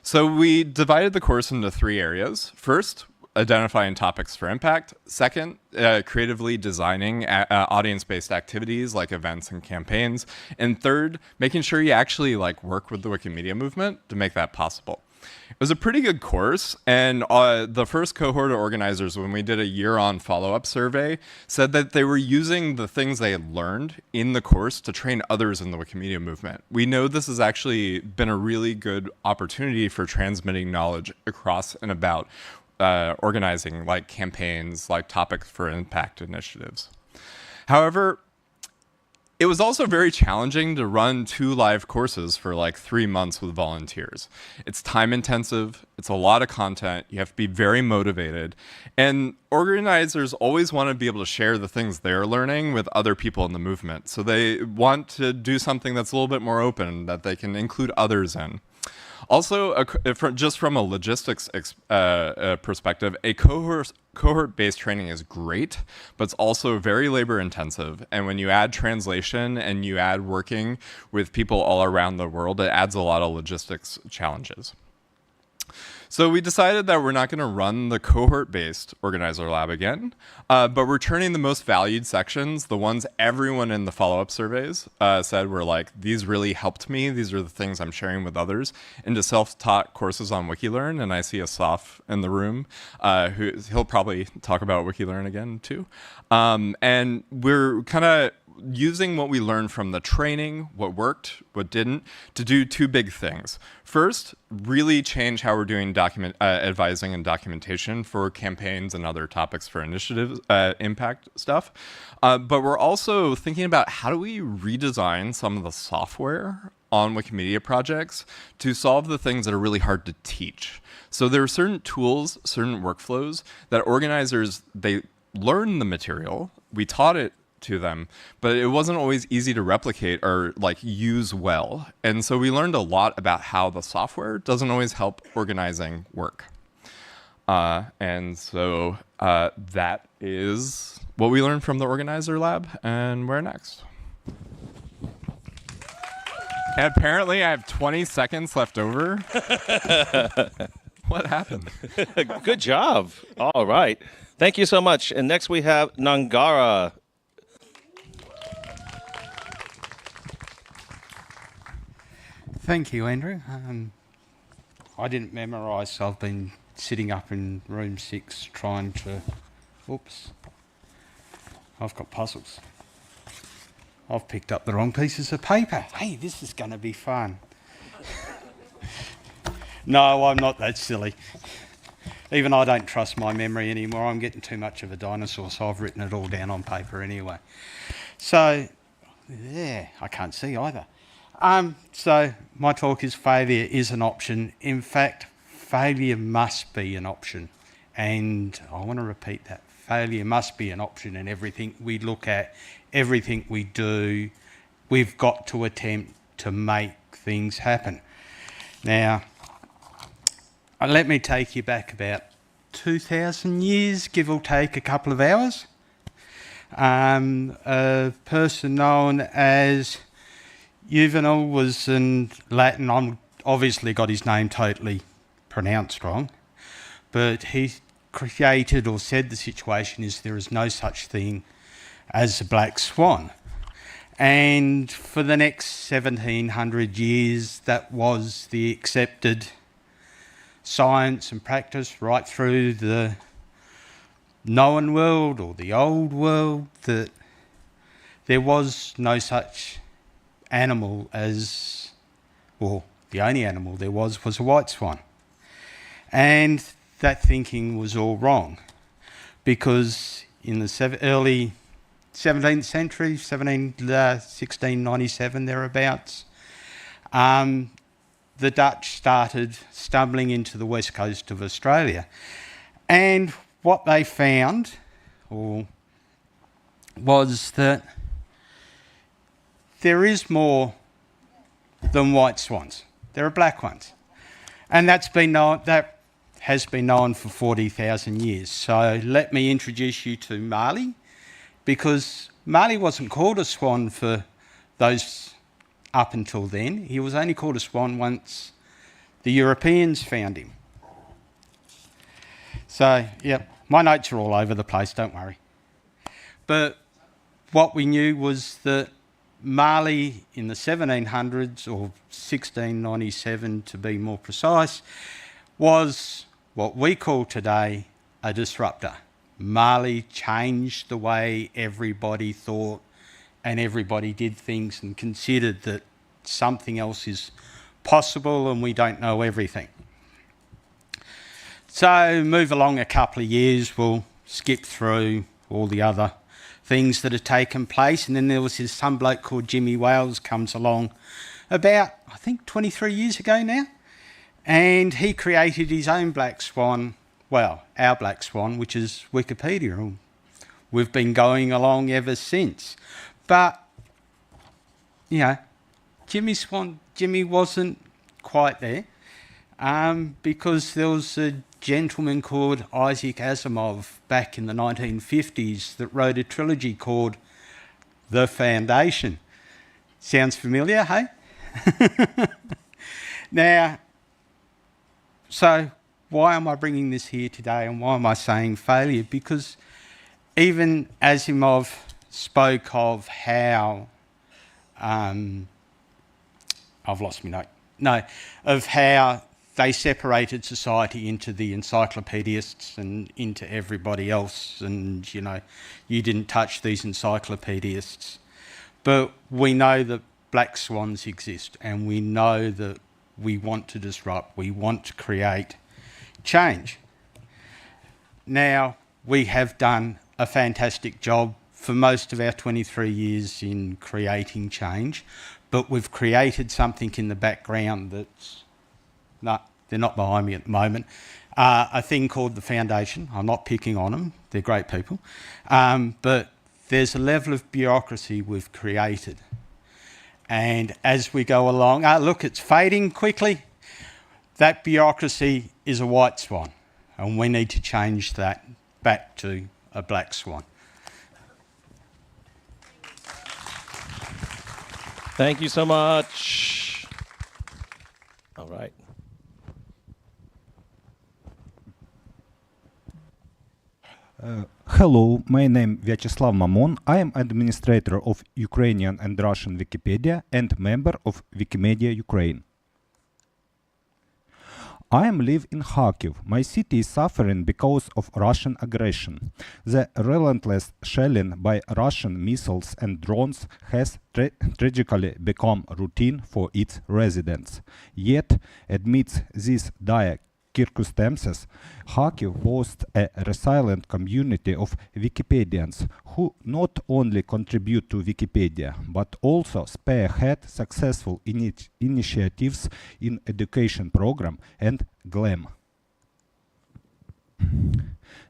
So we divided the course into 3 areas. First, identifying topics for impact. Second, creatively designing audience-based activities like events and campaigns. And third, making sure you actually work with the Wikimedia movement to make that possible. It was a pretty good course, and the first cohort of organizers, when we did a year-on follow-up survey, said that they were using the things they had learned in the course to train others in the Wikimedia movement. We know this has actually been a really good opportunity for transmitting knowledge across and about organizing, like campaigns, like topics for impact initiatives. However, it was also very challenging to run 2 live courses for like 3 months with volunteers. It's time intensive, it's a lot of content, you have to be very motivated, and organizers always want to be able to share the things they're learning with other people in the movement. So they want to do something that's a little bit more open, that they can include others in. Also, just from a logistics perspective, a cohort-based training is great, but it's also very labor-intensive. And when you add translation and you add working with people all around the world, it adds a lot of logistics challenges. So we decided that we're not going to run the cohort-based organizer lab again, but we're turning the most valued sections, the ones everyone in the follow-up surveys said were like, these really helped me, these are the things I'm sharing with others, into self-taught courses on Wikilearn. And I see Asaf in the room, he'll probably talk about Wikilearn again too. And we're kind of using what we learned from the training, what worked, what didn't, to do 2 big things. First, really change how we're doing advising and documentation for campaigns and other topics for initiatives, impact stuff. But we're also thinking about how do we redesign some of the software on Wikimedia projects to solve the things that are really hard to teach. So there are certain tools, certain workflows that organizers, they learn the material, we taught it to them, but it wasn't always easy to replicate or like use well. And so we learned a lot about how the software doesn't always help organizing work. And so that is what we learned from the organizer lab, and where next? And apparently I have 20 seconds left over. What happened? Good job. All right. Thank you so much. And next we have Nangara. Thank you, Andrew. I didn't memorise, so I've been sitting up in room 6 trying to... Oops. I've got puzzles. I've picked up the wrong pieces of paper. Hey, this is going to be fun. No, I'm not that silly. Even I don't trust my memory anymore. I'm getting too much of a dinosaur, so I've written it all down on paper anyway. So, yeah, I can't see either. So my talk is failure is an option. In fact, failure must be an option. And I want to repeat that. Failure must be an option in everything we look at, everything we do. We've got to attempt to make things happen. Now, let me take you back about 2,000 years, give or take a couple of hours. A person known as Juvenal was in Latin. I'm obviously got his name totally pronounced wrong, but he created or said the situation is there is no such thing as a black swan. And for the next 1700 years, that was the accepted science and practice right through the known world or the old world, that there was no such animal as, well, the only animal there was a white swan. And that thinking was all wrong, because in the early 17th century, 1697 thereabouts, the Dutch started stumbling into the west coast of Australia. And what they found was that there is more than white swans. There are black ones. And that has been known for 40,000 years. So let me introduce you to Marley, because Marley wasn't called a swan for those up until then. He was only called a swan once the Europeans found him. So, yep, my notes are all over the place, don't worry. But what we knew was that Marley in the 1700s, or 1697 to be more precise, was what we call today a disruptor. Marley changed the way everybody thought and everybody did things, and considered that something else is possible and we don't know everything. So move along a couple of years, we'll skip through all the other things that have taken place. And then there was some bloke called Jimmy Wales comes along about, I think, 23 years ago now. And he created his own black swan, well, our black swan, which is Wikipedia. We've been going along ever since. But, you know, Jimmy wasn't quite there because there was a gentleman called Isaac Asimov back in the 1950s that wrote a trilogy called The Foundation. Sounds familiar, hey? Now, so why am I bringing this here today and why am I saying failure? Because even Asimov spoke of how, I've lost my note. No, of how they separated society into the encyclopedists and into everybody else. And, you know, you didn't touch these encyclopedists. But we know that black swans exist and we know that we want to disrupt, we want to create change. Now, we have done a fantastic job for most of our 23 years in creating change, but we've created something in the background that's not, they're not behind me at the moment, a thing called the Foundation. I'm not picking on them, they're great people, but there's a level of bureaucracy we've created. And as we go along, look, it's fading quickly. That bureaucracy is a white swan, and we need to change that back to a black swan. Thank you so much. All right. Hello, my name is Vyacheslav Mamon. I am administrator of Ukrainian and Russian Wikipedia and member of Wikimedia Ukraine. I am live in Kyiv. My city is suffering because of Russian aggression. The relentless shelling by Russian missiles and drones has tragically become routine for its residents. Yet, amidst these dire circumstances, Kyiv boasts a resilient community of Wikipedians who not only contribute to Wikipedia, but also spearhead successful initiatives in education program and GLAM.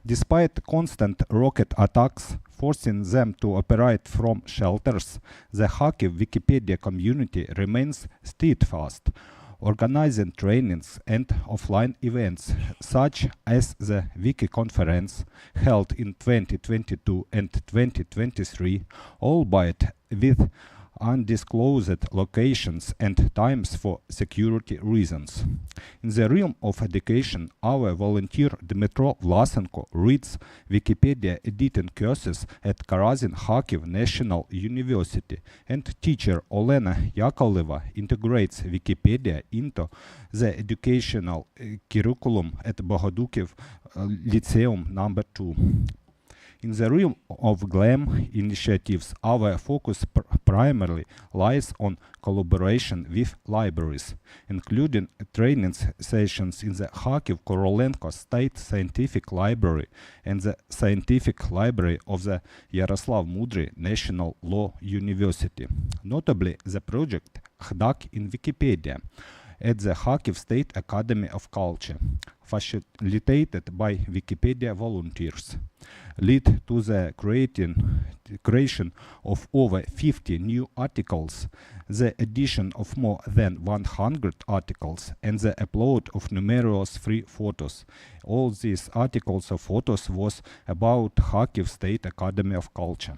Despite constant rocket attacks forcing them to operate from shelters, the Kyiv Wikipedia community remains steadfast, organizing trainings and offline events such as the Wiki conference held in 2022 and 2023, albeit with undisclosed locations and times for security reasons. In the realm of education, our volunteer Dmitro Vlasenko reads Wikipedia editing courses at Karazin Kyiv National University, and teacher Olena Yakovleva integrates Wikipedia into the educational curriculum at Bohodukov Lyceum No. 2. In the realm of GLAM initiatives, our focus primarily lies on collaboration with libraries, including training sessions in the Kyiv Korolenko State Scientific Library and the Scientific Library of the Yaroslav Mudry National Law University. Notably, the project Khdak in Wikipedia at the Kyiv State Academy of Culture, facilitated by Wikipedia volunteers, led to the creation of over 50 new articles, the addition of more than 100 articles, and the upload of numerous free photos. All these articles or photos was about Kyiv State Academy of Culture.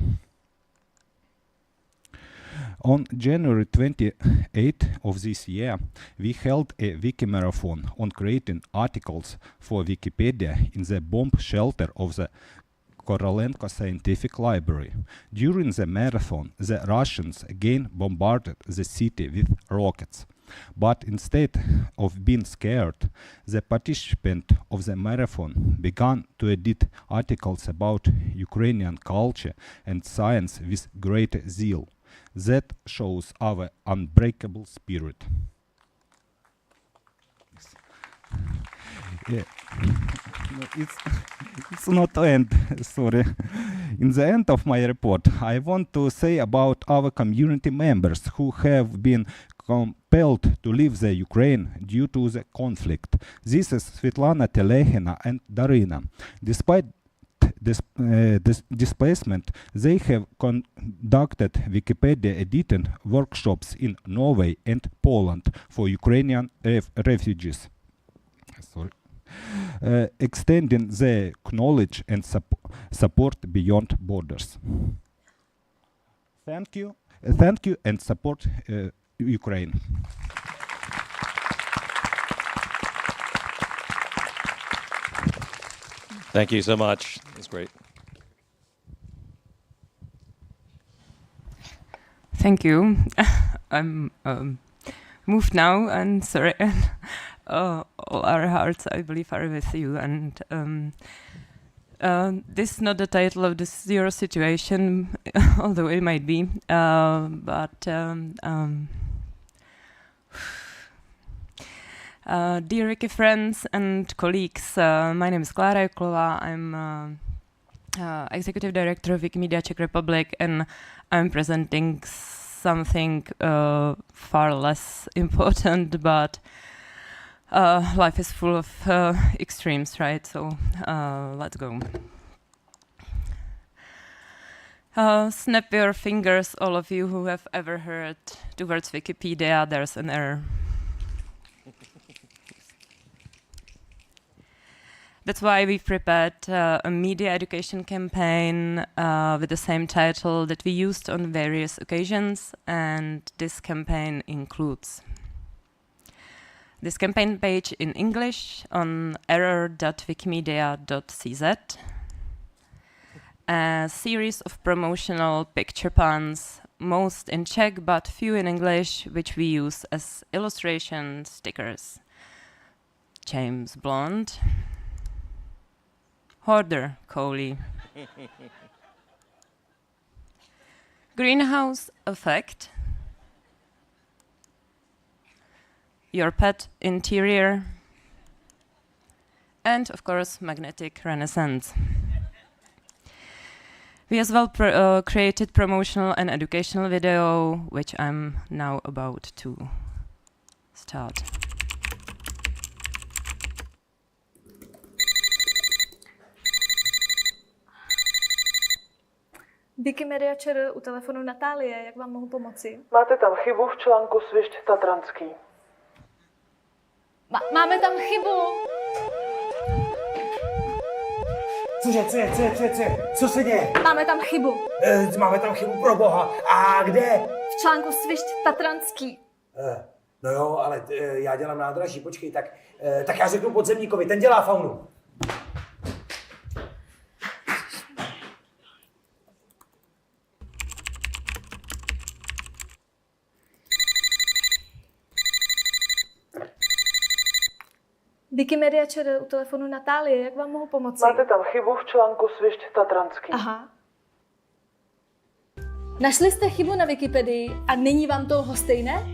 On January 28th of this year, we held a Wiki Marathon on creating articles for Wikipedia in the bomb shelter of the Korolenko Scientific Library. During the marathon, the Russians again bombarded the city with rockets. But instead of being scared, the participants of the marathon began to edit articles about Ukrainian culture and science with great zeal. That shows our unbreakable spirit. Yeah. It's not end, sorry. In the end of my report, I want to say about our community members who have been compelled to leave the Ukraine due to the conflict. This is Svetlana, Telehina, and Darina. Despite this displacement, they have conducted Wikipedia editing workshops in Norway and Poland for Ukrainian refugees. Sorry. Extending their knowledge and support beyond borders. Thank you, and support Ukraine. Thank you so much. That's great. Thank you. I'm moved now, and sorry. All our hearts, I believe, are with you. And this is not the title of this your situation, although it might be. Dear Wiki friends and colleagues, my name is Klára Joklová. I'm Executive Director of Wikimedia Czech Republic, and I'm presenting something far less important, but life is full of extremes, right? So let's go. Snap your fingers, all of you who have ever heard the words Wikipedia, there's an error. That's why we prepared a media education campaign with the same title that we used on various occasions, and this campaign includes this campaign page in English on error.wikimedia.cz, a series of promotional picture puns, most in Czech but few in English, which we use as illustration stickers. James Blonde, Hoarder Coley, Greenhouse Effect, Your Pet Interior, and of course Magnetic Renaissance. We as well created promotional and educational video, which I'm now about to start. Wikimedia ČR u telefonu Natálie, jak vám mohu pomoci? Máte tam chybu v článku Svišť Tatranský. Máme tam chybu! Co se děje? Máme tam chybu. Máme tam chybu, pro boha. A kde? V článku Svišť Tatranský. No jo, ale já dělám nádraží, počkej, tak já řeknu podzemníkovi, ten dělá faunu. Wikimedia ČR u telefonu Natálie, jak vám mohu pomoci? Máte tam chybu v článku Svišť Tatranský. Aha. Našli jste chybu na Wikipedii a není vám to lhostejné?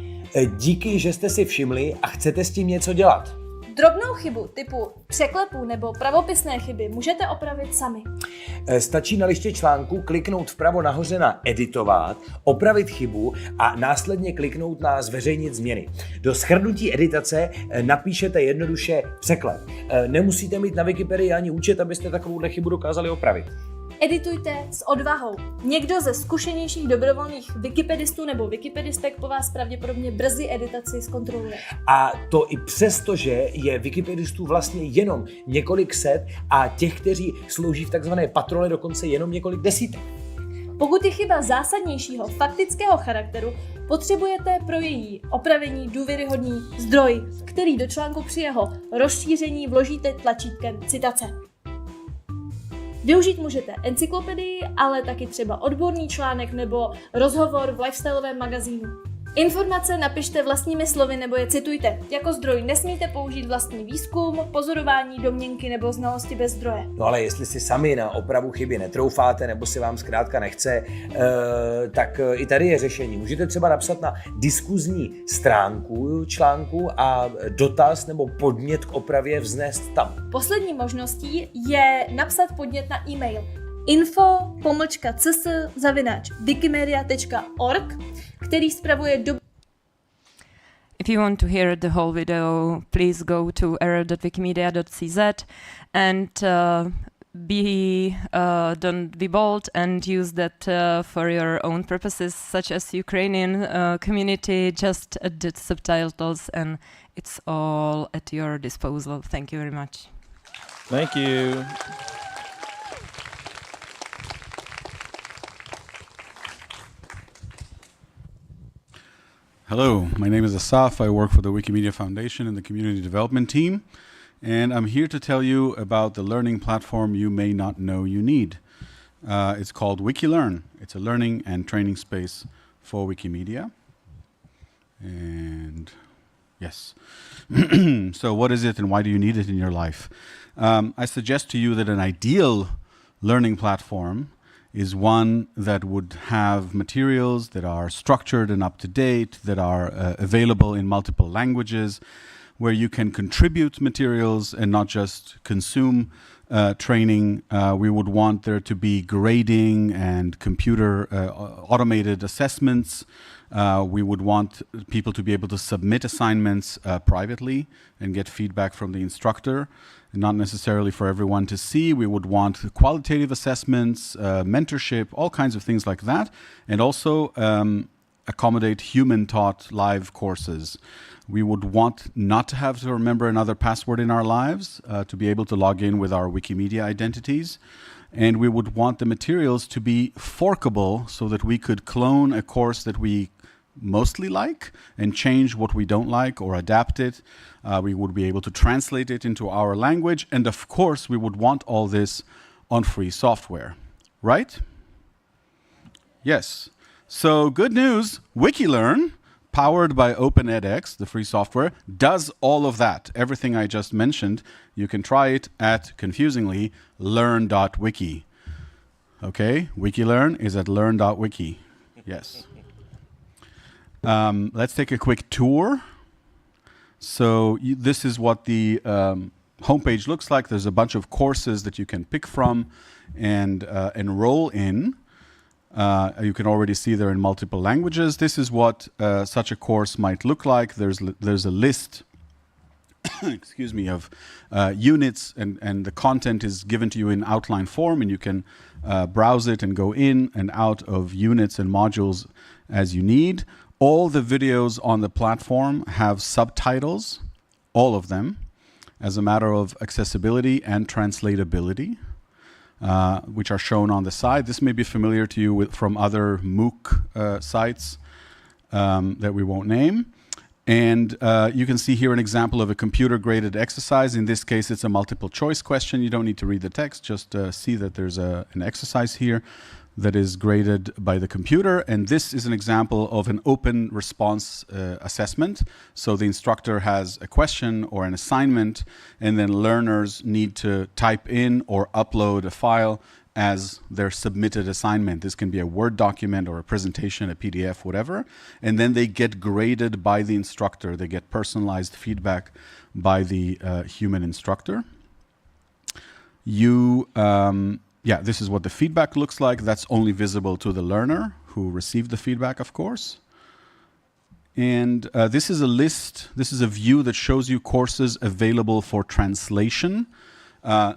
Díky, že jste si všimli a chcete s tím něco dělat. Drobnou chybu typu překlepů nebo pravopisné chyby můžete opravit sami. Stačí na liště článku kliknout vpravo nahoře na editovat, opravit chybu a následně kliknout na zveřejnit změny. Do shrnutí editace napíšete jednoduše překlep. Nemusíte mít na Wikipedii ani účet, abyste takovouhle chybu dokázali opravit. Editujte s odvahou. Někdo ze zkušenějších dobrovolných wikipedistů nebo wikipedistek po vás pravděpodobně brzy editaci zkontroluje. A to i přesto, že je wikipedistů vlastně jenom několik set a těch, kteří slouží v takzvané patrole, dokonce jenom několik desítek. Pokud je chyba zásadnějšího faktického charakteru, potřebujete pro její opravení důvěryhodný zdroj, který do článku při jeho rozšíření vložíte tlačítkem citace. Využít můžete encyklopedii, ale taky třeba odborný článek nebo rozhovor v lifestyleovém magazínu. Informace napište vlastními slovy nebo je citujte. Jako zdroj nesmíte použít vlastní výzkum, pozorování, domněnky nebo znalosti bez zdroje. No ale jestli si sami na opravu chyby netroufáte nebo si vám zkrátka nechce, tak i tady je řešení. Můžete třeba napsat na diskuzní stránku článku a dotaz nebo podnět k opravě vznést tam. Poslední možností je napsat podnět na e-mail. info.cs@wikimedia.org, který spravuje If you want to hear the whole video, please go to error.wikimedia.cz and don't be bold and use that for your own purposes, such as Ukrainian community. Just edit subtitles, and it's all at your disposal. Thank you very much. Thank you. Hello, my name is Asaf. I work for the Wikimedia Foundation in the community development team, and I'm here to tell you about the learning platform you may not know you need. It's called WikiLearn. It's a learning and training space for Wikimedia. And yes. So what is it and why do you need it in your life? I suggest to you that an ideal learning platform is one that would have materials that are structured and up to date, that are available in multiple languages, where you can contribute materials and not just consume training. We would want there to be grading and computer automated assessments. We would want people to be able to submit assignments privately and get feedback from the instructor, not necessarily for everyone to see. We would want qualitative assessments, mentorship, all kinds of things like that, and also accommodate human-taught live courses. We would want not to have to remember another password in our lives, to be able to log in with our Wikimedia identities. And we would want the materials to be forkable so that we could clone a course that we mostly like and change what we don't like or adapt it. We would be able to translate it into our language. And of course, we would want all this on free software, right? Yes. So good news, WikiLearn, powered by OpenEdX, the free software, does all of that. Everything I just mentioned, you can try it at, confusingly, learn.wiki. Okay, WikiLearn is at learn.wiki. Yes. Let's take a quick tour. So this is what the homepage looks like. There's a bunch of courses that you can pick from and enroll in. You can already see they're in multiple languages. This is what such a course might look like. There's a list excuse me, of units, and the content is given to you in outline form, and you can browse it and go in and out of units and modules as you need. All the videos on the platform have subtitles, all of them, as a matter of accessibility and translatability, which are shown on the side. This may be familiar to you from other MOOC sites that we won't name. And you can see here an example of a computer-graded exercise. In this case, it's a multiple choice question. You don't need to read the text, just see that there's an exercise here that is graded by the computer. And this is an example of an open response assessment. So the instructor has a question or an assignment, and then learners need to type in or upload a file as their submitted assignment. This can be a Word document or a presentation, a PDF, whatever. And then they get graded by the instructor. They get personalized feedback by the human instructor. This is what the feedback looks like. That's only visible to the learner who received the feedback, of course. And this is a list. This is a view that shows you courses available for translation.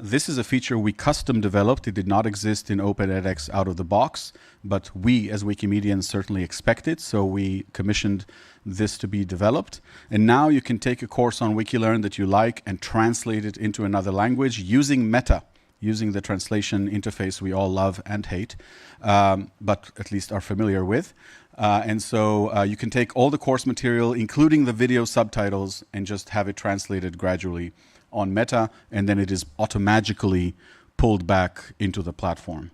This is a feature we custom developed. It did not exist in OpenEdX out of the box, but we as Wikimedians certainly expect it, so we commissioned this to be developed. And now you can take a course on WikiLearn that you like and translate it into another language using Meta, using the translation interface we all love and hate, but at least are familiar with. And so you can take all the course material, including the video subtitles, and just have it translated gradually on Meta, and then it is automatically pulled back into the platform.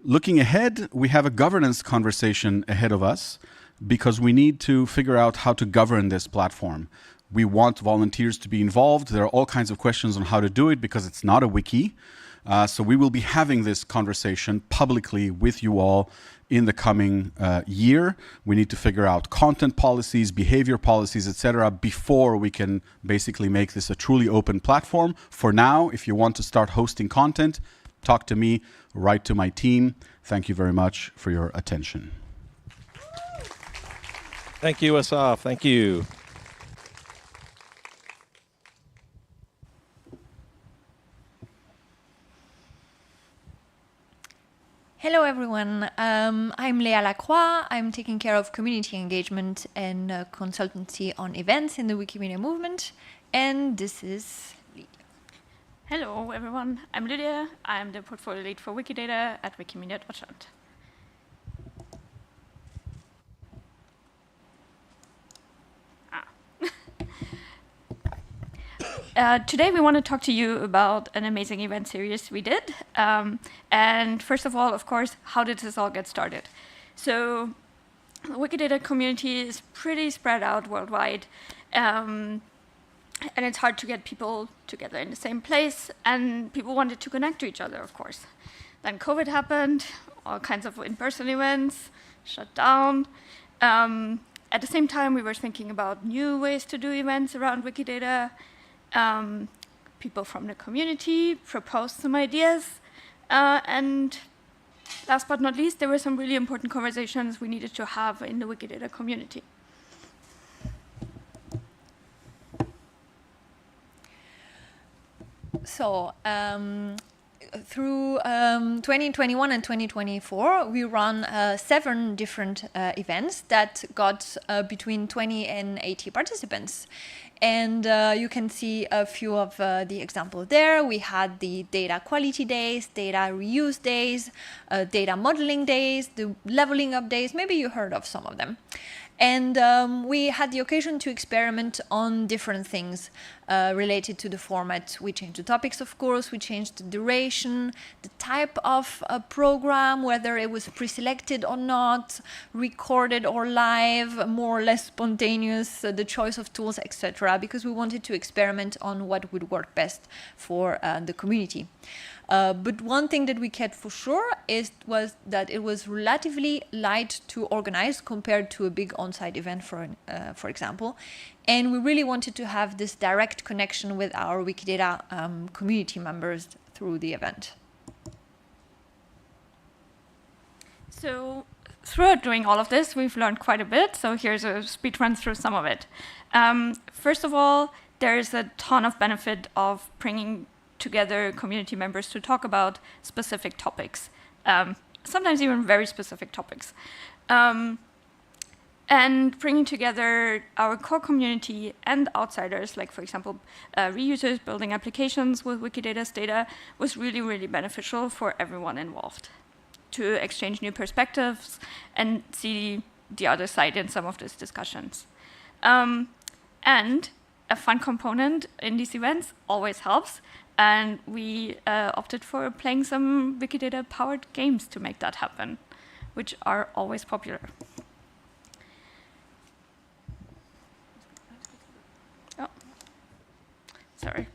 Looking ahead, we have a governance conversation ahead of us because we need to figure out how to govern this platform. We want volunteers to be involved. There are all kinds of questions on how to do it because it's not a wiki. So we will be having this conversation publicly with you all in the coming year. We need to figure out content policies, behavior policies, etc., before we can basically make this a truly open platform. For now, if you want to start hosting content, talk to me, write to my team. Thank you very much for your attention. Thank you, Asaf. Thank you. Hello everyone, I'm Léa Lacroix. I'm taking care of community engagement and consultancy on events in the Wikimedia movement, and this is Lydia. Hello everyone, I'm Lydia. I'm the portfolio lead for Wikidata at Wikimedia Deutschland. Today we want to talk to you about an amazing event series we did. And first of all, of course, how did this all get started? So the Wikidata community is pretty spread out worldwide. And it's hard to get people together in the same place. And people wanted to connect to each other, of course. Then COVID happened, all kinds of in-person events shut down. At the same time, we were thinking about new ways to do events around Wikidata. People from the community proposed some ideas, and last but not least, there were some really important conversations we needed to have in the Wikidata community. So, through 2021 and 2024, we run 7 different events that got between 20 and 80 participants. And you can see a few of the examples there. We had the data quality days, data reuse days, data modeling days, the leveling up days. Maybe you heard of some of them. And we had the occasion to experiment on different things related to the format. We changed the topics, of course. We changed the duration, the type of program, whether it was pre-selected or not, recorded or live, more or less spontaneous, the choice of tools, etc. Because we wanted to experiment on what would work best for the community. But one thing that we kept for sure was that it was relatively light to organize compared to a big on-site event, for example. And we really wanted to have this direct connection with our Wikidata community members through the event. So throughout doing all of this, we've learned quite a bit. So here's a speed run through some of it. First of all, there's a ton of benefit of bringing together community members to talk about specific topics, sometimes even very specific topics. And bringing together our core community and outsiders, like, for example, reusers building applications with Wikidata's data, was really, really beneficial for everyone involved to exchange new perspectives and see the other side in some of these discussions. And a fun component in these events always helps. And we opted for playing some Wikidata-powered games to make that happen, which are always popular. Oh, sorry.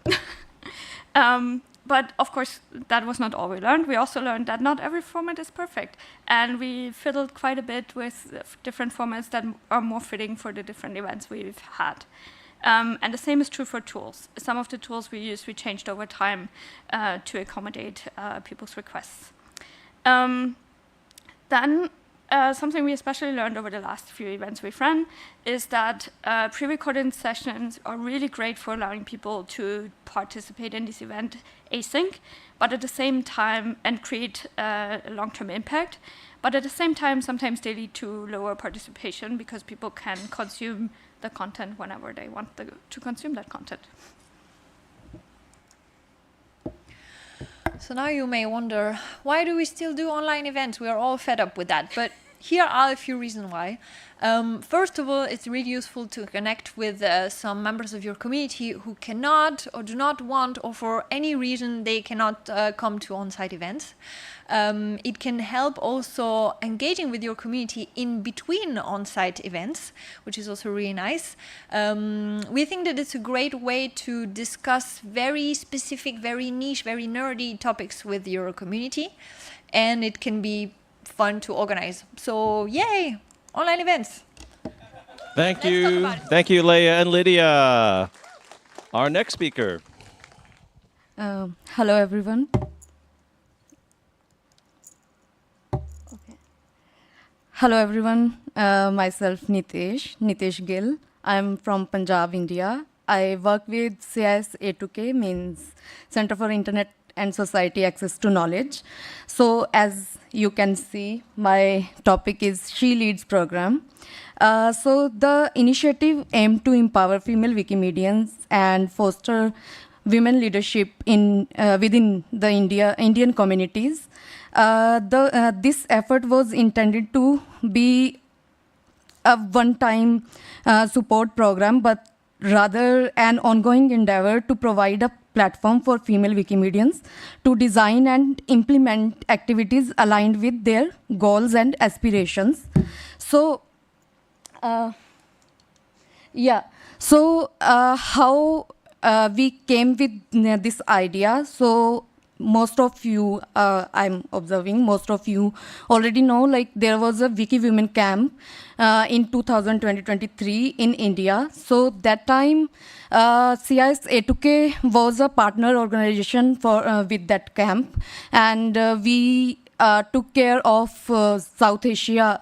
But of course, that was not all we learned. We also learned that not every format is perfect. And we fiddled quite a bit with different formats that are more fitting for the different events we've had. And the same is true for tools. Some of the tools we used, we changed over time to accommodate people's requests. Then something we especially learned over the last few events we've run is that pre-recorded sessions are really great for allowing people to participate in this event async, but at the same time, and create a long-term impact. But at the same time, sometimes they lead to lower participation because people can consume the content whenever they want to consume that content. So now you may wonder, why do we still do online events? We are all fed up with that. But here are a few reasons why. First of all, it's really useful to connect with some members of your community who cannot or do not want, or for any reason they cannot come to on-site events. It can help also engaging with your community in between on-site events, which is also really nice. We think that it's a great way to discuss very specific, very niche, very nerdy topics with your community, and it can be fun to organize. So yay, online events. Thank you. Thank you, Leia and Lydia. Our next speaker. Hello, everyone. Hello everyone, myself Nitesh Gill. I'm from Punjab, India. I work with CIS A2K, means Center for Internet and Society Access to Knowledge. So as you can see, my topic is She Leads program. So the initiative aimed to empower female Wikimedians and foster women leadership in within the Indian communities. This effort was intended to be a one-time support program, but rather an ongoing endeavor to provide a platform for female Wikimedians to design and implement activities aligned with their goals and aspirations. So, how we came with this idea. So most of you, I'm observing, most of you already know, like there was a Wiki Women Camp in 2023 in India. So that time, CIS A2K was a partner organization for with that camp, and we took care of South Asia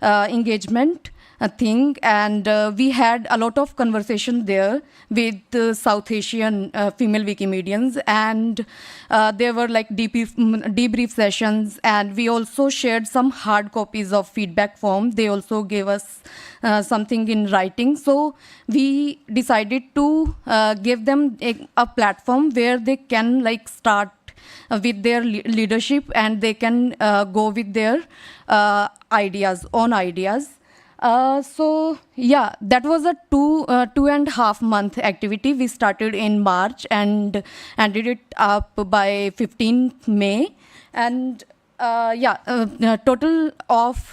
engagement thing, and we had a lot of conversation there with South Asian female Wikimedians, and there were like debrief sessions, and we also shared some hard copies of feedback form. They also gave us something in writing. So we decided to give them a platform where they can like start with their leadership, and they can go with their own ideas. So yeah, that was a 2.5 month activity. We started in March and ended it up by 15th May. And total of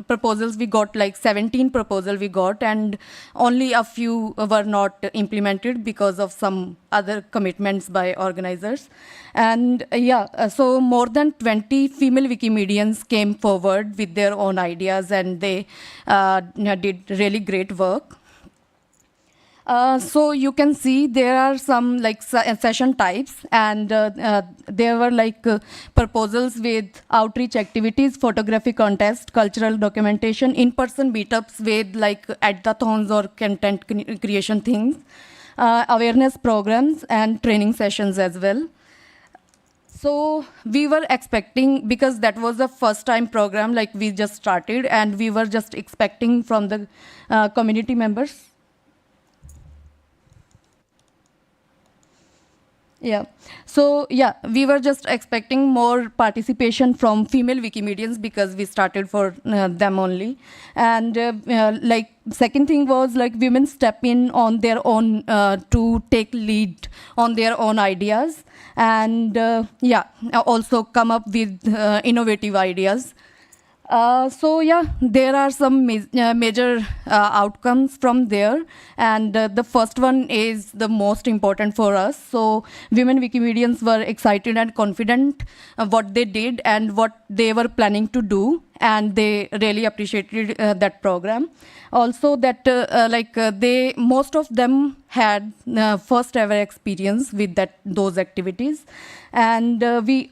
proposals we got, like 17 proposals we got, and only a few were not implemented because of some other commitments by organizers. And so more than 20 female Wikimedians came forward with their own ideas, and they did really great work. So you can see there are some like session types, and there were like proposals with outreach activities, photography contest, cultural documentation, in-person meetups with like adathons or content creation things, awareness programs, and training sessions as well. So we were expecting, because that was the first time program, like we just started, and we were just expecting from the community members. Yeah. So yeah, we were just expecting more participation from female Wikimedians because we started for them only. And like second thing was like women step in on their own to take lead on their own ideas, and also come up with innovative ideas. So yeah, there are some major outcomes from there, and the first one is the most important for us. So women Wikimedians were excited and confident what they did and what they were planning to do, and they really appreciated that program. Also that most of them had first ever experience with those activities, and we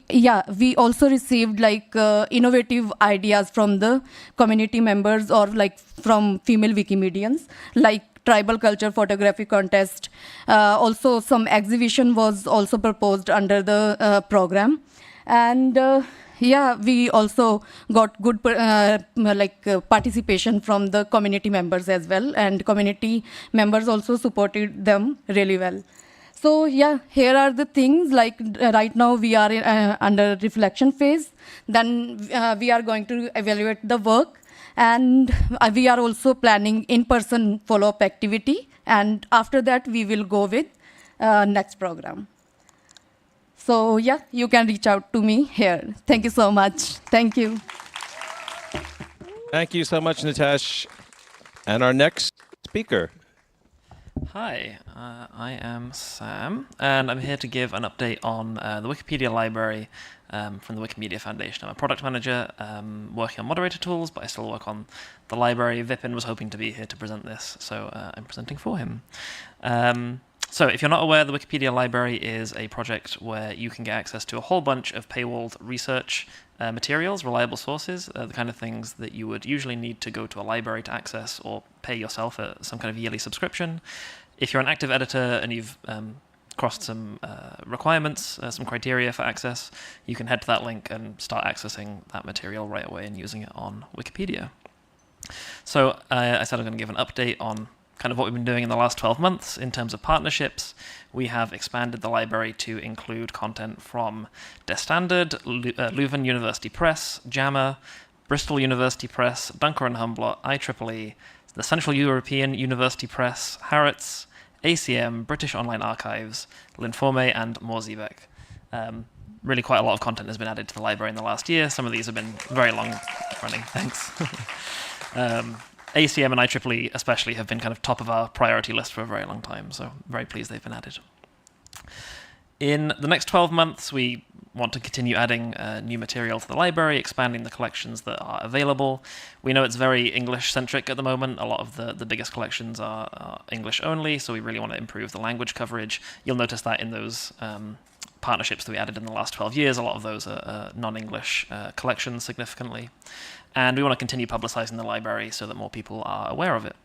also received like innovative ideas from the community members or like from female Wikimedians, like tribal culture photography contest. Also some exhibition was also proposed under the program, and we also got good participation from the community members as well, and community members also supported them really well. So yeah, here are the things, like right now we are under reflection phase. Then we are going to evaluate the work, and we are also planning in-person follow-up activity, and after that we will go with next program. So yeah, you can reach out to me here. Thank you so much. Thank you. Thank you so much, Nitesh. And our next speaker. Hi, I am Sam, and I'm here to give an update on the Wikipedia library from the Wikimedia Foundation. I'm a product manager working on moderator tools, but I still work on the library. Vipin was hoping to be here to present this, so I'm presenting for him. So if you're not aware, the Wikipedia Library is a project where you can get access to a whole bunch of paywalled research materials, reliable sources, the kind of things that you would usually need to go to a library to access or pay yourself some kind of yearly subscription. If you're an active editor and you've crossed some requirements, some criteria for access, you can head to that link and start accessing that material right away and using it on Wikipedia. So I said I'm going to give an update on kind of what we've been doing in the last 12 months in terms of partnerships. We have expanded the library to include content from Der Standard, Leuven University Press, JAMA, Bristol University Press, Duncker and Humblot, IEEE, the Central European University Press, Harrods, ACM, British Online Archives, L'Informe, and Morsiebeck. Really quite a lot of content has been added to the library in the last year. Some of these have been very long running. Thanks. ACM and IEEE especially have been kind of top of our priority list for a very long time, so very pleased they've been added. In the next 12 months, we want to continue adding new material to the library, expanding the collections that are available. We know it's very English-centric at the moment. A lot of the biggest collections are English only, so we really want to improve the language coverage. You'll notice that in those partnerships that we added in the last 12 years, a lot of those are non-English collections significantly. And we want to continue publicizing the library so that more people are aware of it.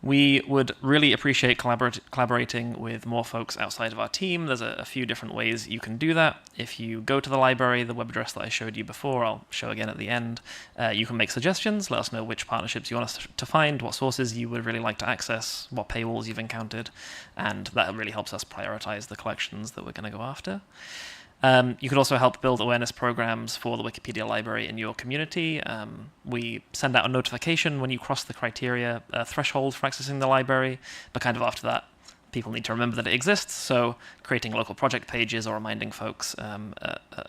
We would really appreciate collaborating with more folks outside of our team. There's a few different ways you can do that. If you go to the library, the web address that I showed you before, I'll show again at the end, you can make suggestions, let us know which partnerships you want us to find, what sources you would really like to access, what paywalls you've encountered, and that really helps us prioritize the collections that we're going to go after. You could also help build awareness programs for the Wikipedia library in your community. We send out a notification when you cross the criteria threshold for accessing the library, but kind of after that, people need to remember that it exists, so creating local project pages or reminding folks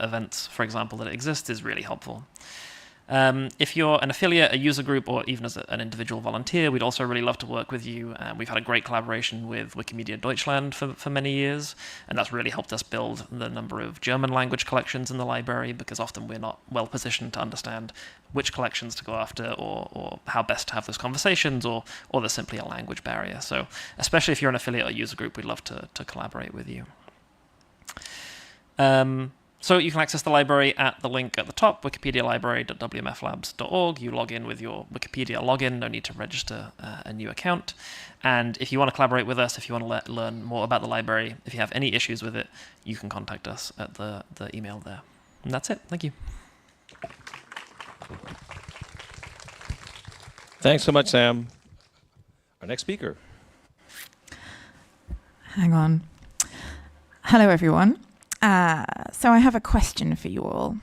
events, for example, that it exists is really helpful. If you're an affiliate, a user group, or even as an individual volunteer, we'd also really love to work with you. We've had a great collaboration with Wikimedia Deutschland for many years, and that's really helped us build the number of German language collections in the library, because often we're not well positioned to understand which collections to go after or how best to have those conversations, or there's simply a language barrier. So especially if you're an affiliate or user group, we'd love to collaborate with you. So you can access the library at the link at the top, wikipedialibrary.wmflabs.org. You log in with your Wikipedia login, no need to register a new account. And if you want to collaborate with us, if you want to learn more about the library, if you have any issues with it, you can contact us at the email there. And that's it. Thank you. Thanks so much, Sam. Our next speaker. Hang on. Hello, everyone. So I have a question for you all.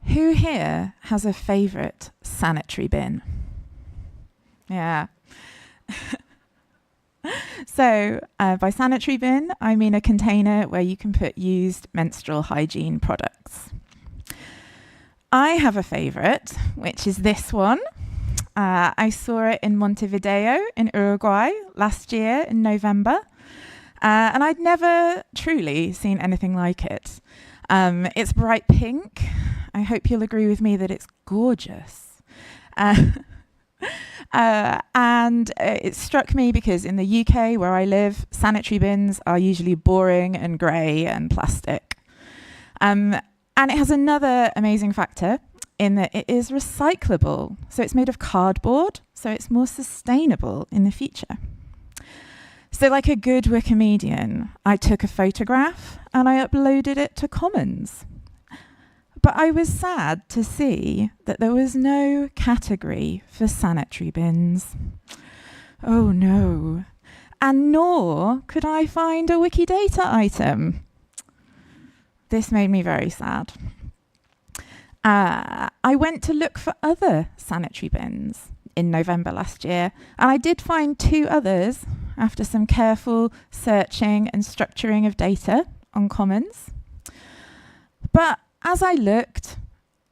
Who here has a favorite sanitary bin? Yeah. So by sanitary bin, I mean a container where you can put used menstrual hygiene products. I have a favorite, which is this one. I saw it in Montevideo in Uruguay last year in November. And I'd never truly seen anything like it. It's bright pink. I hope you'll agree with me that it's gorgeous. And it struck me because in the UK, where I live, sanitary bins are usually boring and grey and plastic. And it has another amazing factor in that it is recyclable. So it's made of cardboard, so it's more sustainable in the future. So like a good Wikimedian, I took a photograph and I uploaded it to Commons. But I was sad to see that there was no category for sanitary bins. Oh no. And nor could I find a Wikidata item. This made me very sad. I went to look for other sanitary bins in November last year, and I did find 2 others after some careful searching and structuring of data on Commons. But as I looked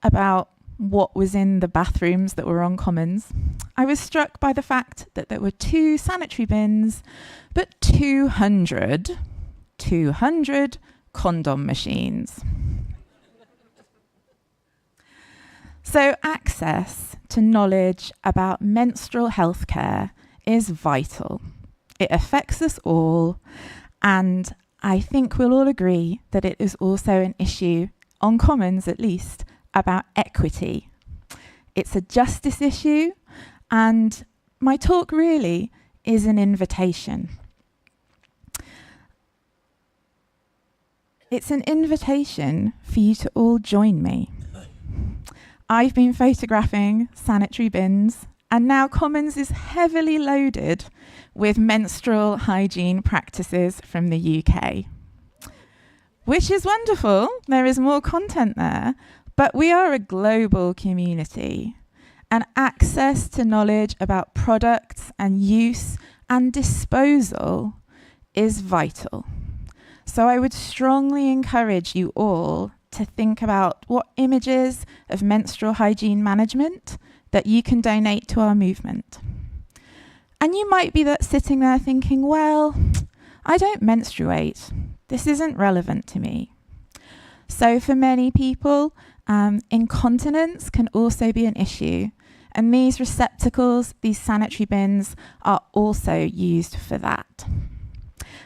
about what was in the bathrooms that were on Commons, I was struck by the fact that there were 2 sanitary bins, but 200 condom machines. So access to knowledge about menstrual health care is vital. it affects us all, and I think we'll all agree that it is also an issue, on Commons at least, about equity. It's a justice issue, and my talk really is an invitation. It's an invitation for you to all join me. I've been photographing sanitary bins, and now Commons is heavily loaded with menstrual hygiene practices from the UK. Which is wonderful, there is more content there, but we are a global community, and access to knowledge about products and use and disposal is vital. So I would strongly encourage you all to think about what images of menstrual hygiene management that you can donate to our movement. And you might be sitting there thinking, well, I don't menstruate. This isn't relevant to me. So for many people, incontinence can also be an issue. And these receptacles, these sanitary bins, are also used for that.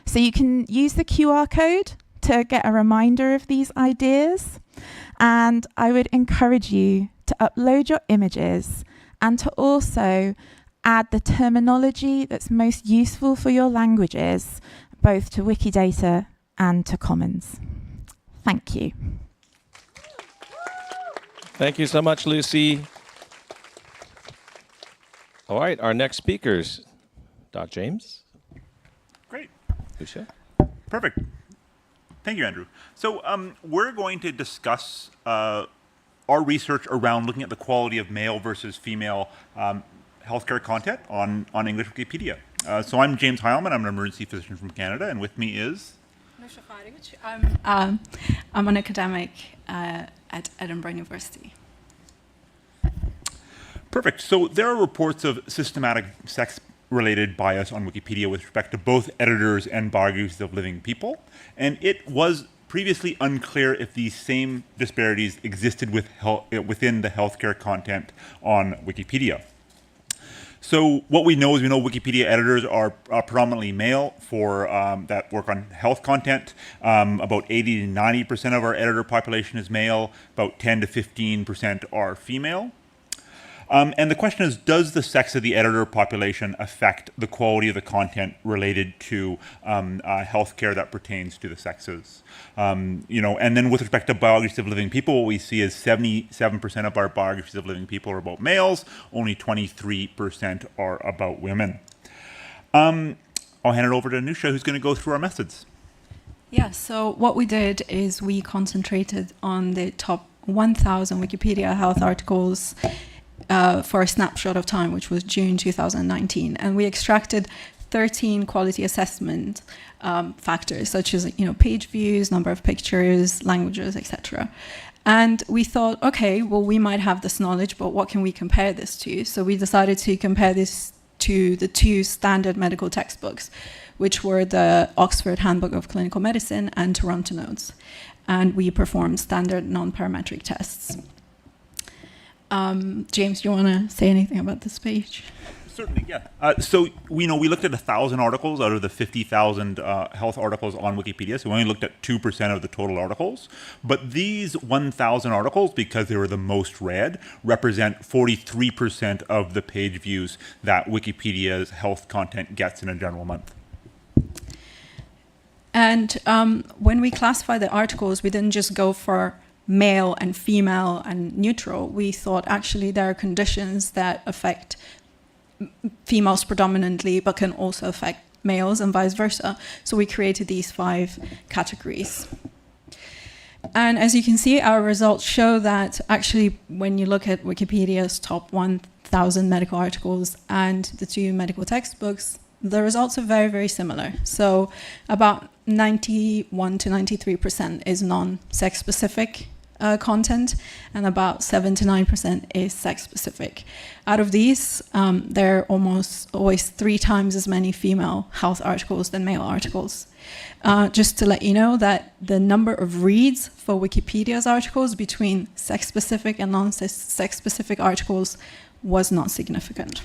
So you can use the QR code to get a reminder of these ideas. And I would encourage you to upload your images and to also add the terminology that's most useful for your languages, both to Wikidata and to Commons. Thank you. Thank you so much, Lucy. All right, our next speakers, Doc James. Great. Lucia. Perfect. Thank you, Andrew. So we're going to discuss our research around looking at the quality of male versus female healthcare content on English Wikipedia. So I'm James Heilman. I'm an emergency physician from Canada, and with me is... I'm an academic at Edinburgh University. Perfect. So there are reports of systematic sex-related bias on Wikipedia with respect to both editors and biographies of living people. And it was previously unclear if these same disparities existed within the healthcare content on Wikipedia. So what we know is Wikipedia editors are predominantly male for that work on health content. About 80 to 90% of our editor population is male. About 10 to 15% are female. And the question is, does the sex of the editor population affect the quality of the content related to healthcare that pertains to the sexes? And then with respect to biographies of living people, what we see is 77% of our biographies of living people are about males, only 23% are about women. I'll hand it over to Anusha, who's going to go through our methods. Yeah, so what we did is we concentrated on the top 1,000 Wikipedia health articles for a snapshot of time, which was June 2019. And we extracted 13 quality assessment factors, such as page views, number of pictures, languages, etc. And we thought, okay, well, we might have this knowledge, but what can we compare this to? So we decided to compare this to the two standard medical textbooks, which were the Oxford Handbook of Clinical Medicine and Toronto Notes. And we performed standard non-parametric tests. James, do you want to say anything about this page? Certainly, yeah. So we looked at 1,000 articles out of the 50,000 health articles on Wikipedia. So we only looked at 2% of the total articles. But these 1,000 articles, because they were the most read, represent 43% of the page views that Wikipedia's health content gets in a general month. And when we classify the articles, we didn't just go for male and female and neutral. We thought actually there are conditions that affect females predominantly, but can also affect males and vice versa. So we created these 5 categories. And as you can see, our results show that actually when you look at Wikipedia's top 1,000 medical articles and the 2 medical textbooks, the results are very, very similar. So about 91 to 93% is non-sex specific content, and about 7 to 9% is sex specific. Out of these, there are almost always 3 times as many female health articles than male articles. Just to let you know that the number of reads for Wikipedia's articles between sex specific and non-sex specific articles was not significant.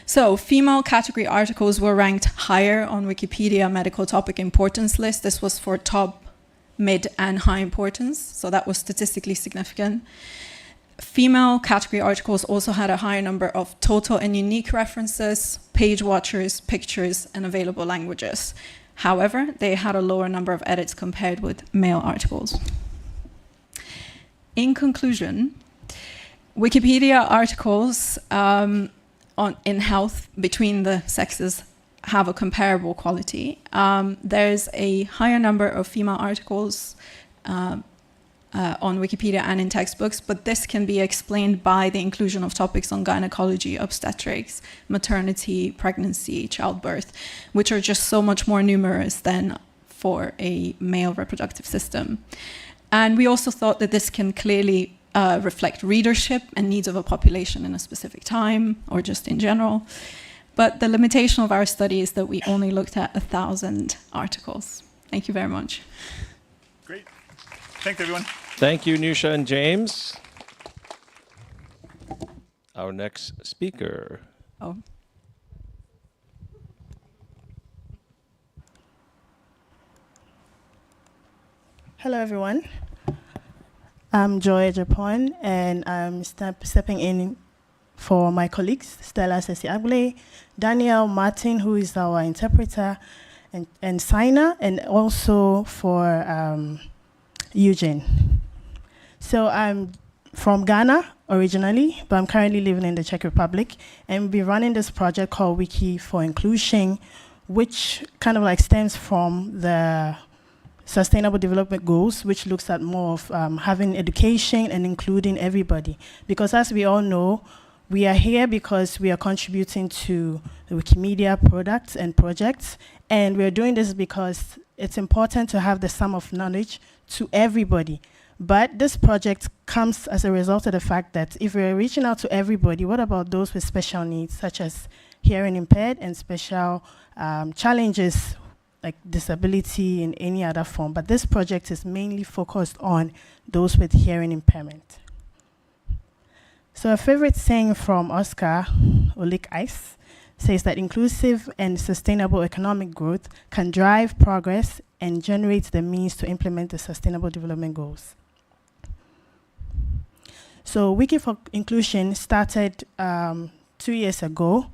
So female category articles were ranked higher on Wikipedia medical topic importance list. This was for top, mid, and high importance. So that was statistically significant. Female category articles also had a higher number of total and unique references, page watchers, pictures, and available languages. However, they had a lower number of edits compared with male articles. In conclusion, Wikipedia articles in health between the sexes have a comparable quality. There's a higher number of female articles on Wikipedia and in textbooks, but this can be explained by the inclusion of topics on gynecology, obstetrics, maternity, pregnancy, childbirth, which are just so much more numerous than for a male reproductive system. And we also thought that this can clearly reflect readership and needs of a population in a specific time or just in general. But the limitation of our study is that we only looked at 1,000 articles. Thank you very much. Great. Thanks, everyone. Thank you, Nusha and James. Our next speaker. Oh. Hello, everyone. I'm Joy Japon, and I'm stepping in for my colleagues, Stella Sesi-Agbole, Daniel Martin, who is our interpreter and signer, and also for Eugene. So I'm from Ghana originally, but I'm currently living in the Czech Republic, and we'll be running this project called Wiki for Inclusion, which kind of like stems from the Sustainable Development Goals, which looks at more of having education and including everybody. Because as we all know, we are here because we are contributing to the Wikimedia products and projects, and we're doing this because it's important to have the sum of knowledge to everybody. But this project comes as a result of the fact that if we're reaching out to everybody, what about those with special needs, such as hearing impaired and special challenges like disability in any other form? But this project is mainly focused on those with hearing impairment. So a favorite saying from Oscar Olik Ice says that inclusive and sustainable economic growth can drive progress and generate the means to implement the Sustainable Development Goals. So Wiki for Inclusion started 2 years ago,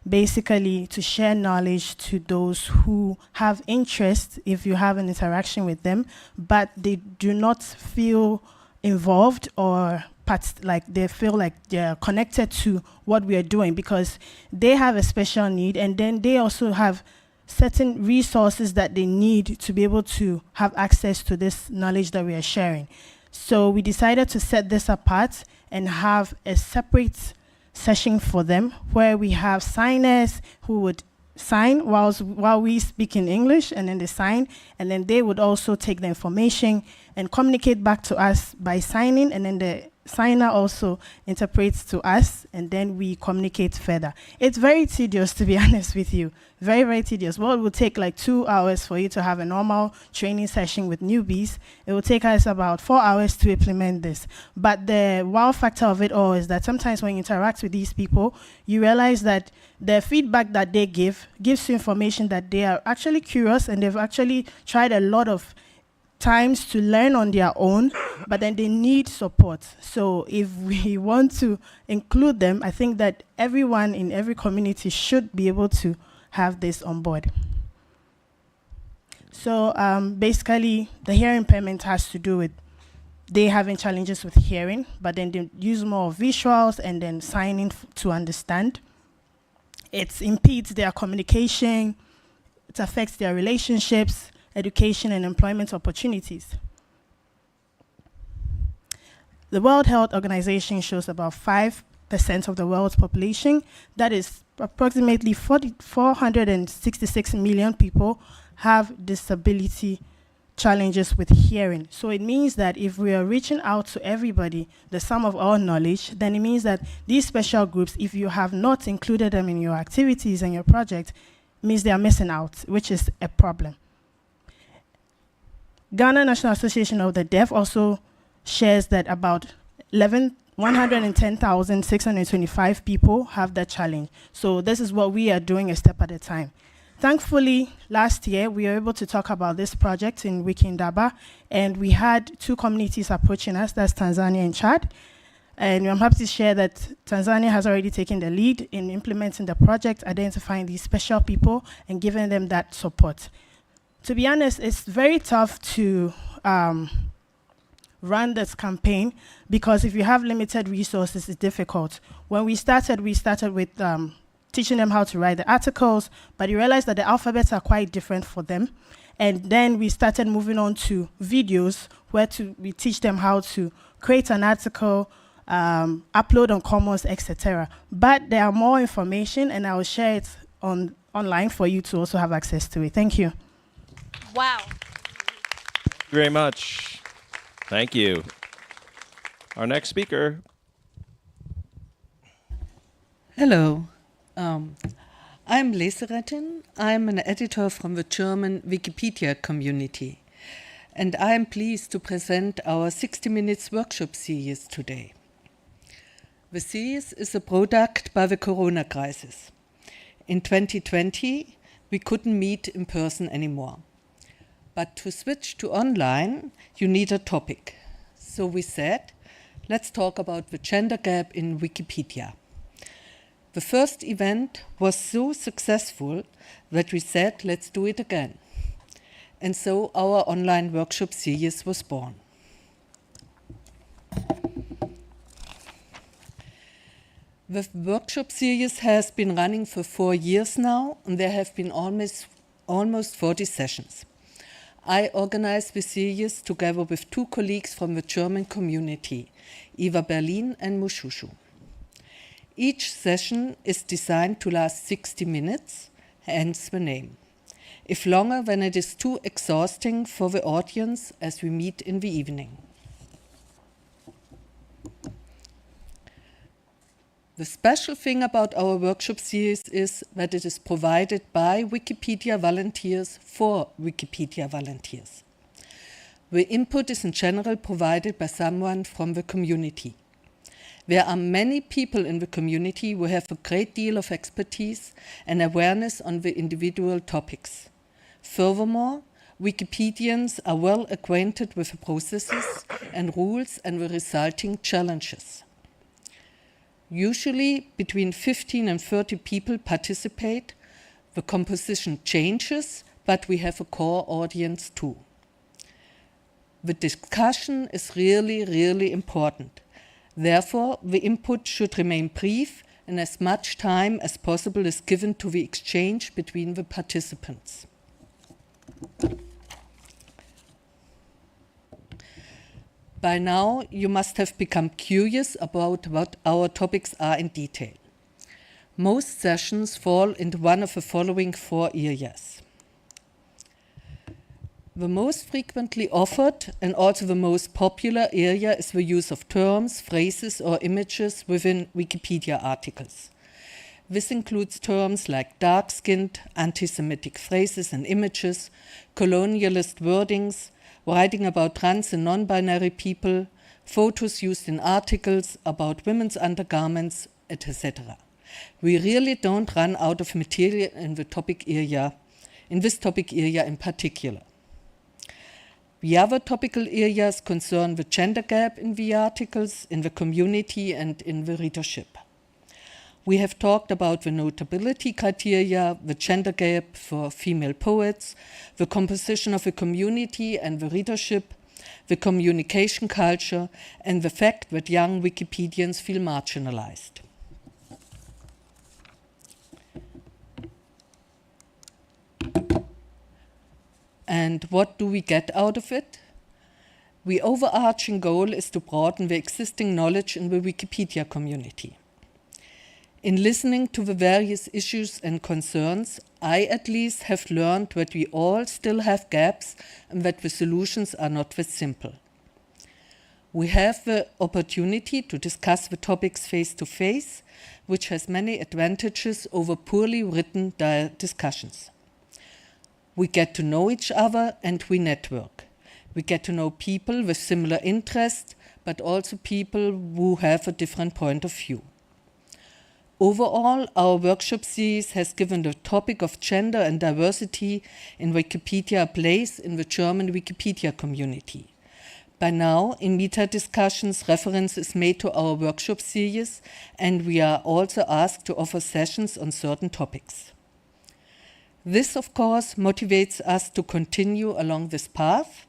basically to share knowledge to those who have interest if you have an interaction with them, but they do not feel involved or like they feel like they're connected to what we are doing because they have a special need, and then they also have certain resources that they need to be able to have access to this knowledge that we are sharing. So we decided to set this apart and have a separate session for them where we have signers who would sign while we speak in English, and then they sign, and then they would also take the information and communicate back to us by signing, and then the signer also interprets to us, and then we communicate further. It's very tedious, to be honest with you. Very, very tedious. Well, it will take like 2 hours for you to have a normal training session with newbies. It will take us about 4 hours to implement this. But the wow factor of it all is that sometimes when you interact with these people, you realize that the feedback that they gives you information that they are actually curious, and they've actually tried a lot of times to learn on their own, but then they need support. So if we want to include them, I think that everyone in every community should be able to have this on board. So basically, the hearing impairment has to do with they having challenges with hearing, but then they use more visuals and then signing to understand. It impedes their communication, it affects their relationships, education and employment opportunities. The World Health Organization shows about 5% of the world's population, that is approximately 466 million people, have disability challenges with hearing. So it means that if we are reaching out to everybody, the sum of all knowledge, then it means that these special groups, if you have not included them in your activities and your project, means they are missing out, which is a problem. Ghana National Association of the Deaf also shares that about 11 110,625 people have that challenge. So this is what we are doing a step at a time. Thankfully, last year, we were able to talk about this project in Wikindaba, and we had 2 communities approaching us, that's Tanzania and Chad. And I'm happy to share that Tanzania has already taken the lead in implementing the project, identifying these special people and giving them that support. To be honest, it's very tough to run this campaign because if you have limited resources, it's difficult. When we started with teaching them how to write the articles, but you realize that the alphabets are quite different for them. And then we started moving on to videos where we teach them how to create an article, upload on Commons, etc. But there are more information, and I will share it online for you to also have access to it. Thank you. Wow. Thank you very much. Thank you. Our next speaker. Hello. I'm Leserettin. I'm an editor from the German Wikipedia community. And I am pleased to present our 60 Minutes workshop series today. The series is a product by the Corona crisis. In 2020, we couldn't meet in person anymore. But to switch to online, you need a topic. So we said, let's talk about the gender gap in Wikipedia. The first event was so successful that we said, let's do it again. And so our online workshop series was born. The workshop series has been running for 4 years now, and there have been almost 40 sessions. I organized the series together with 2 colleagues from the German community, Eva Berlin and Mushushu. Each session is designed to last 60 minutes, hence the name. If longer, then it is too exhausting for the audience as we meet in the evening. The special thing about our workshop series is that it is provided by Wikipedia volunteers for Wikipedia volunteers. The input is in general provided by someone from the community. There are many people in the community who have a great deal of expertise and awareness on the individual topics. Furthermore, Wikipedians are well acquainted with the processes and rules and the resulting challenges. Usually, between 15 and 30 people participate. The composition changes, but we have a core audience too. The discussion is really, really important. Therefore, the input should remain brief and as much time as possible is given to the exchange between the participants. By now, you must have become curious about what our topics are in detail. Most sessions fall into one of the following 4 areas. The most frequently offered and also the most popular area is the use of terms, phrases, or images within Wikipedia articles. This includes terms like dark-skinned, anti-Semitic phrases and images, colonialist wordings, writing about trans and non-binary people, photos used in articles about women's undergarments, etc. We really don't run out of material in this topic area in particular. The other topical areas concern the gender gap in the articles, in the community, and in the readership. We have talked about the notability criteria, the gender gap for female poets, the composition of the community and the readership, the communication culture, and the fact that young Wikipedians feel marginalized. And what do we get out of it? The overarching goal is to broaden the existing knowledge in the Wikipedia community. In listening to the various issues and concerns, I at least have learned that we all still have gaps and that the solutions are not that simple. We have the opportunity to discuss the topics face to face, which has many advantages over poorly written discussions. We get to know each other and we network. We get to know people with similar interests, but also people who have a different point of view. Overall, our workshop series has given the topic of gender and diversity in Wikipedia a place in the German Wikipedia community. By now, in meta-discussions, reference is made to our workshop series, and we are also asked to offer sessions on certain topics. This, of course, motivates us to continue along this path.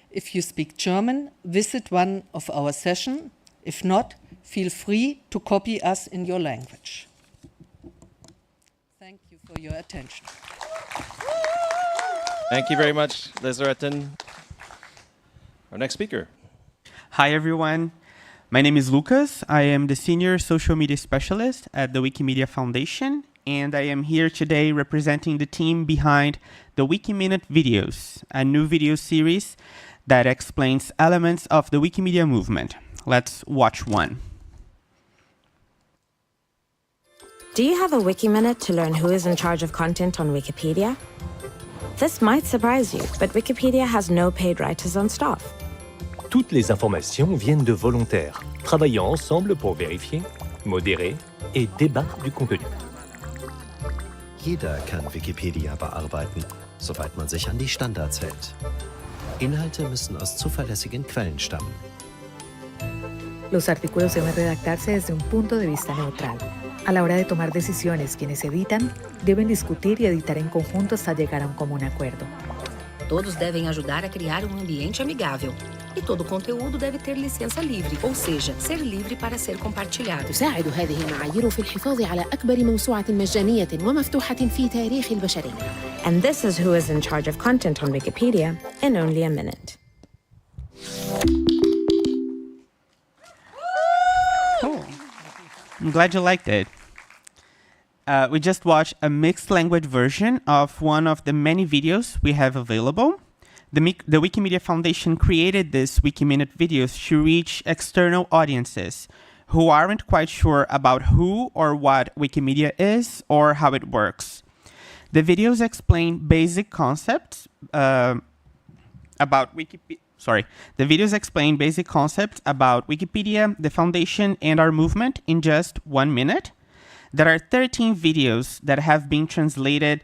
If you speak German, visit one of our sessions. If not, feel free to copy us in your language. Thank you for your attention. Thank you very much, Liz Retten. Our next speaker. Hi, everyone. My name is Lucas. I am the Senior Social Media Specialist at the Wikimedia Foundation, and I am here today representing the team behind the Wikiminute videos, a new video series that explains elements of the Wikimedia movement. Let's watch one. Do you have a Wikiminute to learn who is in charge of content on Wikipedia? This might surprise you, but Wikipedia has no paid writers on staff. Toutes les informations viennent de volontaires, travaillant ensemble pour vérifier, modérer et débattre du contenu. Jeder kann Wikipedia bearbeiten, soweit man sich an die Standards hält. Inhalte müssen aus zuverlässigen Quellen stammen. Los artículos deben redactarse desde un punto de vista neutral. A la hora de tomar decisiones, quienes editan deben discutir y editar en conjunto hasta llegar a un común acuerdo. Todos devem ajudar a criar ambiente amigável. E todo conteúdo deve ter licença livre, ou seja, ser livre para ser compartilhado. تساعد هذه المعايير في الحفاظ على أكبر موسوعة مجانية ومفتوحة في تاريخ البشرية. And this is who is in charge of content on Wikipedia in only a minute. Cool. I'm glad you liked it. We just watched a mixed language version of one of the many videos we have available. The Wikimedia Foundation created this Wikiminute videos to reach external audiences who aren't quite sure about who or what Wikimedia is or how it works. The videos explain basic concepts about Wikipedia. The videos explain basic concepts about Wikipedia, the foundation, and our movement in just 1 minute. There are 13 videos that have been translated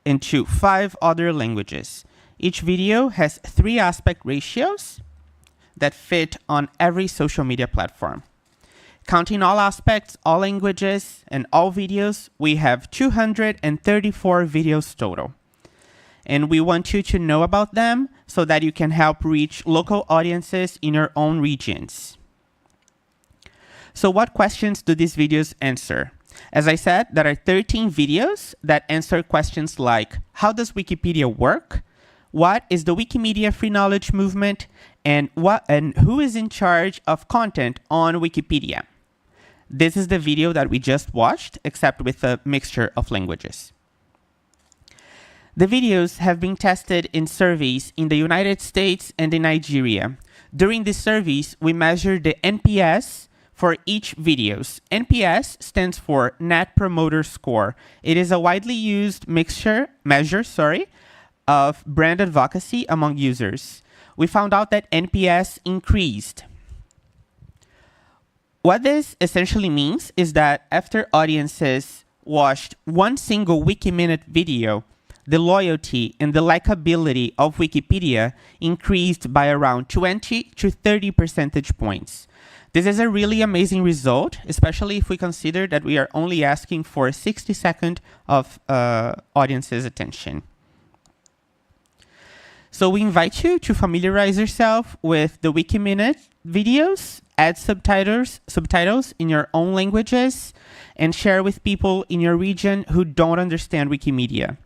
into 5 other languages. Each video has 3 aspect ratios that fit on every social media platform. Counting all aspects, all languages, and all videos, we have 234 videos total. And we want you to know about them so that you can help reach local audiences in your own regions. So what questions do these videos answer? As I said, there are 13 videos that answer questions like, how does Wikipedia work? What is the Wikimedia free knowledge movement? And who is in charge of content on Wikipedia? This is the video that we just watched, except with a mixture of languages. The videos have been tested in surveys in the United States and in Nigeria. During these surveys, we measured the NPS for each videos. NPS stands for Net Promoter Score. It is a widely used measure of brand advocacy among users. We found out that NPS increased. What this essentially means is that after audiences watched one single Wikiminute video, the loyalty and the likability of Wikipedia increased by around 20 to 30 percentage points. This is a really amazing result, especially if we consider that we are only asking for 60 seconds of audience's attention. So we invite you to familiarize yourself with the Wikiminute videos, add subtitles in your own languages, and share with people in your region who don't understand Wikimedia.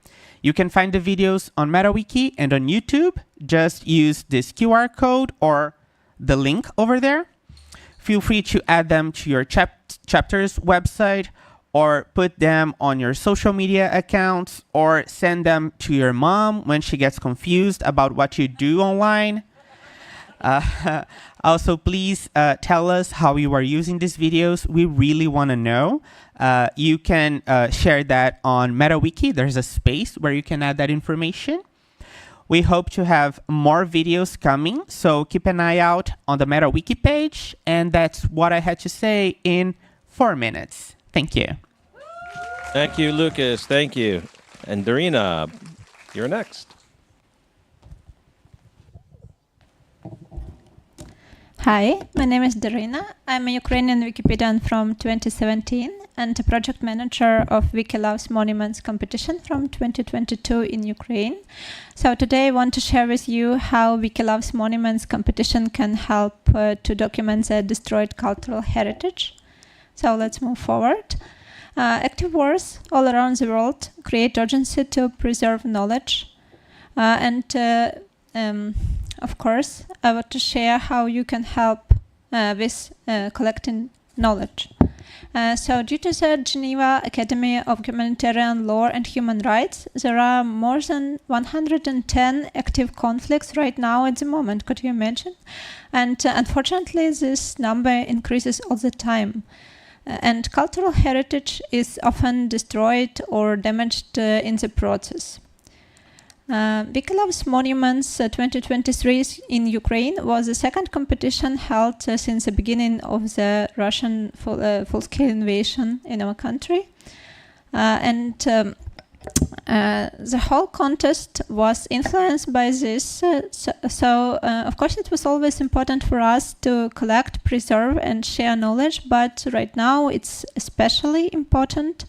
You can find the videos on MetaWiki and on YouTube. Just use this QR code or the link over there. Feel free to add them to your chapter's website or put them on your social media accounts or send them to your mom when she gets confused about what you do online. Also, please tell us how you are using these videos. We really want to know. You can share that on MetaWiki. There's a space where you can add that information. We hope to have more videos coming, so keep an eye out on the Meta Wiki page. And that's what I had to say in 4 minutes. Thank you. Thank you, Lucas. Thank you. And Darina, you're next. Hi, my name is Darina. I'm a Ukrainian Wikipedian from 2017 and a project manager of Wiki Loves Monuments competition from 2022 in Ukraine. So today I want to share with you how Wiki Loves Monuments competition can help to document the destroyed cultural heritage. So let's move forward. Active wars all around the world create urgency to preserve knowledge. Of course, I want to share how you can help with collecting knowledge. So due to the Geneva Academy of Humanitarian Law and Human Rights, there are more than 110 active conflicts right now at the moment. Could you imagine? And unfortunately, this number increases all the time. And cultural heritage is often destroyed or damaged in the process. Wiki Loves Monuments 2023 in Ukraine was the second competition held since the beginning of the Russian full-scale invasion in our country. The whole contest was influenced by this. Of course, it was always important for us to collect, preserve, and share knowledge. But right now, it's especially important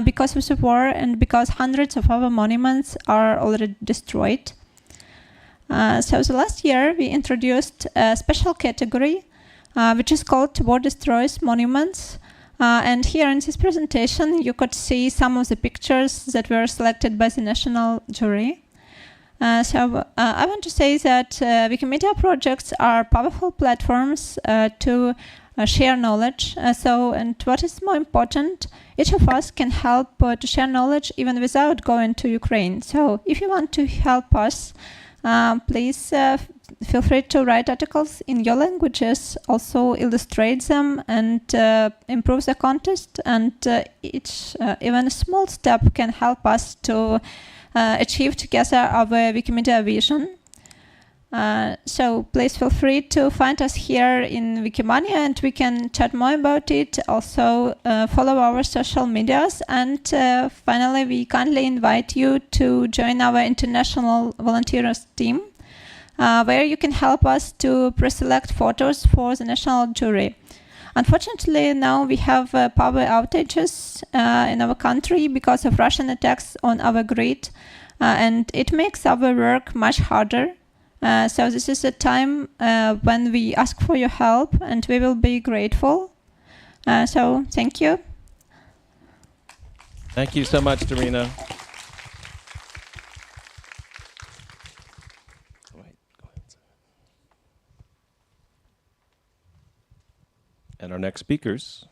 because of the war and because hundreds of our monuments are already destroyed. So the last year, we introduced a special category, which is called War Destroys Monuments. And here in this presentation, you could see some of the pictures that were selected by the national jury. I want to say that Wikimedia projects are powerful platforms to share knowledge. And what is more important, each of us can help to share knowledge even without going to Ukraine. So if you want to help us, please feel free to write articles in your languages, also illustrate them and improve the contest. And even a small step can help us to achieve together our Wikimedia vision. So please feel free to find us here in Wikimania and we can chat more about it. Also follow our social medias. And finally, we kindly invite you to join our international volunteers team, where you can help us to pre-select photos for the national jury. Unfortunately, now we have power outages in our country because of Russian attacks on our grid, and it makes our work much harder. So this is a time when we ask for your help, and we will be grateful. So thank you. Thank you so much, Darina. And our next speakers.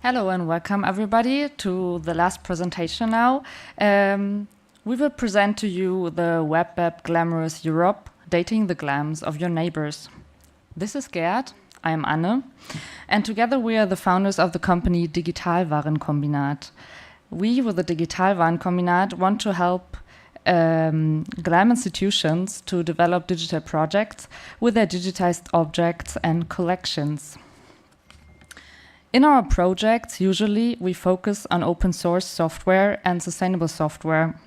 Hello and welcome everybody to the last presentation now. We will present to you the web app Glamorous Europe, dating the glams of your neighbors. This is Gerd, I am Anne, and together we are the founders of the company Digitalwarenkombinat. We, with the Digitalwarenkombinat, want to help GLAM institutions to develop digital projects with their digitized objects and collections. In our projects, usually we focus on open source software and sustainable software.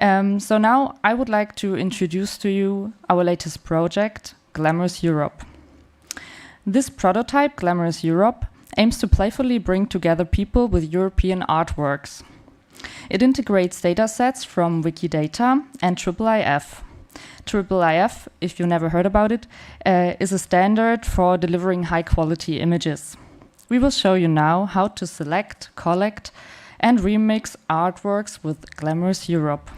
So now I would like to introduce to you our latest project, Glamorous Europe. This prototype, Glamorous Europe, aims to playfully bring together people with European artworks. It integrates datasets from Wikidata and IIIF. IIIF, if you never heard about it, is a standard for delivering high-quality images. We will show you now how to select, collect, and remix artworks with Glamorous Europe.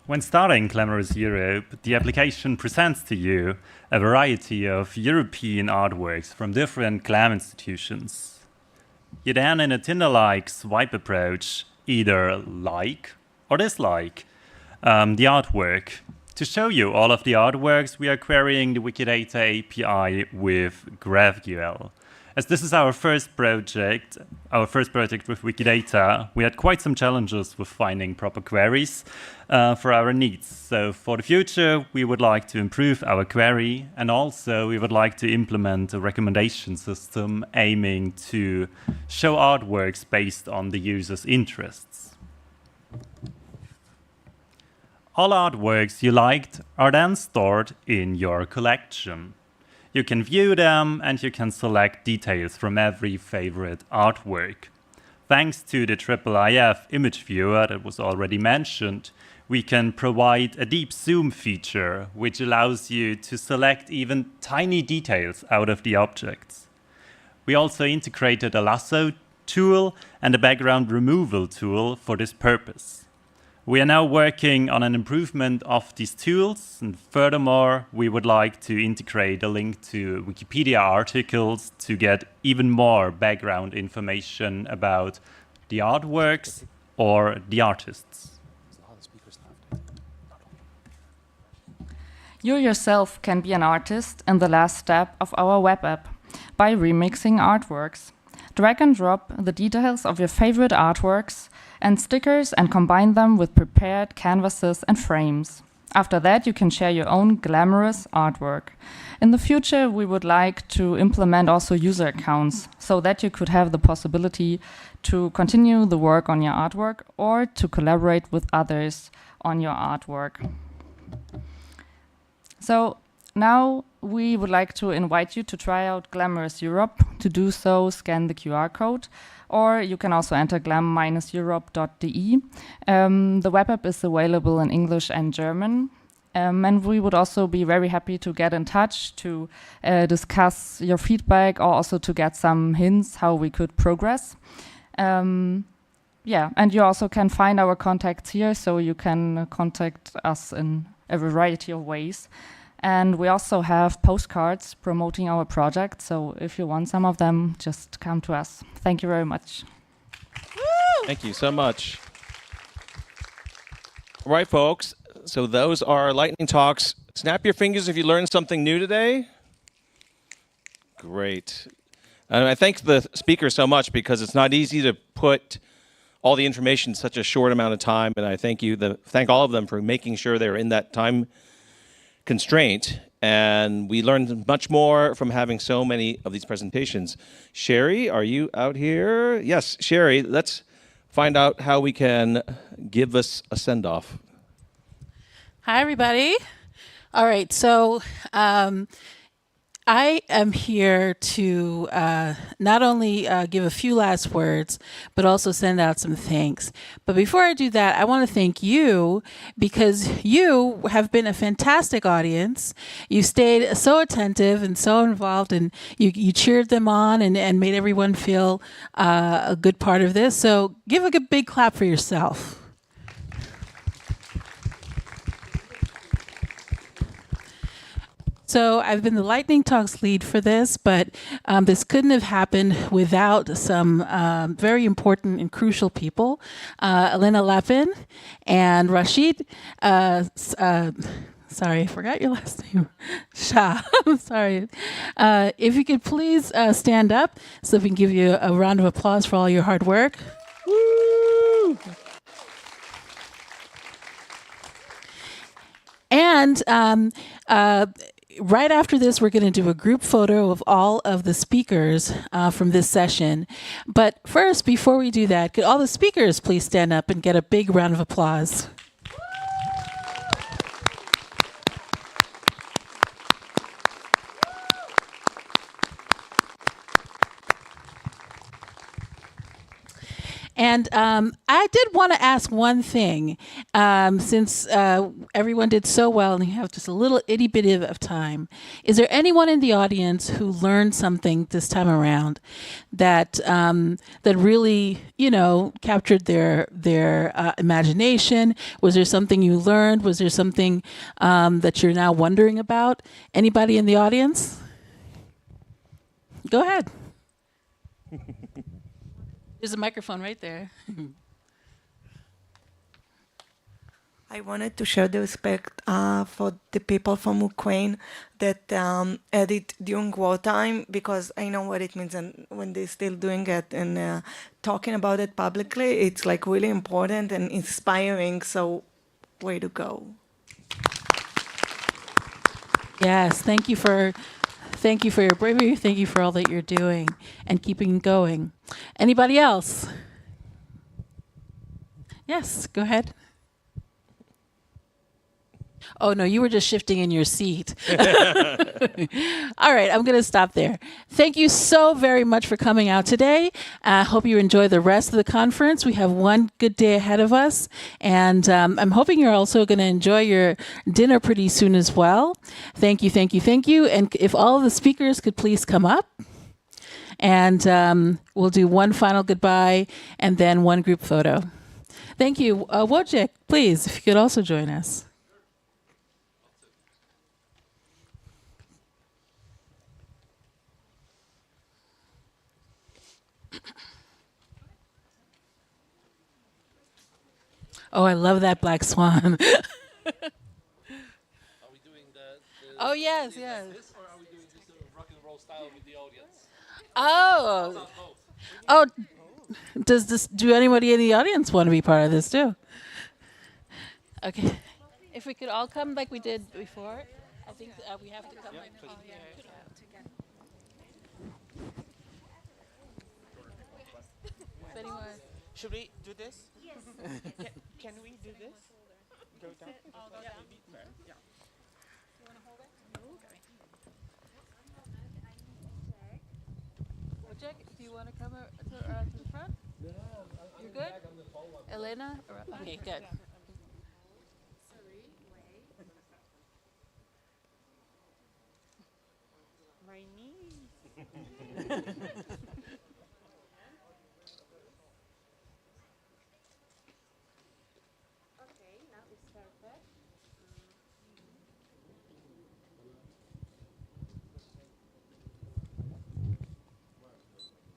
When starting Glamorous Europe, the application presents to you a variety of European artworks from different GLAM institutions. You then, in a Tinder-like swipe approach, either like or dislike the artwork. To show you all of the artworks, we are querying the Wikidata API with GraphQL. As this is our first project with Wikidata, we had quite some challenges with finding proper queries for our needs. So for the future, we would like to improve our query, and also we would like to implement a recommendation system aiming to show artworks based on the user's interests. All artworks you liked are then stored in your collection. You can view them and you can select details from every favorite artwork. Thanks to the IIIF image viewer that was already mentioned, we can provide a deep zoom feature which allows you to select even tiny details out of the objects. We also integrated a lasso tool and a background removal tool for this purpose. We are now working on an improvement of these tools, and furthermore, we would like to integrate a link to Wikipedia articles to get even more background information about the artworks or the artists. You yourself can be an artist in the last step of our web app by remixing artworks. Drag and drop the details of your favorite artworks and stickers and combine them with prepared canvases and frames. After that, you can share your own glamorous artwork. In the future, we would like to implement also user accounts so that you could have the possibility to continue the work on your artwork or to collaborate with others on your artwork. So now we would like to invite you to try out Glamorous Europe. To do so, scan the QR code, or you can also enter glam-europe.de. The web app is available in English and German. And we would also be very happy to get in touch to discuss your feedback or also to get some hints how we could progress. Yeah, and you also can find our contacts here, so you can contact us in a variety of ways. And we also have postcards promoting our project, so if you want some of them, just come to us. Thank you very much. Thank you so much. All right, folks. So those are lightning talks. Snap your fingers if you learned something new today. Great. And I thank the speakers so much because it's not easy to put all the information in such a short amount of time. And I thank all of them for making sure they're in that time constraint. And we learned much more from having so many of these presentations. Sherry, are you out here? Yes, Sherry, let's find out how we can give us a send-off. Hi, everybody. All right, so I am here to not only give a few last words, but also send out some thanks. But before I do that, I want to thank you because you have been a fantastic audience. You stayed so attentive and so involved, and you cheered them on and made everyone feel a good part of this. So give a big clap for yourself. So I've been the Lightning Talks lead for this, but this couldn't have happened without some very important and crucial people. Elena Lapin and Rashid, sorry, I forgot your last name. Shah, I'm sorry. If you could please stand up so we can give you a round of applause for all your hard work. Woo! And right after this, we're going to do a group photo of all of the speakers from this session. But first, before we do that, could all the speakers please stand up and get a big round of applause? And I did want to ask one thing, since everyone did so well and you have just a little itty bitty of time. Is there anyone in the audience who learned something this time around that that really, captured their imagination? Was there something you learned? Was there something that you're now wondering about? Anybody in the audience? Go ahead. There's a microphone right there. I wanted to share the respect for the people from Ukraine that edit during wartime, because I know what it means, and when they're still doing it and talking about it publicly, it's like really important and inspiring. So, way to go. Yes, thank you for your bravery. Thank you for all that you're doing and keeping going. Anybody else? Yes, go ahead. Oh, no, you were just shifting in your seat. All right, I'm going to stop there. Thank you so very much for coming out today. I hope you enjoy the rest of the conference. We have one good day ahead of us, and I'm hoping you're also going to enjoy your dinner pretty soon as well. Thank you, thank you, thank you. And if all of the speakers could please come up, and we'll do one final goodbye and then one group photo. Thank you. Wojciech, please, if you could also join us. Oh, I love that black swan. Oh, yes, yes. Oh. Oh, do anybody in the audience want to be part of this too? Okay. If we could all come like we did before, I think we have to come like here. Should we do this? Yes. Can we do this? Go down. Yeah. You want to hold it? Okay. Wojciech, do you want to come to the front? Yeah. You're good? Elena? Okay, good. My knee.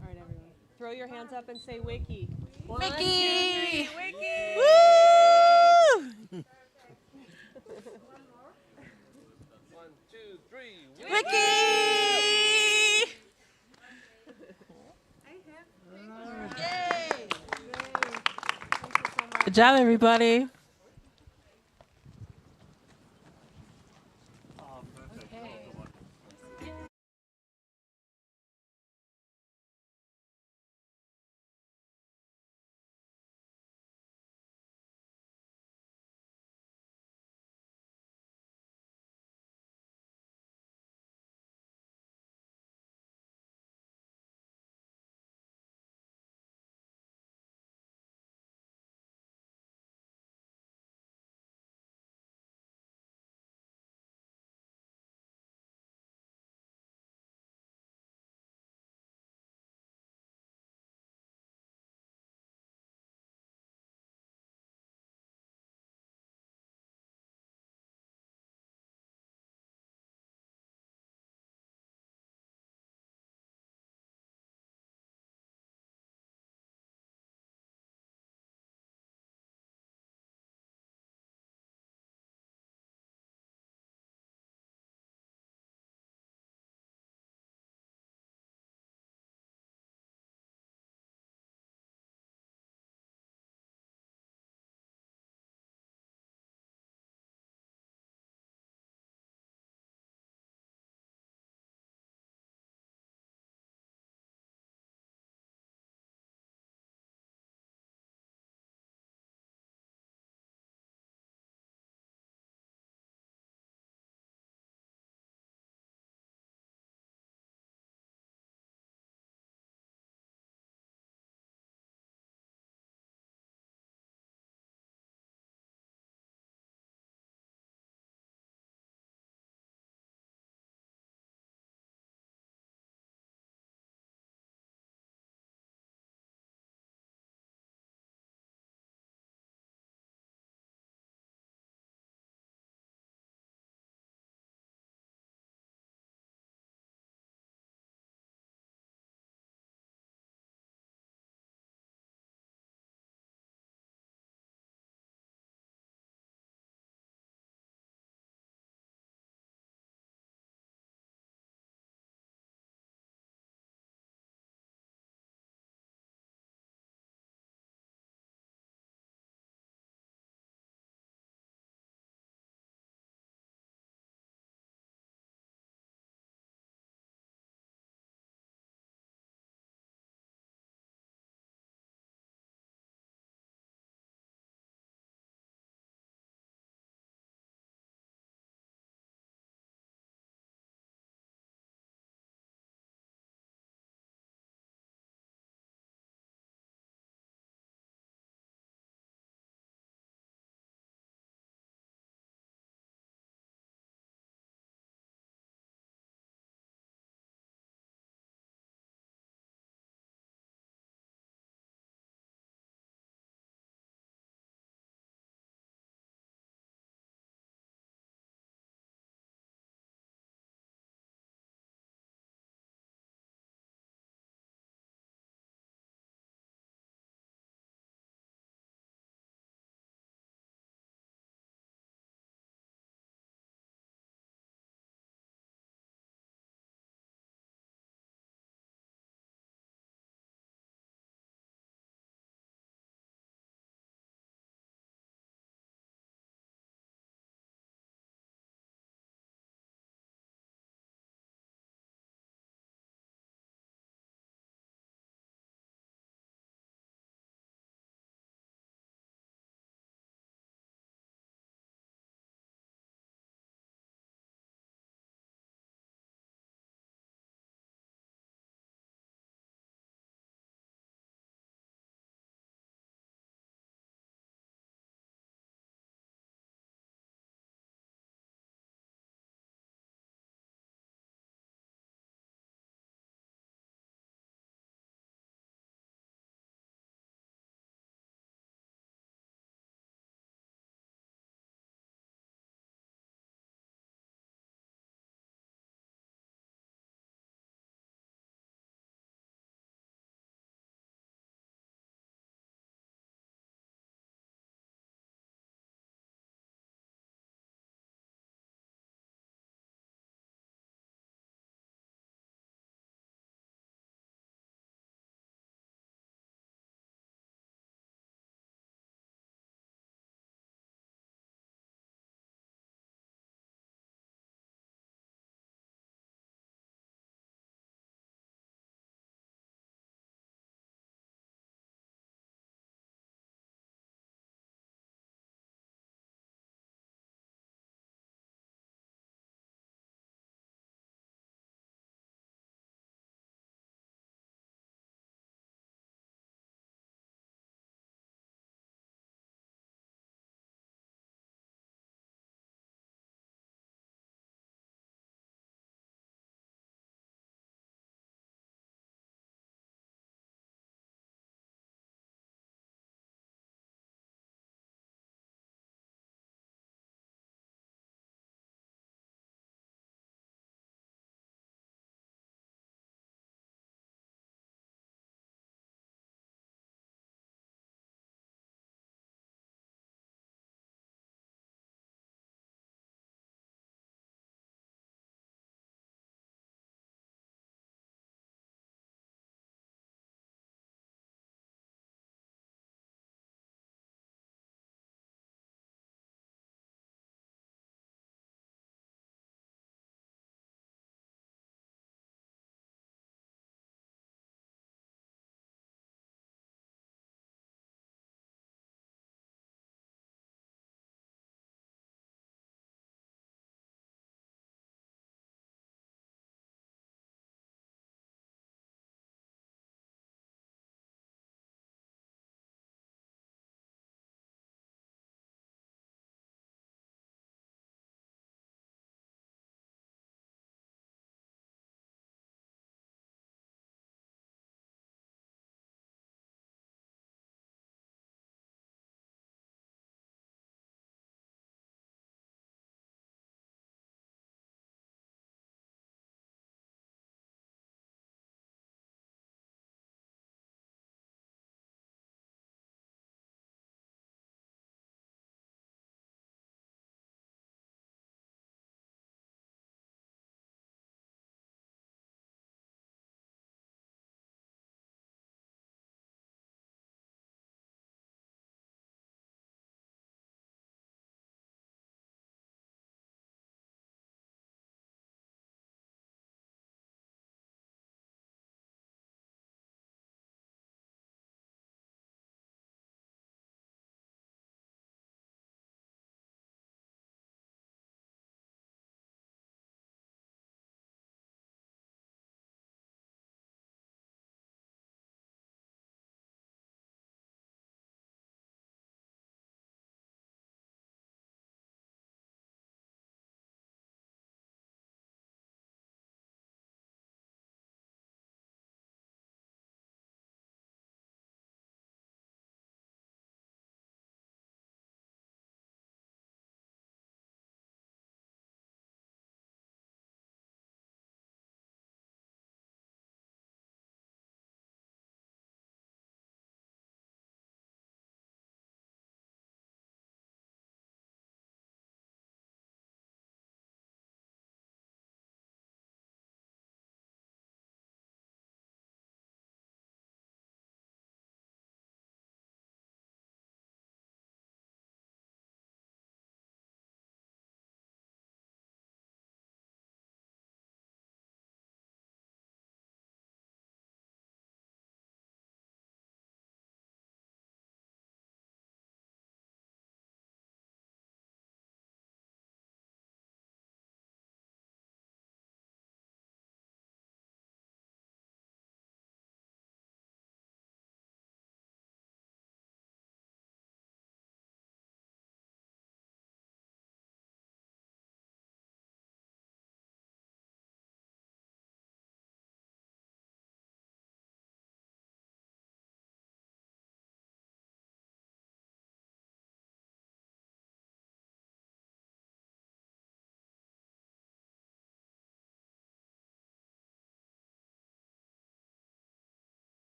All right, everyone. Throw your hands up and say Wiki. Wiki! One, 2, 3, Wiki! Woo! 1, 2, 3, Wiki! Yay! Good job, everybody.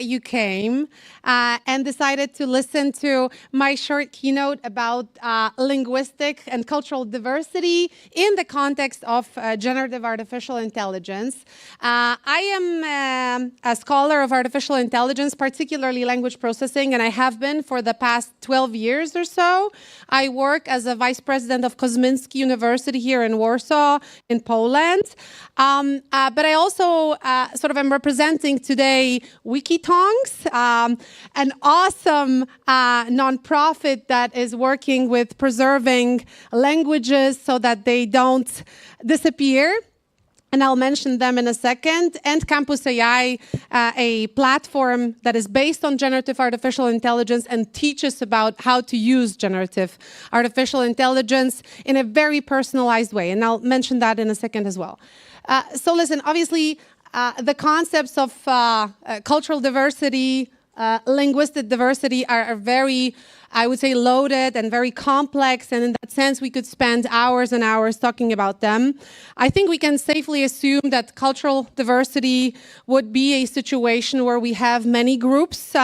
you came and decided to listen to my short keynote about linguistic and cultural diversity in the context of generative artificial intelligence. I am a scholar of artificial intelligence, particularly language processing, and I have been for the past 12 years or so. I work as a vice president of Kosminski University here in Warsaw, in Poland. But I also sort of am representing today Wikitongs, an awesome nonprofit that is working with preserving languages so that they don't disappear. And I'll mention them in a second, and Campus AI, a platform that is based on generative artificial intelligence and teaches about how to use generative artificial intelligence in a very personalized way. And I'll mention that in a second as well. So listen, obviously, the concepts of cultural diversity, linguistic diversity are very, I would say, loaded and very complex. And in that sense, we could spend hours and hours talking about them. I think we can safely assume that cultural diversity would be a situation where we have many groups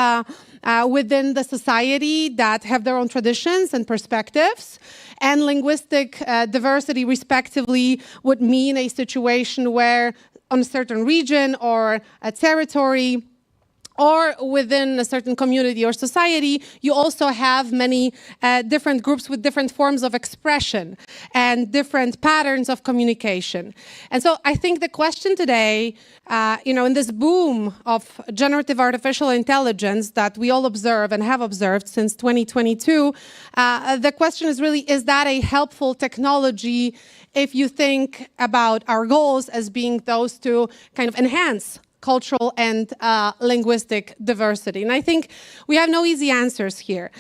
within the society that have their own traditions and perspectives. And linguistic diversity, respectively, would mean a situation where on a certain region or a territory or within a certain community or society, you also have many different groups with different forms of expression and different patterns of communication. And so I think the question today, in this boom of generative artificial intelligence that we all observe and have observed since 2022, the question is really, is that a helpful technology if you think about our goals as being those to kind of enhance cultural and linguistic diversity? And I think we have no easy answers here.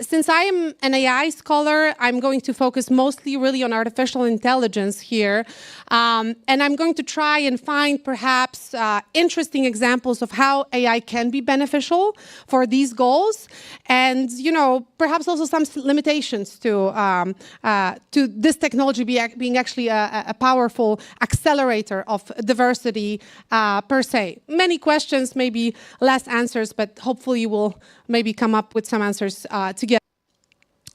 Since I am an AI scholar, I'm going to focus mostly really on artificial intelligence here. And I'm going to try and find perhaps interesting examples of how AI can be beneficial for these goals. And, perhaps also some limitations to this technology being actually a powerful accelerator of diversity per se. Many questions, maybe less answers, but hopefully you will maybe come up with some answers together.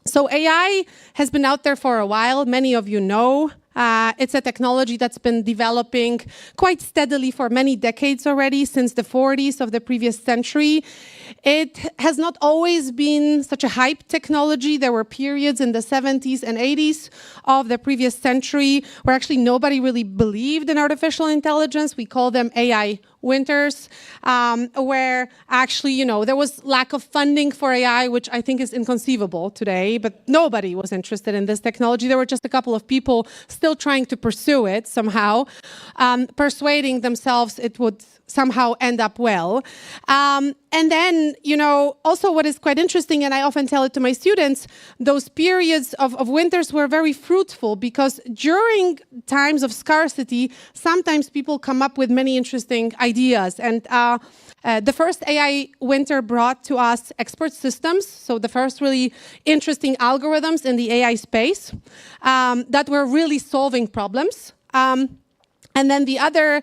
So AI has been out there for a while. Many of you know. It's a technology that's been developing quite steadily for many decades already, since the 40s of the previous century. It has not always been such a hype technology. There were periods in the 70s and 80s of the previous century where actually nobody really believed in artificial intelligence. We call them AI winters, where actually, there was lack of funding for AI, which I think is inconceivable today, but nobody was interested in this technology. There were just a couple of people still trying to pursue it somehow, persuading themselves it would somehow end up well. And then, also what is quite interesting, and I often tell it to my students, those periods of winters were very fruitful because during times of scarcity, sometimes people come up with many interesting ideas. And the first AI winter brought to us expert systems, so the first really interesting algorithms in the AI space that were really solving problems. And then the other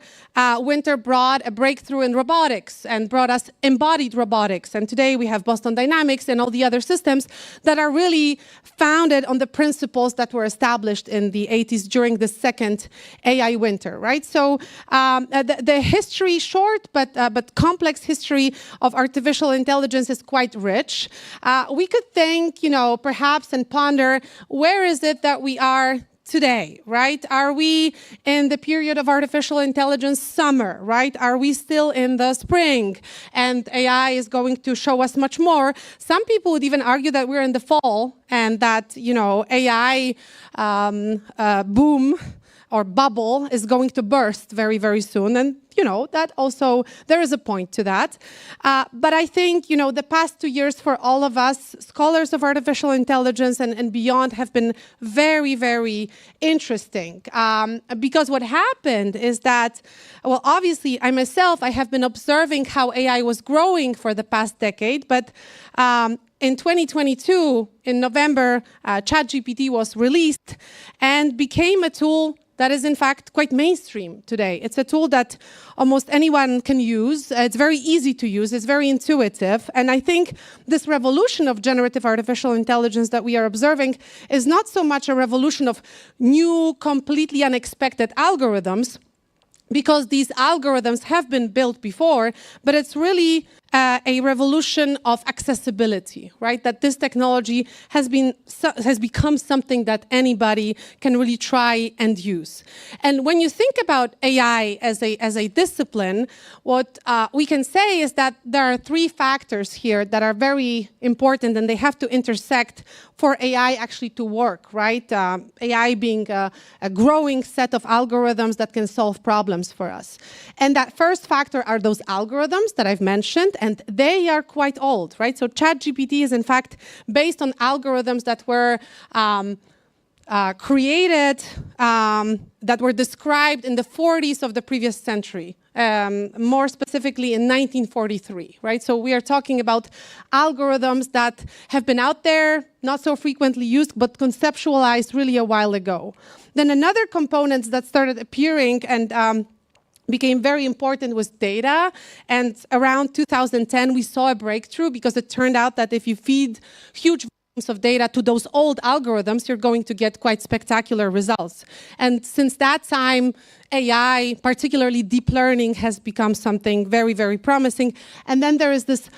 winter brought a breakthrough in robotics and brought us embodied robotics. And today we have Boston Dynamics and all the other systems that are really founded on the principles that were established in the 80s during the second AI winter, right? So the history, short but complex history of artificial intelligence is quite rich. We could think, perhaps and ponder, where is it that we are today, right? Are we in the period of artificial intelligence summer, right? Are we still in the spring? And AI is going to show us much more. Some people would even argue that we're in the fall and that, AI boom or bubble is going to burst very, very soon. And, that also, there is a point to that. But I think, the past 2 years for all of us, scholars of artificial intelligence and beyond, have been very, very interesting. Because what happened is that, well, obviously, I myself, I have been observing how AI was growing for the past decade, but in 2022, in November, ChatGPT was released and became a tool that is in fact quite mainstream today. It's a tool that almost anyone can use. It's very easy to use. It's very intuitive. And I think this revolution of generative artificial intelligence that we are observing is not so much a revolution of new, completely unexpected algorithms, because these algorithms have been built before, but it's really a revolution of accessibility, right? That this technology has become something that anybody can really try and use. And when you think about AI as a discipline, what we can say is that there are three factors here that are very important, and they have to intersect for AI actually to work, right? AI being a growing set of algorithms that can solve problems for us. And that first factor are those algorithms that I've mentioned, and they are quite old, right? So ChatGPT is in fact based on algorithms that were created, that were described in the 40s of the previous century, more specifically in 1943, right? So we are talking about algorithms that have been out there, not so frequently used, but conceptualized really a while ago. Then another component that started appearing and became very important was data. And around 2010, we saw a breakthrough because it turned out that if you feed huge volumes of data to those old algorithms, you're going to get quite spectacular results. And since that time, AI, particularly deep learning, has become something very, very promising. And then there is this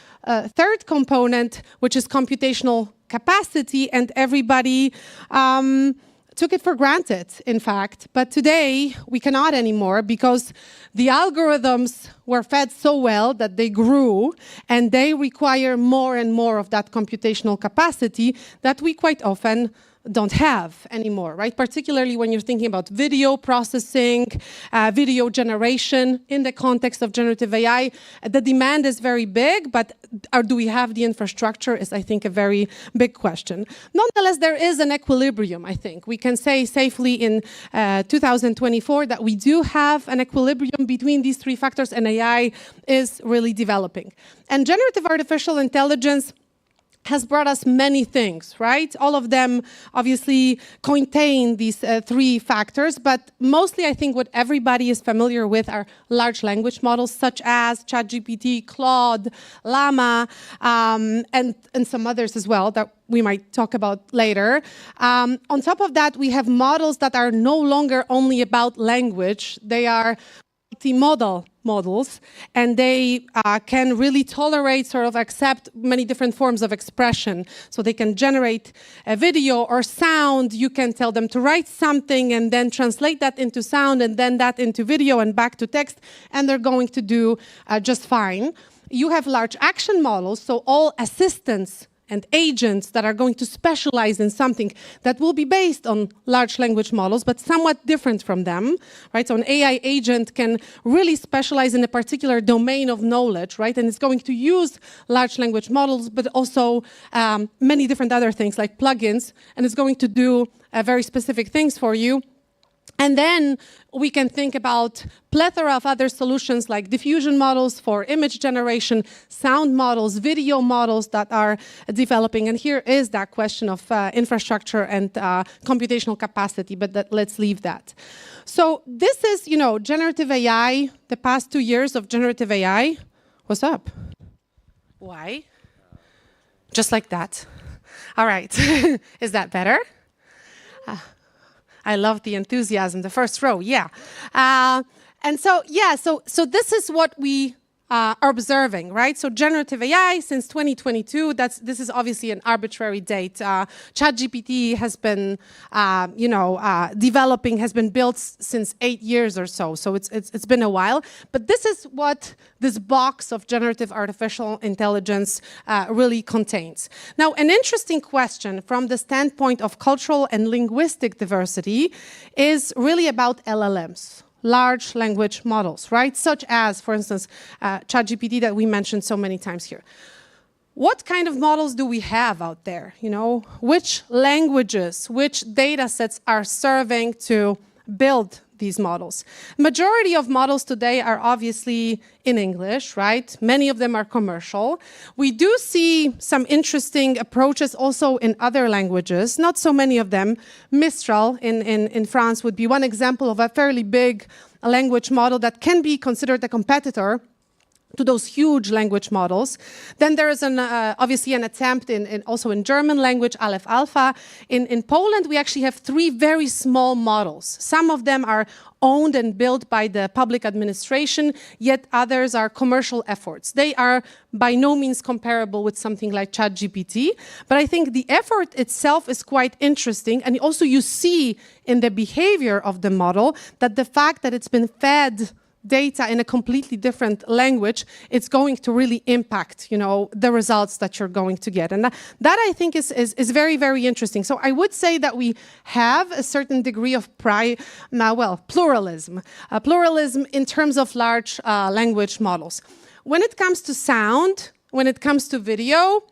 third component, which is computational capacity, and everybody took it for granted, in fact. But today, we cannot anymore because the algorithms were fed so well that they grew, and they require more and more of that computational capacity that we quite often don't have anymore, right? Particularly when you're thinking about video processing, video generation in the context of generative AI. The demand is very big, but do we have the infrastructure is, I think, a very big question. Nonetheless, there is an equilibrium, I think. We can say safely in 2024 that we do have an equilibrium between these three factors, and AI is really developing. And generative artificial intelligence has brought us many things, right? All of them obviously contain these three factors, but mostly I think what everybody is familiar with are large language models such as ChatGPT, Claude, Llama, and some others as well that we might talk about later. On top of that, we have models that are no longer only about language. They are multimodal models, and they can really tolerate, sort of accept many different forms of expression. So they can generate a video or sound. You can tell them to write something and then translate that into sound and then that into video and back to text, and they're going to do just fine. You have large action models, so all assistants and agents that are going to specialize in something that will be based on large language models, but somewhat different from them, right? So an AI agent can really specialize in a particular domain of knowledge, right? And it's going to use large language models, but also many different other things like plugins, and it's going to do very specific things for you. And then we can think about plethora of other solutions like diffusion models for image generation, sound models, video models that are developing. And here is that question of infrastructure and computational capacity, but let's leave that. So this is, generative AI, the past 2 years of generative AI. What's up? Why? Just like that. All right. Is that better? I love the enthusiasm, the first row, yeah. And so this is what we are observing, right? So generative AI since 2022, this is obviously an arbitrary date. ChatGPT has been, developing, has been built since 8 years or so. So it's been a while. But this is what this box of generative artificial intelligence really contains. Now, an interesting question from the standpoint of cultural and linguistic diversity is really about LLMs. Large language models, right? Such as, for instance, ChatGPT that we mentioned so many times here. What kind of models do we have out there? Which languages, which data sets are serving to build these models. Majority of models today are obviously in English, right? Many of them are commercial. We do see some interesting approaches also in other languages, not so many of them. Mistral in France would be one example of a fairly big language model that can be considered a competitor to those huge language models. Then there is obviously an attempt also in German language, Aleph Alpha. In Poland, we actually have 3 very small models. Some of them are owned and built by the public administration, yet others are commercial efforts. They are by no means comparable with something like ChatGPT, but I think the effort itself is quite interesting. And also you see in the behavior of the model that the fact that it's been fed data in a completely different language, it's going to really impact, the results that you're going to get. And that I think is very, very interesting. So I would say that we have a certain degree of pluralism. Pluralism in terms of large language models. When it comes to sound, when it comes to video,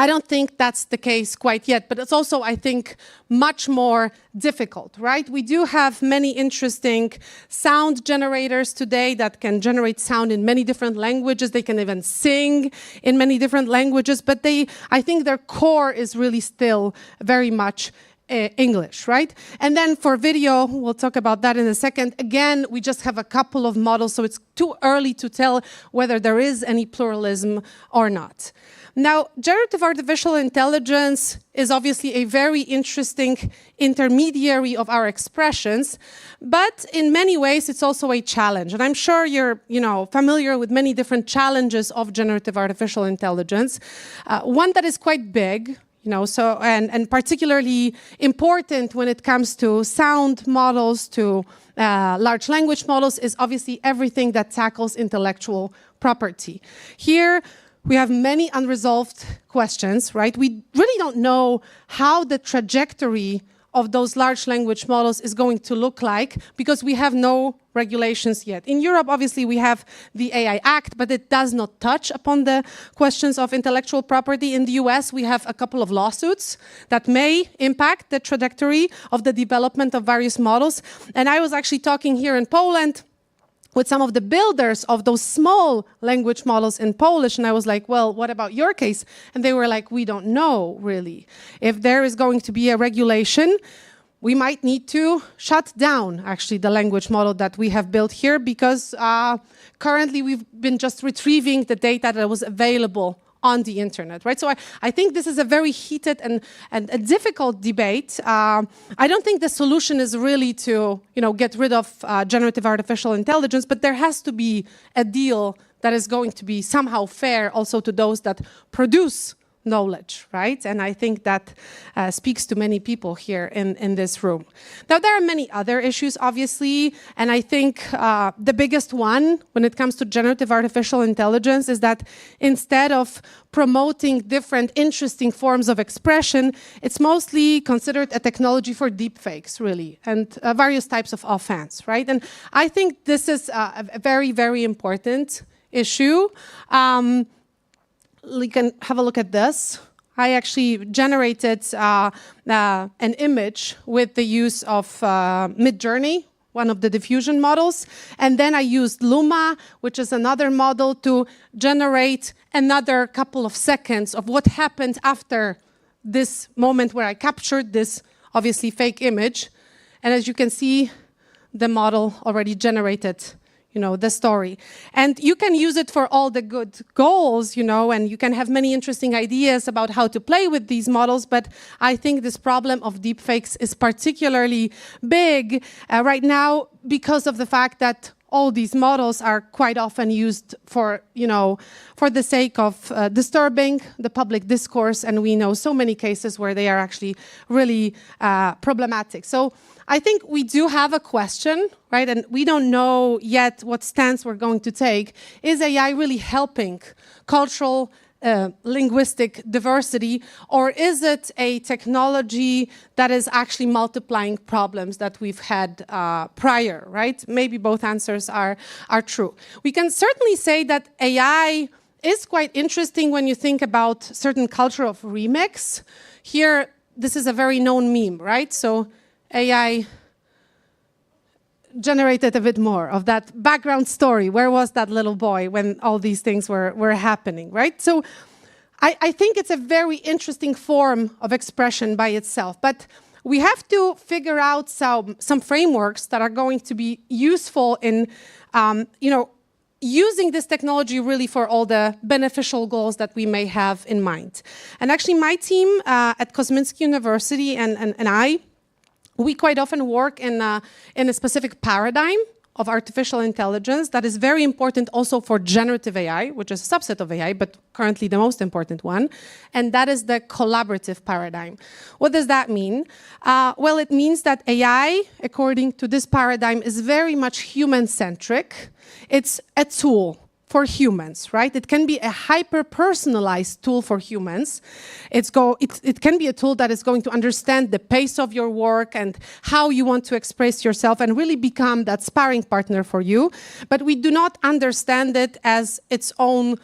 I don't think that's the case quite yet, but it's also, I think, much more difficult, right? We do have many interesting sound generators today that can generate sound in many different languages. They can even sing in many different languages, but I think their core is really still very much English, right? And then for video, we'll talk about that in a second. Again, we just have a couple of models, so it's too early to tell whether there is any pluralism or not. Now, generative artificial intelligence is obviously a very interesting intermediary of our expressions, but in many ways it's also a challenge. And I'm sure you're, familiar with many different challenges of generative artificial intelligence. One that is quite big, and particularly important when it comes to sound models, to large language models, is obviously everything that tackles intellectual property. Here, we have many unresolved questions, right? We really don't know how the trajectory of those large language models is going to look like because we have no regulations yet. In Europe, obviously, we have the AI Act, but it does not touch upon the questions of intellectual property. In the US, we have a couple of lawsuits that may impact the trajectory of the development of various models. And I was actually talking here in Poland with some of the builders of those small language models in Polish, and I was like, well, what about your case? And they were like, we don't know, really. If there is going to be a regulation, we might need to shut down, actually, the language model that we have built here, because currently we've been just retrieving the data that was available on the internet, right? So I think this is a very heated and a difficult debate. I don't think the solution is really to, get rid of generative artificial intelligence, but there has to be a deal that is going to be somehow fair also to those that produce knowledge, right? And I think that speaks to many people here in this room. Now, there are many other issues, obviously, and I think the biggest one when it comes to generative artificial intelligence is that instead of promoting different interesting forms of expression, it's mostly considered a technology for deepfakes, really, and various types of offense, right? And I think this is a very, very important issue. We can have a look at this. I actually generated an image with the use of Midjourney, one of the diffusion models. And then I used Luma, which is another model, to generate another couple of seconds of what happened after this moment where I captured this obviously fake image. And as you can see, the model already generated the story. And you can use it for all the good goals, and you can have many interesting ideas about how to play with these models, but I think this problem of deepfakes is particularly big right now because of the fact that all these models are quite often used for the sake of disturbing the public discourse, and we know so many cases where they are actually really problematic. So I think we do have a question, right? And we don't know yet what stance we're going to take. Is AI really helping cultural, linguistic diversity, or is it a technology that is actually multiplying problems that we've had prior, right? Maybe both answers are true. We can certainly say that AI is quite interesting when you think about certain culture of remix. Here, this is a very known meme, right? So AI generated a bit more of that background story. Where was that little boy when all these things were happening, right? So I think it's a very interesting form of expression by itself, but we have to figure out some frameworks that are going to be useful in, using this technology really for all the beneficial goals that we may have in mind. And actually my team at Kosminski University and I, we quite often work in a specific paradigm of artificial intelligence that is very important also for generative AI, which is a subset of AI, but currently the most important one, and that is the collaborative paradigm. What does that mean? Well, it means that AI, according to this paradigm, is very much human-centric. It's a tool for humans, right? It can be a hyper-personalized tool for humans. It can be a tool that is going to understand the pace of your work and how you want to express yourself and really become that sparring partner for you. But we do not understand it as its own,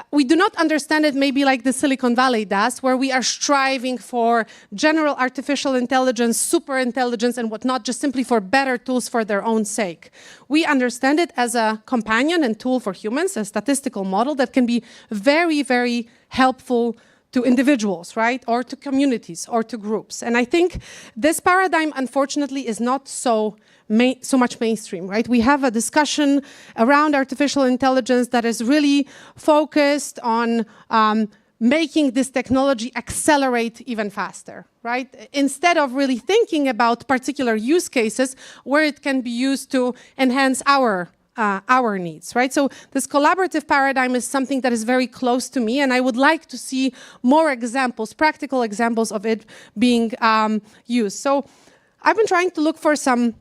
we do not understand it maybe like the Silicon Valley does, where we are striving for general artificial intelligence, super intelligence, and whatnot, just simply for better tools for their own sake. We understand it as a companion and tool for humans, a statistical model that can be very, very helpful to individuals, right? Or to communities or to groups. And I think this paradigm, unfortunately, is not so much mainstream, right? We have a discussion around artificial intelligence that is really focused on making this technology accelerate even faster, right? Instead of really thinking about particular use cases where it can be used to enhance our needs, right? So this collaborative paradigm is something that is very close to me, and I would like to see more examples, practical examples of it being used. So I've been trying to look for some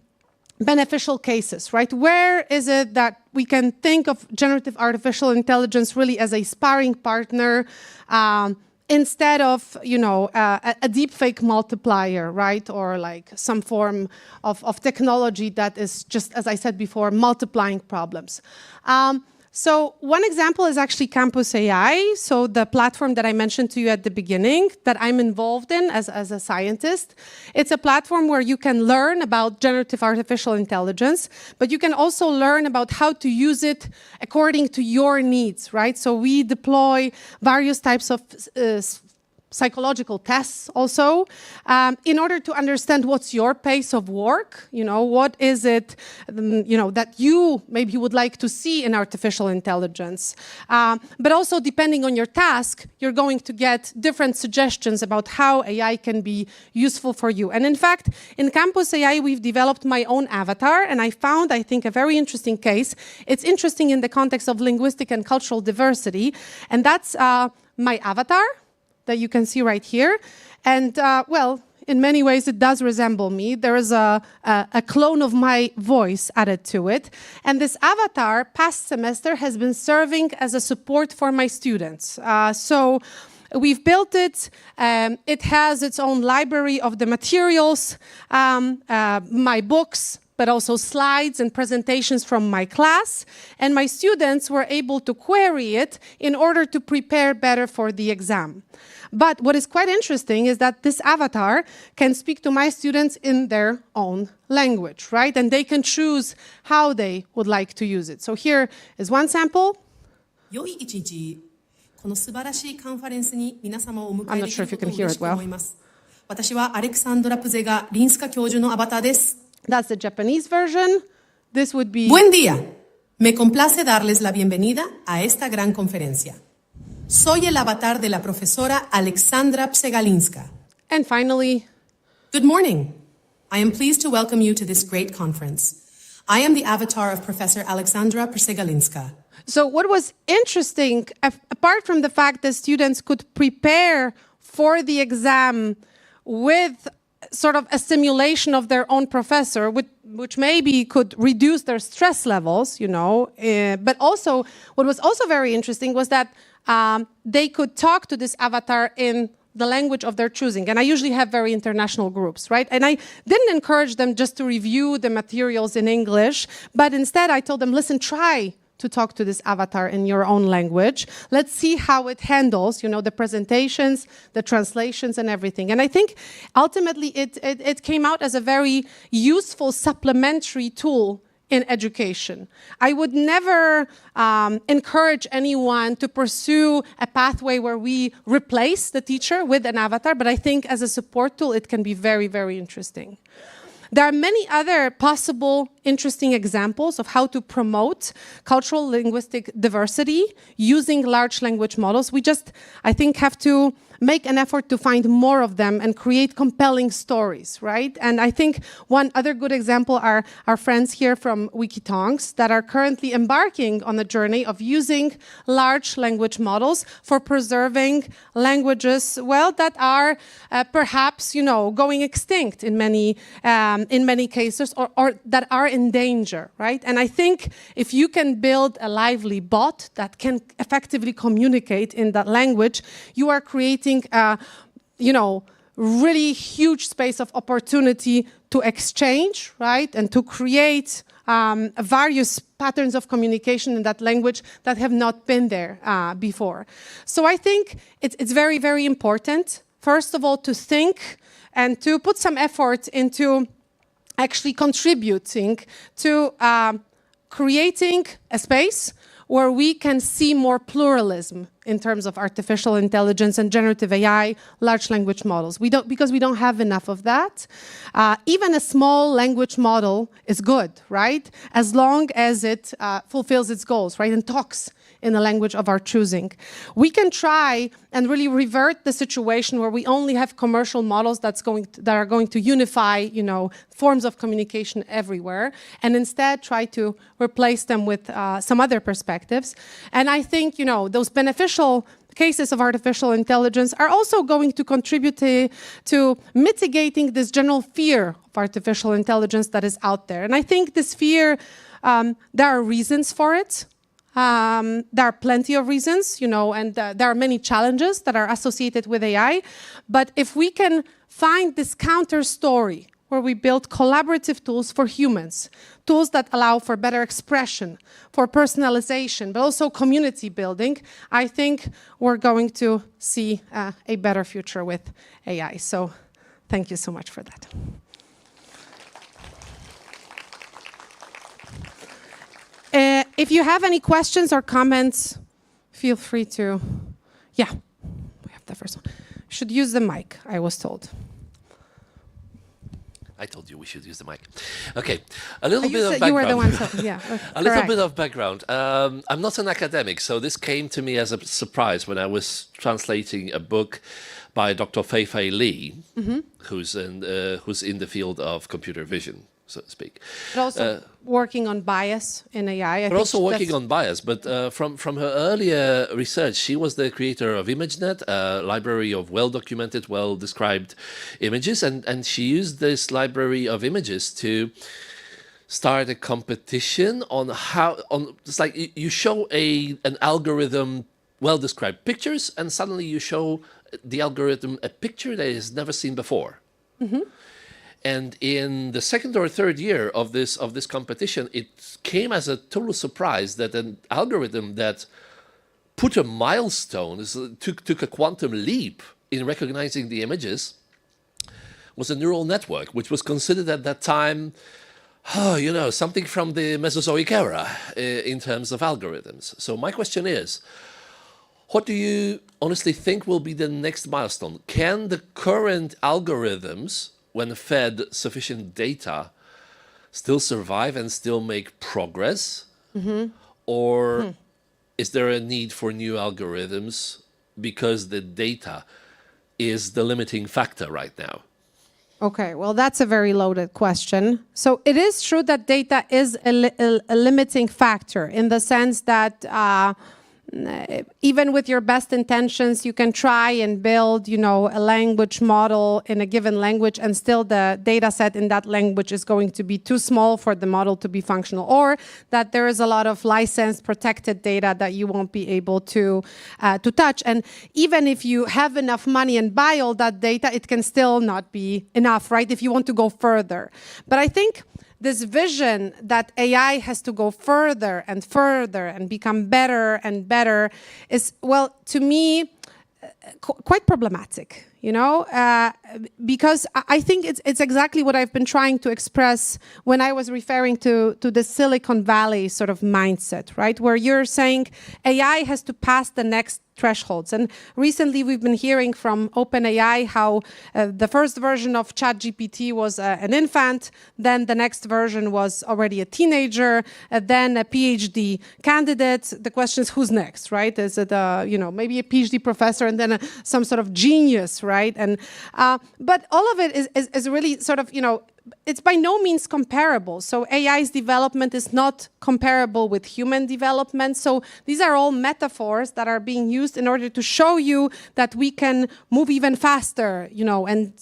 beneficial cases, right? Where is it that we can think of generative artificial intelligence really as a sparring partner instead of, a deepfake multiplier, right? Or like some form of technology that is just, as I said before, multiplying problems. So one example is actually Campus AI, so the platform that I mentioned to you at the beginning that I'm involved in as a scientist. It's a platform where you can learn about generative artificial intelligence, but you can also learn about how to use it according to your needs, right? So we deploy various types of psychological tests also in order to understand what's your pace of work, what is it, that you maybe would like to see in artificial intelligence. But also depending on your task, you're going to get different suggestions about how AI can be useful for you. And in fact, in Campus AI, we've developed my own avatar, and I found, I think, a very interesting case. It's interesting in the context of linguistic and cultural diversity, and that's my avatar that you can see right here. And well, in many ways, it does resemble me. There is a clone of my voice added to it. And this avatar, past semester, has been serving as a support for my students. So we've built it. It has its own library of the materials, my books, but also slides and presentations from my class. And my students were able to query it in order to prepare better for the exam. But what is quite interesting is that this avatar can speak to my students in their own language, right? And they can choose how they would like to use it. So here is one sample. I'm not sure if you can hear it well. That's the Japanese version. This would be... Buen día. Me complace darles la bienvenida a esta gran conferencia. Soy el avatar de la profesora Alexandra Psegalinska. And finally... Good morning. I am pleased to welcome you to this great conference. I am the avatar of Professor Alexandra Psegalinska. So what was interesting, apart from the fact that students could prepare for the exam with sort of a simulation of their own professor, which maybe could reduce their stress levels, but also what was also very interesting was that they could talk to this avatar in the language of their choosing. And I usually have very international groups, right? And I didn't encourage them just to review the materials in English, but instead I told them, listen, try to talk to this avatar in your own language. Let's see how it handles, the presentations, the translations, and everything. And I think ultimately it came out as a very useful supplementary tool in education. I would never encourage anyone to pursue a pathway where we replace the teacher with an avatar, but I think as a support tool, it can be very, very interesting. There are many other possible interesting examples of how to promote cultural linguistic diversity using large language models. We just, I think, have to make an effort to find more of them and create compelling stories, right? And I think one other good example are our friends here from Wikitongues that are currently embarking on the journey of using large language models for preserving languages, well, that are perhaps, going extinct in many cases or that are in danger, right? And I think if you can build a lively bot that can effectively communicate in that language, you are creating a, really huge space of opportunity to exchange, right? And to create various patterns of communication in that language that have not been there before. So I think it's very, very important, first of all, to think and to put some effort into actually contributing to creating a space where we can see more pluralism in terms of artificial intelligence and generative AI, large language models. Because we don't have enough of that. Even a small language model is good, right? As long as it fulfills its goals, right? And talks in the language of our choosing. We can try and really revert the situation where we only have commercial models that are going to unify, forms of communication everywhere, and instead try to replace them with some other perspectives. And I think, those beneficial cases of artificial intelligence are also going to contribute to mitigating this general fear of artificial intelligence that is out there. And I think this fear, there are reasons for it. There are plenty of reasons, and there are many challenges that are associated with AI. But if we can find this counter story where we build collaborative tools for humans, tools that allow for better expression, for personalization, but also community building, I think we're going to see a better future with AI. So thank you so much for that. If you have any questions or comments, feel free to, we have the first one. Should use the mic, I was told. I told you we should use the mic. Okay, a little bit of background. You were the one, a little bit of background. I'm not an academic, so this came to me as a surprise when I was translating a book by Dr. Fei-Fei Li, who's in the field of computer vision, so to speak. But also working on bias in AI. But also working on bias. But from her earlier research, she was the creator of ImageNet, a library of well-documented, well-described images. And she used this library of images to start a competition on how, it's like you show an algorithm well-described pictures, and suddenly you show the algorithm a picture that it has never seen before. And in the second or third year of this competition, it came as a total surprise that an algorithm that put a milestone, took a quantum leap in recognizing the images, was a neural network, which was considered at that time, something from the Mesozoic era in terms of algorithms. So my question is, what do you honestly think will be the next milestone? Can the current algorithms, when fed sufficient data, still survive and still make progress? Or is there a need for new algorithms because the data is the limiting factor right now? Okay, well, that's a very loaded question. So it is true that data is a limiting factor in the sense that even with your best intentions, you can try and build, a language model in a given language, and still the data set in that language is going to be too small for the model to be functional, or that there is a lot of licensed, protected data that you won't be able to touch. And even if you have enough money and buy all that data, it can still not be enough, right? If you want to go further. But I think this vision that AI has to go further and further and become better and better is, well, to me, quite problematic, because I think it's exactly what I've been trying to express when I was referring to the Silicon Valley sort of mindset, right? Where you're saying AI has to pass the next thresholds. And recently we've been hearing from OpenAI how the first version of ChatGPT was an infant, then the next version was already a teenager, then a PhD candidate. The question is, who's next, right? Is it maybe a PhD professor and then some sort of genius, right? And but all of it is really sort of, it's by no means comparable. So AI's development is not comparable with human development. So these are all metaphors that are being used in order to show you that we can move even faster, and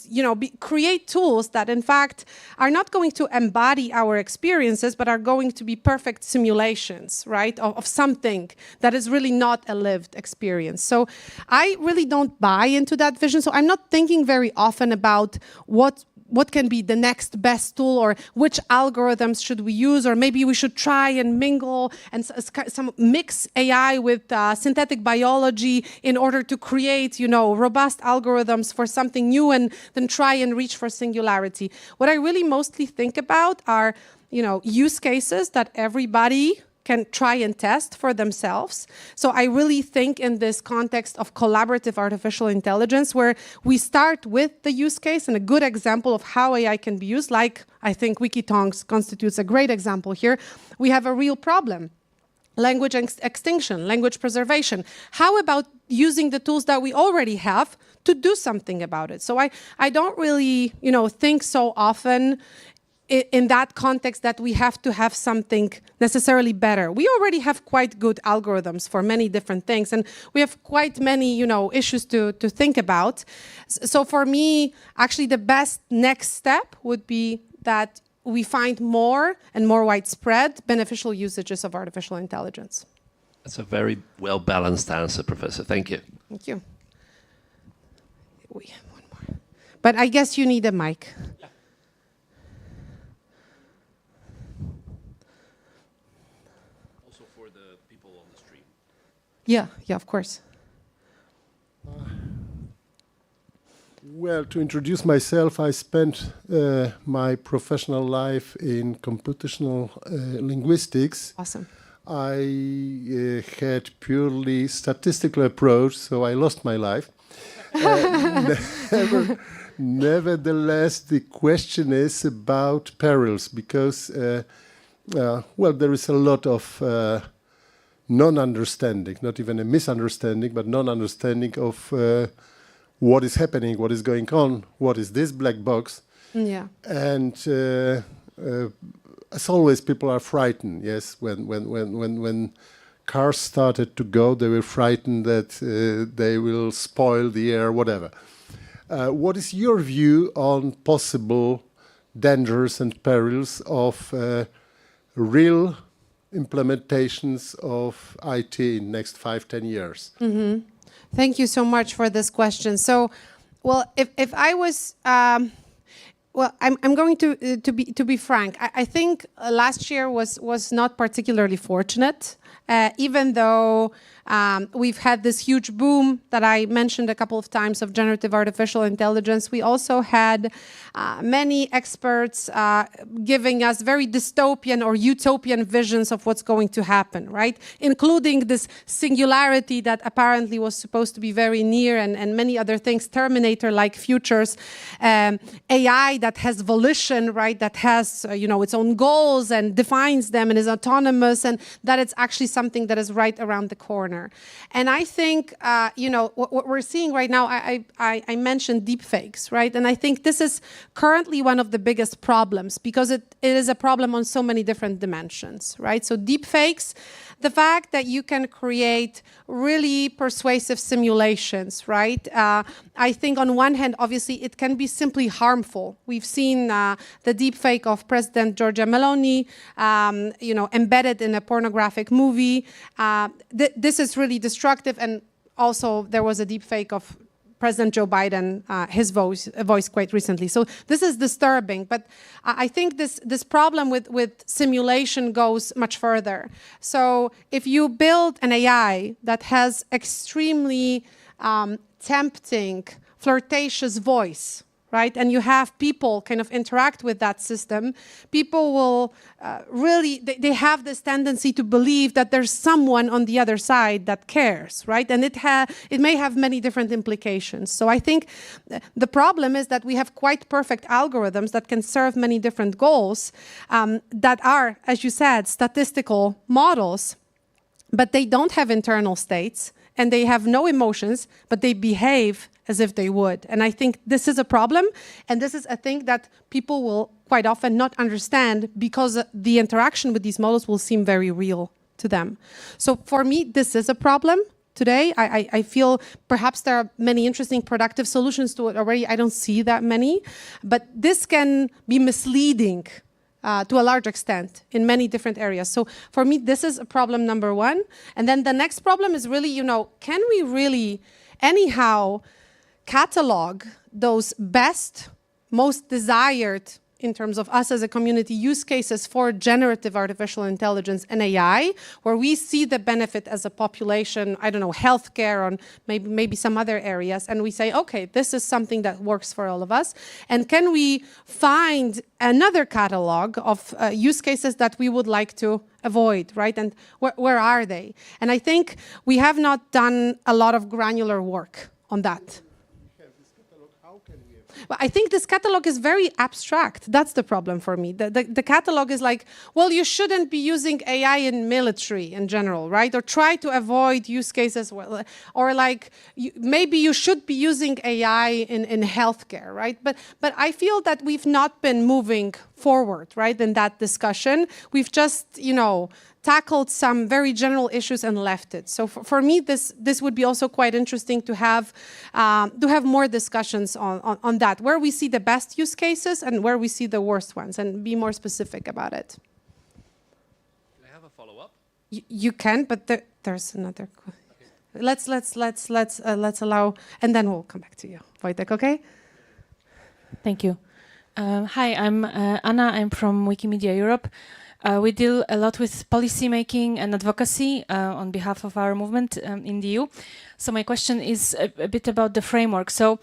create tools that in fact are not going to embody our experiences, but are going to be perfect simulations, right, of something that is really not a lived experience. So I really don't buy into that vision. So I'm not thinking very often about what can be the next best tool, or which algorithms should we use, or maybe we should try and mingle and some mix AI with synthetic biology in order to create, robust algorithms for something new, and then try and reach for singularity. What I really mostly think about are, use cases that everybody can try and test for themselves. So I really think in this context of collaborative artificial intelligence, where we start with the use case, and a good example of how AI can be used, like I think Wikitongues constitutes a great example here, we have a real problem. Language extinction, language preservation. How about using the tools that we already have to do something about it? So I don't really, think so often in that context that we have to have something necessarily better. We already have quite good algorithms for many different things, and we have quite many, issues to think about. So for me, actually the best next step would be that we find more and more widespread beneficial usages of artificial intelligence. That's a very well-balanced answer, Professor. Thank you. Thank you. We have one more. But I guess you need a mic. Yeah. Yeah, of course. Well, to introduce myself, I spent my professional life in computational linguistics. Awesome. I had purely statistical approach, so I lost my life. Nevertheless, the question is about perils, because, there is a lot of non-understanding, not even a misunderstanding, but non-understanding of what is happening, what is going on, what is this black box. Yeah. And as always, people are frightened. Yes, when cars started to go, they were frightened that they will spoil the air, whatever. What is your view on possible dangers and perils of real implementations of IT in next 5-10 years? Mm-hmm. Thank you so much for this question. So, well, if I was, I'm going to be frank. I think last year was not particularly fortunate, even though we've had this huge boom that I mentioned a couple of times of generative artificial intelligence. We also had many experts giving us very dystopian or utopian visions of what's going to happen, right? Including this singularity that apparently was supposed to be very near, and many other things, Terminator-like futures, AI that has volition, right? That has, its own goals and defines them and is autonomous, and that it's actually something that is right around the corner. And I think, what we're seeing right now, I mentioned deepfakes, right? And I think this is currently one of the biggest problems, because it is a problem on so many different dimensions, right? So deepfakes, the fact that you can create really persuasive simulations, right? I think on one hand, obviously, it can be simply harmful. We've seen the deepfake of President Giorgia Meloni, embedded in a pornographic movie. This is really destructive, and also there was a deepfake of President Joe Biden, his voice quite recently. So this is disturbing, but I think this problem with simulation goes much further. So if you build an AI that has extremely tempting, flirtatious voice, right? And you have people kind of interact with that system, people will really, they have this tendency to believe that there's someone on the other side that cares, right? And it may have many different implications. So I think the problem is that we have quite perfect algorithms that can serve many different goals that are, as you said, statistical models, but they don't have internal states and they have no emotions, but they behave as if they would. And I think this is a problem, and this is a thing that people will quite often not understand because the interaction with these models will seem very real to them. So for me, this is a problem today. I feel perhaps there are many interesting productive solutions to it already. I don't see that many, but this can be misleading to a large extent in many different areas. So for me, this is a problem number one. And then the next problem is really, can we really anyhow catalog those best, most desired, in terms of us as a community, use cases for generative artificial intelligence and AI, where we see the benefit as a population, I don't know, healthcare or maybe some other areas, and we say, okay, this is something that works for all of us. And can we find another catalog of use cases that we would like to avoid, right? And where are they? And I think we have not done a lot of granular work on that. But I think this catalog is very abstract. That's the problem for me. The catalog is like, well, you shouldn't be using AI in military in general, right? Or try to avoid use cases, or like, maybe you should be using AI in healthcare, right? But I feel that we've not been moving forward, right, in that discussion. We've just, tackled some very general issues and left it. So for me, this would be also quite interesting to have more discussions on that, where we see the best use cases and where we see the worst ones, and be more specific about it. Can I have a follow-up? You can, but there's another. Okay. Let's allow, and then we'll come back to you, Wojtek. Okay. Thank you. Hi, I'm Anna. I'm from Wikimedia Europe. We deal a lot with policy making and advocacy on behalf of our movement in the EU. So my question is a bit about the framework. So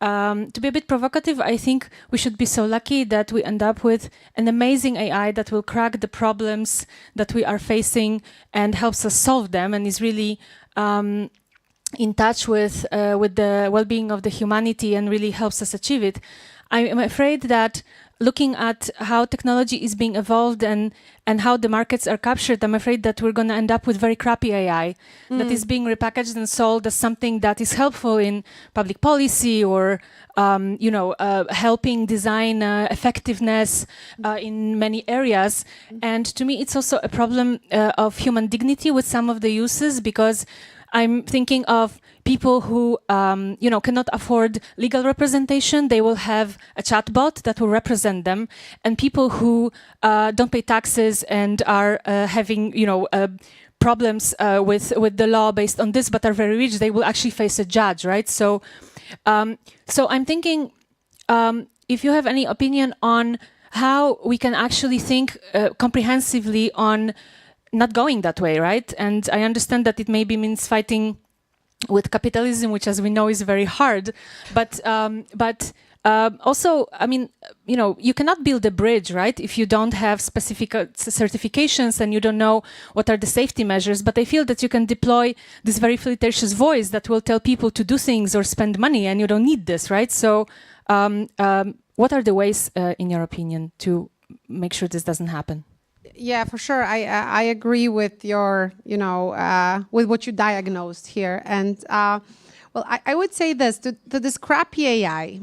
to be a bit provocative, I think we should be so lucky that we end up with an amazing AI that will crack the problems that we are facing and helps us solve them, and is really in touch with the well-being of the humanity and really helps us achieve it. I'm afraid that looking at how technology is being evolved and how the markets are captured, I'm afraid that we're going to end up with very crappy AI that is being repackaged and sold as something that is helpful in public policy or helping design effectiveness in many areas. And to me, it's also a problem of human dignity with some of the uses, because I'm thinking of people who, cannot afford legal representation. They will have a chatbot that will represent them, and people who don't pay taxes and are having, problems with the law based on this, but are very rich, they will actually face a judge, right? So I'm thinking, if you have any opinion on how we can actually think comprehensively on not going that way, right? And I understand that it maybe means fighting with capitalism, which, as we know, is very hard. But also, I mean, you cannot build a bridge, right, if you don't have specific certifications and you don't know what are the safety measures. But I feel that you can deploy this very flirtatious voice that will tell people to do things or spend money, and you don't need this, right? So what are the ways, in your opinion, to make sure this doesn't happen? Yeah, for sure. I agree with your, with what you diagnosed here. And, I would say this, to this crappy AI,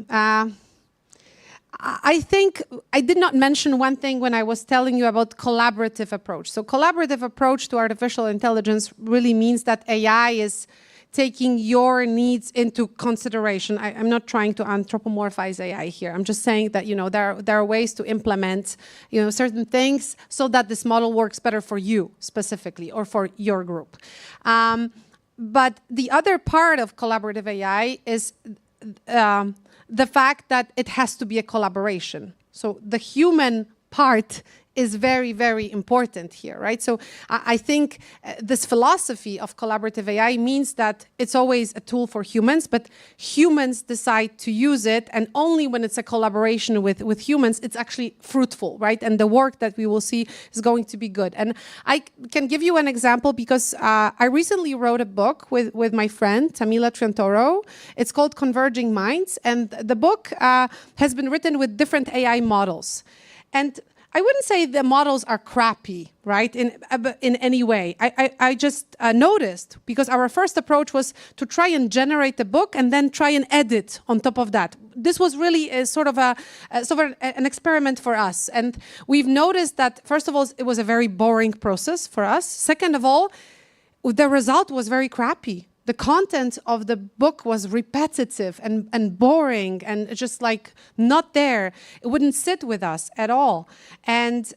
I think I did not mention one thing when I was telling you about collaborative approach. So collaborative approach to artificial intelligence really means that AI is taking your needs into consideration. I'm not trying to anthropomorphize AI here. I'm just saying that, there are ways to implement, certain things so that this model works better for you specifically or for your group. But the other part of collaborative AI is the fact that it has to be a collaboration. So the human part is very, very important here, right? So I think this philosophy of collaborative AI means that it's always a tool for humans, but humans decide to use it, and only when it's a collaboration with humans, it's actually fruitful, right? And the work that we will see is going to be good. And I can give you an example because I recently wrote a book with my friend, Tamila Triantoro. It's called Converging Minds, and the book has been written with different AI models. And I wouldn't say the models are crappy, right, in any way. I just noticed, because our first approach was to try and generate the book and then try and edit on top of that. This was really a sort of an experiment for us. And we've noticed that, first of all, it was a very boring process for us. Second of all, the result was very crappy. The content of the book was repetitive and boring and just like not there. It wouldn't sit with us at all. And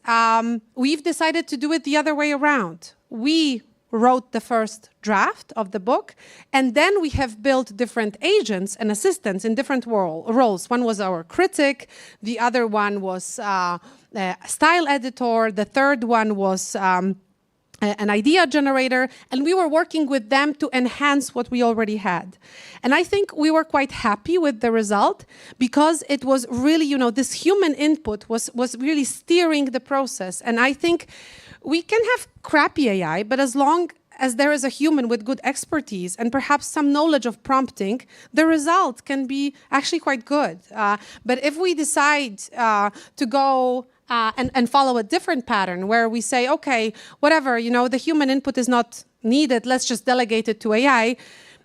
we've decided to do it the other way around. We wrote the first draft of the book, and then we have built different agents and assistants in different roles. One was our critic, the other one was a style editor, the third one was an idea generator, and we were working with them to enhance what we already had. And I think we were quite happy with the result because it was really, this human input was really steering the process. And I think we can have crappy AI, but as long as there is a human with good expertise and perhaps some knowledge of prompting, the result can be actually quite good. But if we decide to go and follow a different pattern where we say, okay, whatever, the human input is not needed, let's just delegate it to AI.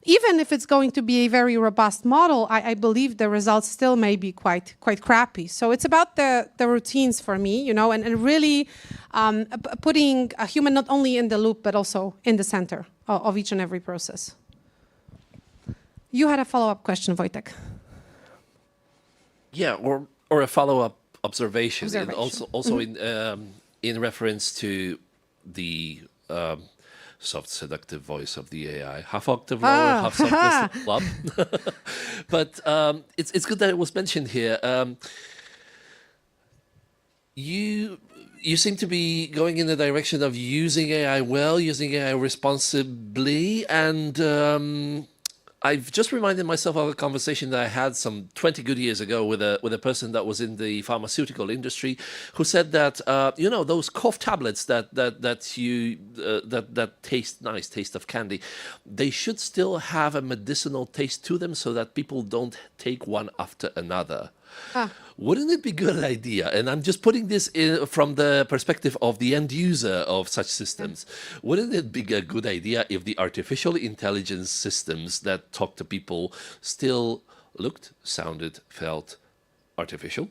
Even if it's going to be a very robust model, I believe the results still may be quite crappy. So it's about the routines for me, and really putting a human not only in the loop, but also in the center of each and every process. You had a follow-up question, Wojtek. Yeah, or a follow-up observation. And also in reference to the soft seductive voice of the AI, half octave lower, half softness club. But it's good that it was mentioned here. You seem to be going in the direction of using AI well, using AI responsibly, and I've just reminded myself of a conversation that I had some 20 good years ago with a person that was in the pharmaceutical industry, who said that those cough tablets that taste nice, taste of candy, they should still have a medicinal taste to them so that people don't take one after another. Wouldn't it be a good idea? And I'm just putting this in from the perspective of the end user of such systems. Wouldn't it be a good idea if the artificial intelligence systems that talk to people still looked, sounded, felt artificial?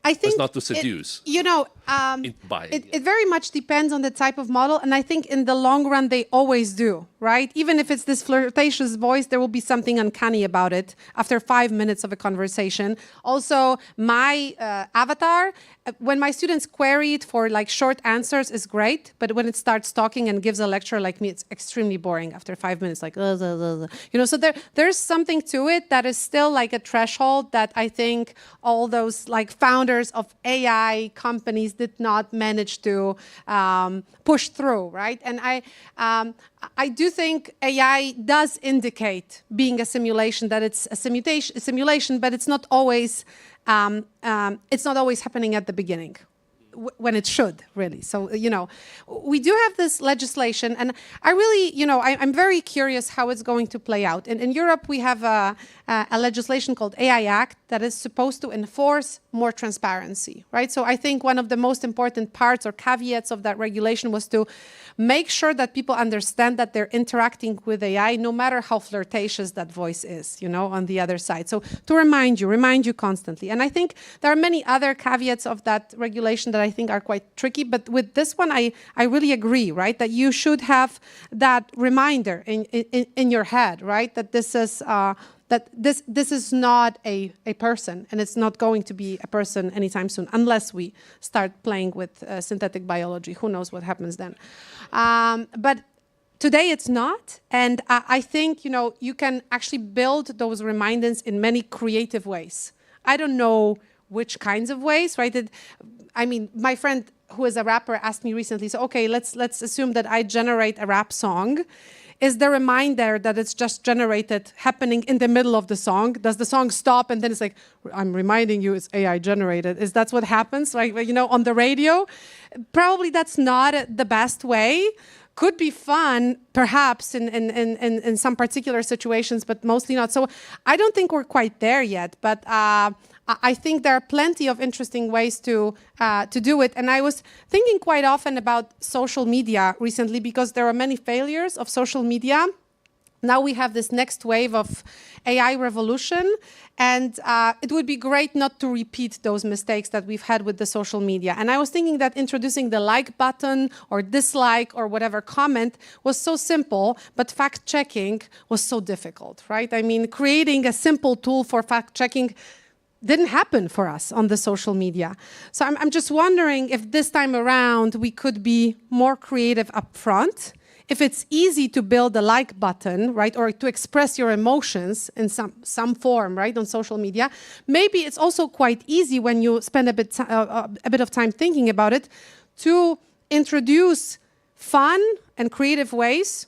I think it's not to seduce. It very much depends on the type of model, and I think in the long run they always do, right? Even if it's this flirtatious voice, there will be something uncanny about it after 5 minutes of a conversation. Also, my avatar, when my students query it for like short answers, is great, but when it starts talking and gives a lecture like me, it's extremely boring after 5 minutes. Like, so there's something to it that is still like a threshold that I think all those like founders of AI companies did not manage to push through, right? And I do think AI does indicate being a simulation, that it's a simulation, but it's not always happening at the beginning when it should, really. So, we do have this legislation, and I really, I'm very curious how it's going to play out. In Europe, we have a legislation called AI Act that is supposed to enforce more transparency, right? So I think one of the most important parts or caveats of that regulation was to make sure that people understand that they're interacting with AI, no matter how flirtatious that voice is, on the other side. So to remind you constantly. And I think there are many other caveats of that regulation that I think are quite tricky. But with this one, I really agree, right? That you should have that reminder in your head, right? That this is this is not a person, and it's not going to be a person anytime soon, unless we start playing with synthetic biology. Who knows what happens then? But Today it's not, and I think you can actually build those reminders in many creative ways. I don't know which kinds of ways, right? My friend who is a rapper asked me recently, so okay, let's assume that I generate a rap song. Is the reminder that it's just generated happening in the middle of the song? Does the song stop and then it's like, I'm reminding you it's AI generated? Is that what happens, like, on the radio? Probably that's not the best way. Could be fun, perhaps, in some particular situations, but mostly not. So I don't think we're quite there yet, but I think there are plenty of interesting ways to do it. And I was thinking quite often about social media recently because there are many failures of social media. Now we have this next wave of AI revolution, and it would be great not to repeat those mistakes that we've had with the social media. And I was thinking that introducing the like button or dislike or whatever comment was so simple, but fact-checking was so difficult, right? I mean, creating a simple tool for fact-checking didn't happen for us on the social media. So I'm just wondering if this time around we could be more creative up front. If it's easy to build a like button, right, or to express your emotions in some form, right, on social media, maybe it's also quite easy when you spend a bit of time thinking about it to introduce fun and creative ways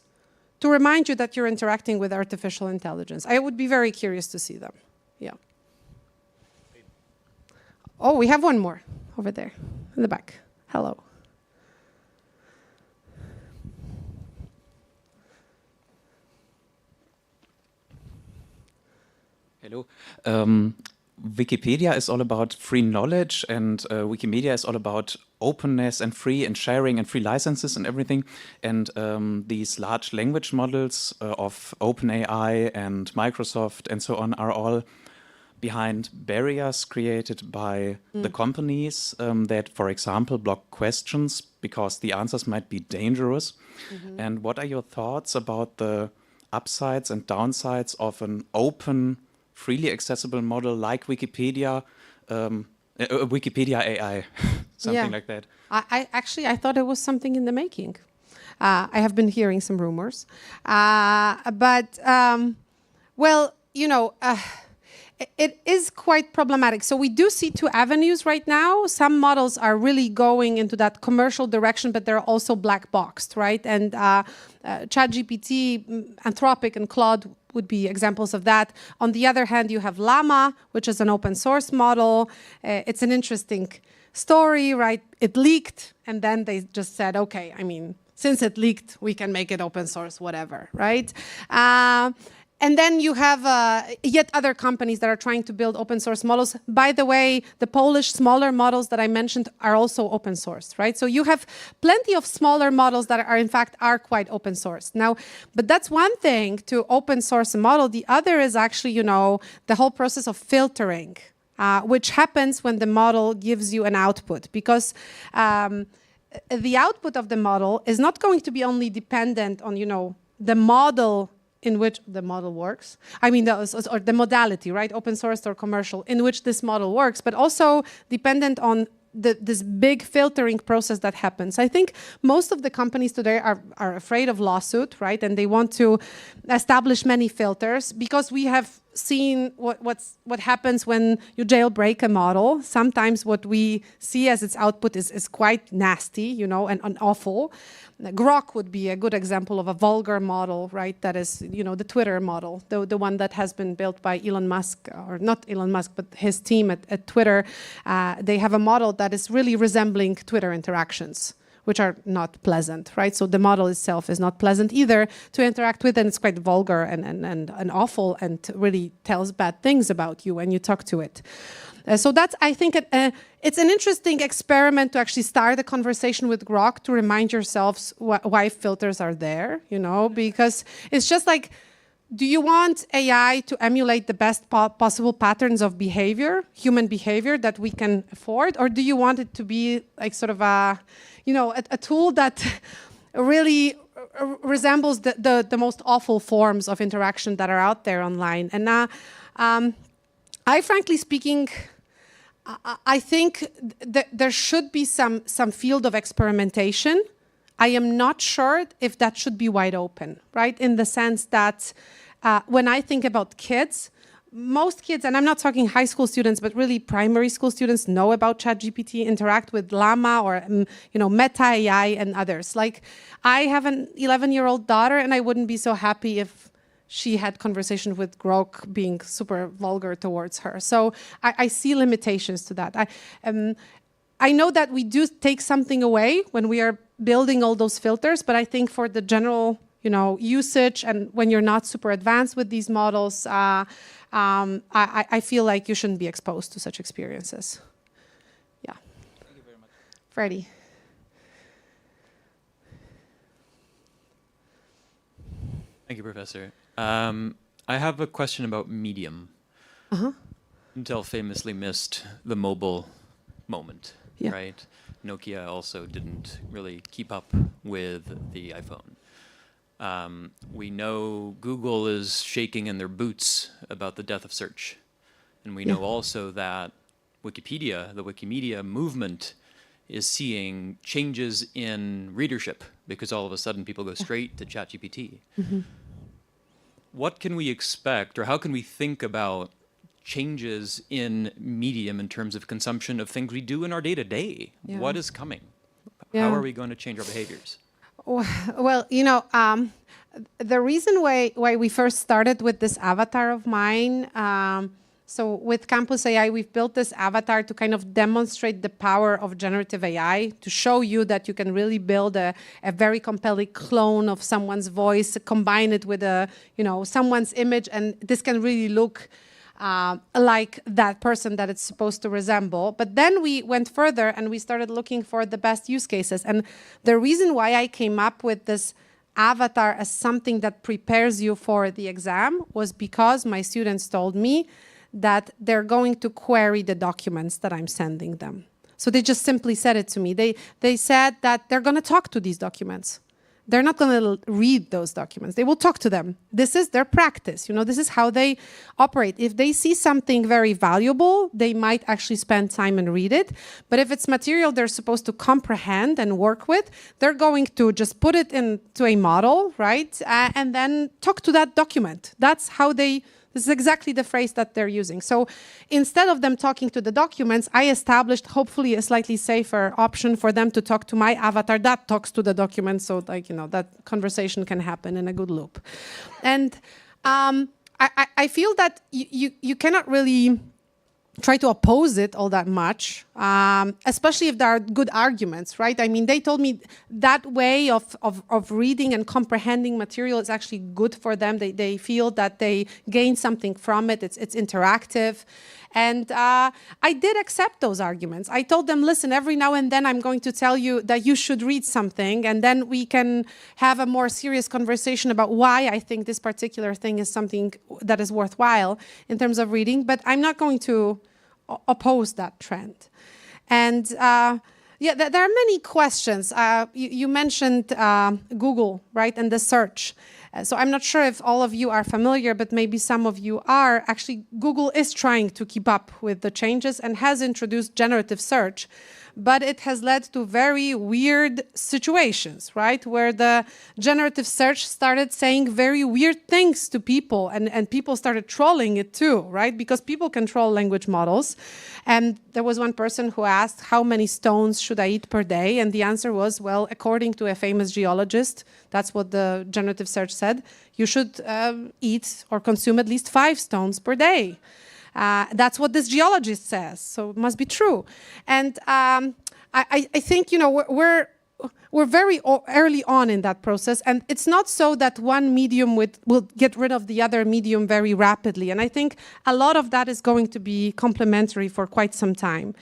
to remind you that you're interacting with artificial intelligence. I would be very curious to see them. Yeah. Oh, we have one more over there in the back. Hello. Hello. Wikipedia is all about free knowledge, and Wikimedia is all about openness and sharing and free licenses and everything. And these large language models of OpenAI and Microsoft and so on are all behind barriers created by the companies that, for example, block questions because the answers might be dangerous. And what are your thoughts about the upsides and downsides of an open, freely accessible model like Wikipedia, Wikipedia AI, something like that? I thought it was something in the making. I have been hearing some rumors. It is quite problematic. So we do see two avenues right now. Some models are really going into that commercial direction, but they're also black boxed, right? And ChatGPT, Anthropic, and Claude would be examples of that. On the other hand, you have Llama, which is an open source model. It's an interesting story, right? It leaked, and then they just said, okay, I mean, since it leaked, we can make it open source, whatever, right? And then you have yet other companies that are trying to build open source models. By the way, the Polish smaller models that I mentioned are also open source, right? So you have plenty of smaller models that are, in fact, quite open source. Now, but that's one thing to open source a model. The other is actually, the whole process of filtering, which happens when the model gives you an output, because the output of the model is not going to be only dependent on, the model in which the model works. I mean, or the modality, right? Open source or commercial, in which this model works, but also dependent on this big filtering process that happens. I think most of the companies today are afraid of lawsuit, right? And they want to establish many filters because we have seen what happens when you jailbreak a model. Sometimes what we see as its output is quite nasty, and awful. Grok would be a good example of a vulgar model, right? That is, the Twitter model, the one that has been built by Elon Musk, or not Elon Musk, but his team at Twitter. They have a model that is really resembling Twitter interactions, which are not pleasant, right? So the model itself is not pleasant either to interact with, and it's quite vulgar and awful, and really tells bad things about you when you talk to it. So that's, I think, it's an interesting experiment to actually start a conversation with Grok to remind yourselves why filters are there, because it's just like, do you want AI to emulate the best possible patterns of behavior, human behavior that we can afford, or do you want it to be like sort of a tool that really resembles the most awful forms of interaction that are out there online? And I, frankly speaking, I think that there should be some field of experimentation. I am not sure if that should be wide open, right? In the sense that when I think about kids, most kids, and I'm not talking high school students, but really primary school students know about ChatGPT, interact with Llama or Meta AI and others. Like, I have an 11-year-old daughter, and I wouldn't be so happy if she had conversation with Grok being super vulgar towards her. So I see limitations to that. I know that we do take something away when we are building all those filters, but I think for the general usage, and when you're not super advanced with these models, I feel like you shouldn't be exposed to such experiences. Yeah. Thank you very much. Freddie. Thank you, Professor. I have a question about Medium. Intel famously missed the mobile moment, right? Nokia also didn't really keep up with the iPhone. We know Google is shaking in their boots about the death of search. And we know also that Wikipedia, the Wikimedia movement, is seeing changes in readership because all of a sudden people go straight to ChatGPT. What can we expect, or how can we think about changes in Medium in terms of consumption of things we do in our day-to-day? What is coming? How are we going to change our behaviors? Well, the reason why we first started with this avatar of mine, so with Campus AI, we've built this avatar to kind of demonstrate the power of generative AI, to show you that you can really build a very compelling clone of someone's voice, combine it with someone's image, and this can really look like that person that it's supposed to resemble. But then we went further and we started looking for the best use cases. And the reason why I came up with this avatar as something that prepares you for the exam was because my students told me that they're going to query the documents that I'm sending them. So they just simply said it to me. They said that they're going to talk to these documents. They're not going to read those documents. They will talk to them. This is their practice. This is how they operate. If they see something very valuable, they might actually spend time and read it. But if it's material they're supposed to comprehend and work with, they're going to just put it into a model, right? And then talk to that document. That's how this is exactly the phrase that they're using. So instead of them talking to the documents, I established hopefully a slightly safer option for them to talk to my avatar that talks to the documents, so that conversation can happen in a good loop. And I feel that you cannot really try to oppose it all that much, especially if there are good arguments, right? I mean, they told me that way of reading and comprehending material is actually good for them. They feel that they gain something from it. It's interactive. And I did accept those arguments. I told them, listen, every now and then I'm going to tell you that you should read something, and then we can have a more serious conversation about why I think this particular thing is something that is worthwhile in terms of reading, but I'm not going to oppose that trend. And there are many questions. You mentioned Google, right, and the search. So I'm not sure if all of you are familiar, but maybe some of you are. Actually, Google is trying to keep up with the changes and has introduced generative search, but it has led to very weird situations, right? Where the generative search started saying very weird things to people, and people started trolling it too, right? Because people control language models. And there was one person who asked, how many stones should I eat per day? And the answer was, well, according to a famous geologist, that's what the generative search said, you should eat or consume at least 5 stones per day. That's what this geologist says, so it must be true. And I think we're very early on in that process, and it's not so that one medium will get rid of the other medium very rapidly. And I think a lot of that is going to be complementary for quite some time.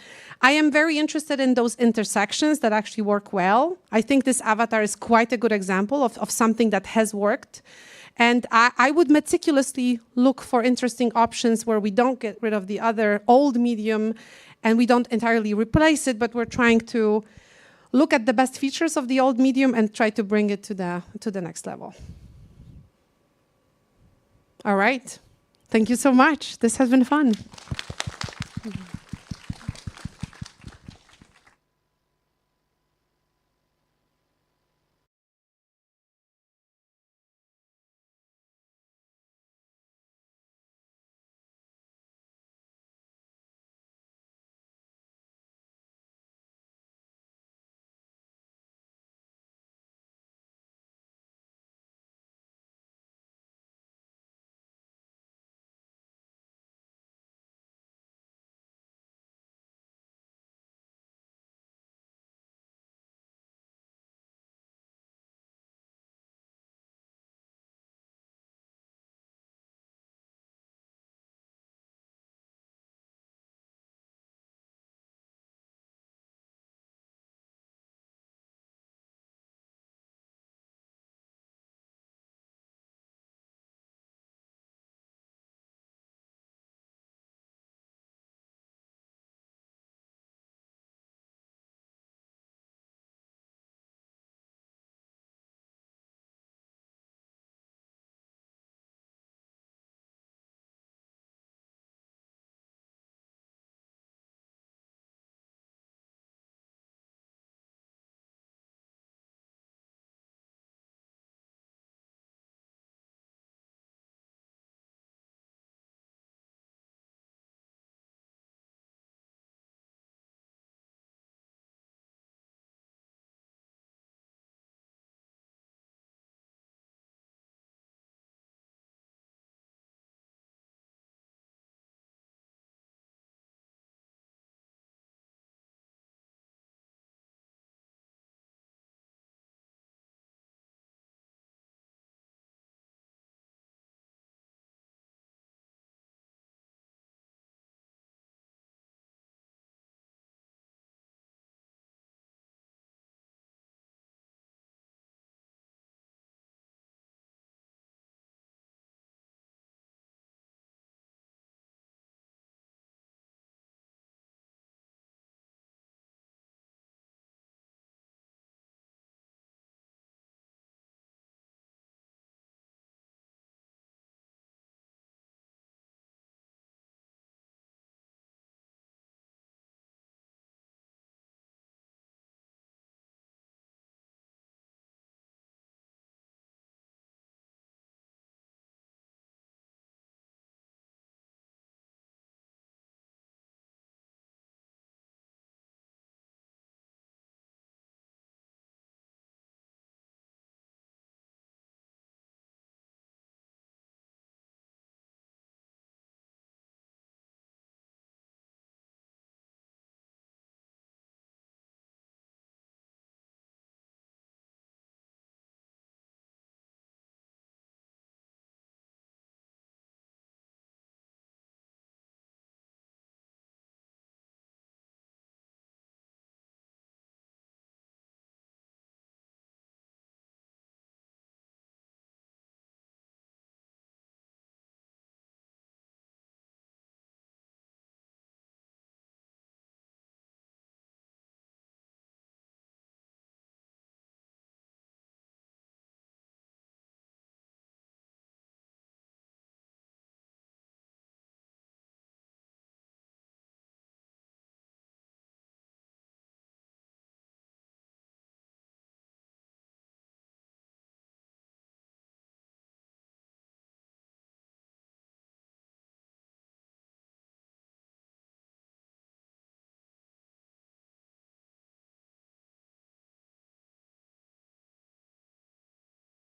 I am very interested in those intersections that actually work well. I think this avatar is quite a good example of something that has worked. And I would meticulously look for interesting options where we don't get rid of the other old medium and we don't entirely replace it, but we're trying to look at the best features of the old medium and try to bring it to the next level. All right. Thank you so much. This has been fun.